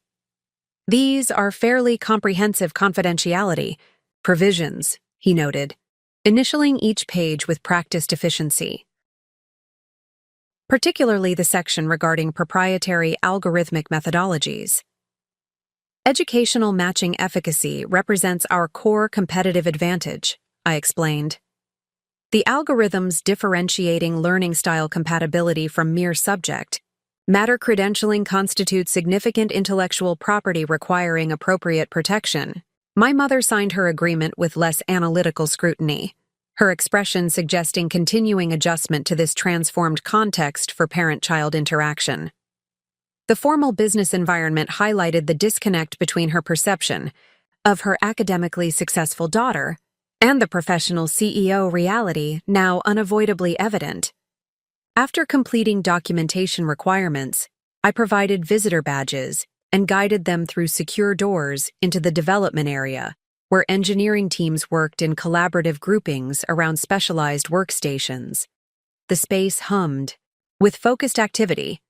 These are fairly comprehensive confidentiality, Provisions, he noted, initialing each page with practiced efficiency. Particularly the section regarding proprietary algorithmic methodologies. Educational matching efficacy represents our core competitive advantage, I explained. The algorithms differentiating learning style compatibility from mere subject matter credentialing constitutes significant intellectual property requiring appropriate protection. My mother signed her agreement with less analytical scrutiny, her expression suggesting continuing adjustment to this transformed context for parent-child interaction. The formal business environment highlighted the disconnect between her perception of her academically successful daughter and the professional CEO reality now unavoidably evident. After completing documentation requirements, I provided visitor badges and guided them through secure doors into the development area, where engineering teams worked in collaborative groupings around specialized workstations. The space hummed with focused activity,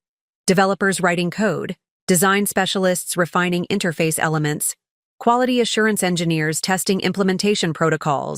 developers writing code, design specialists refining interface elements, quality assurance engineers testing implementation protocols,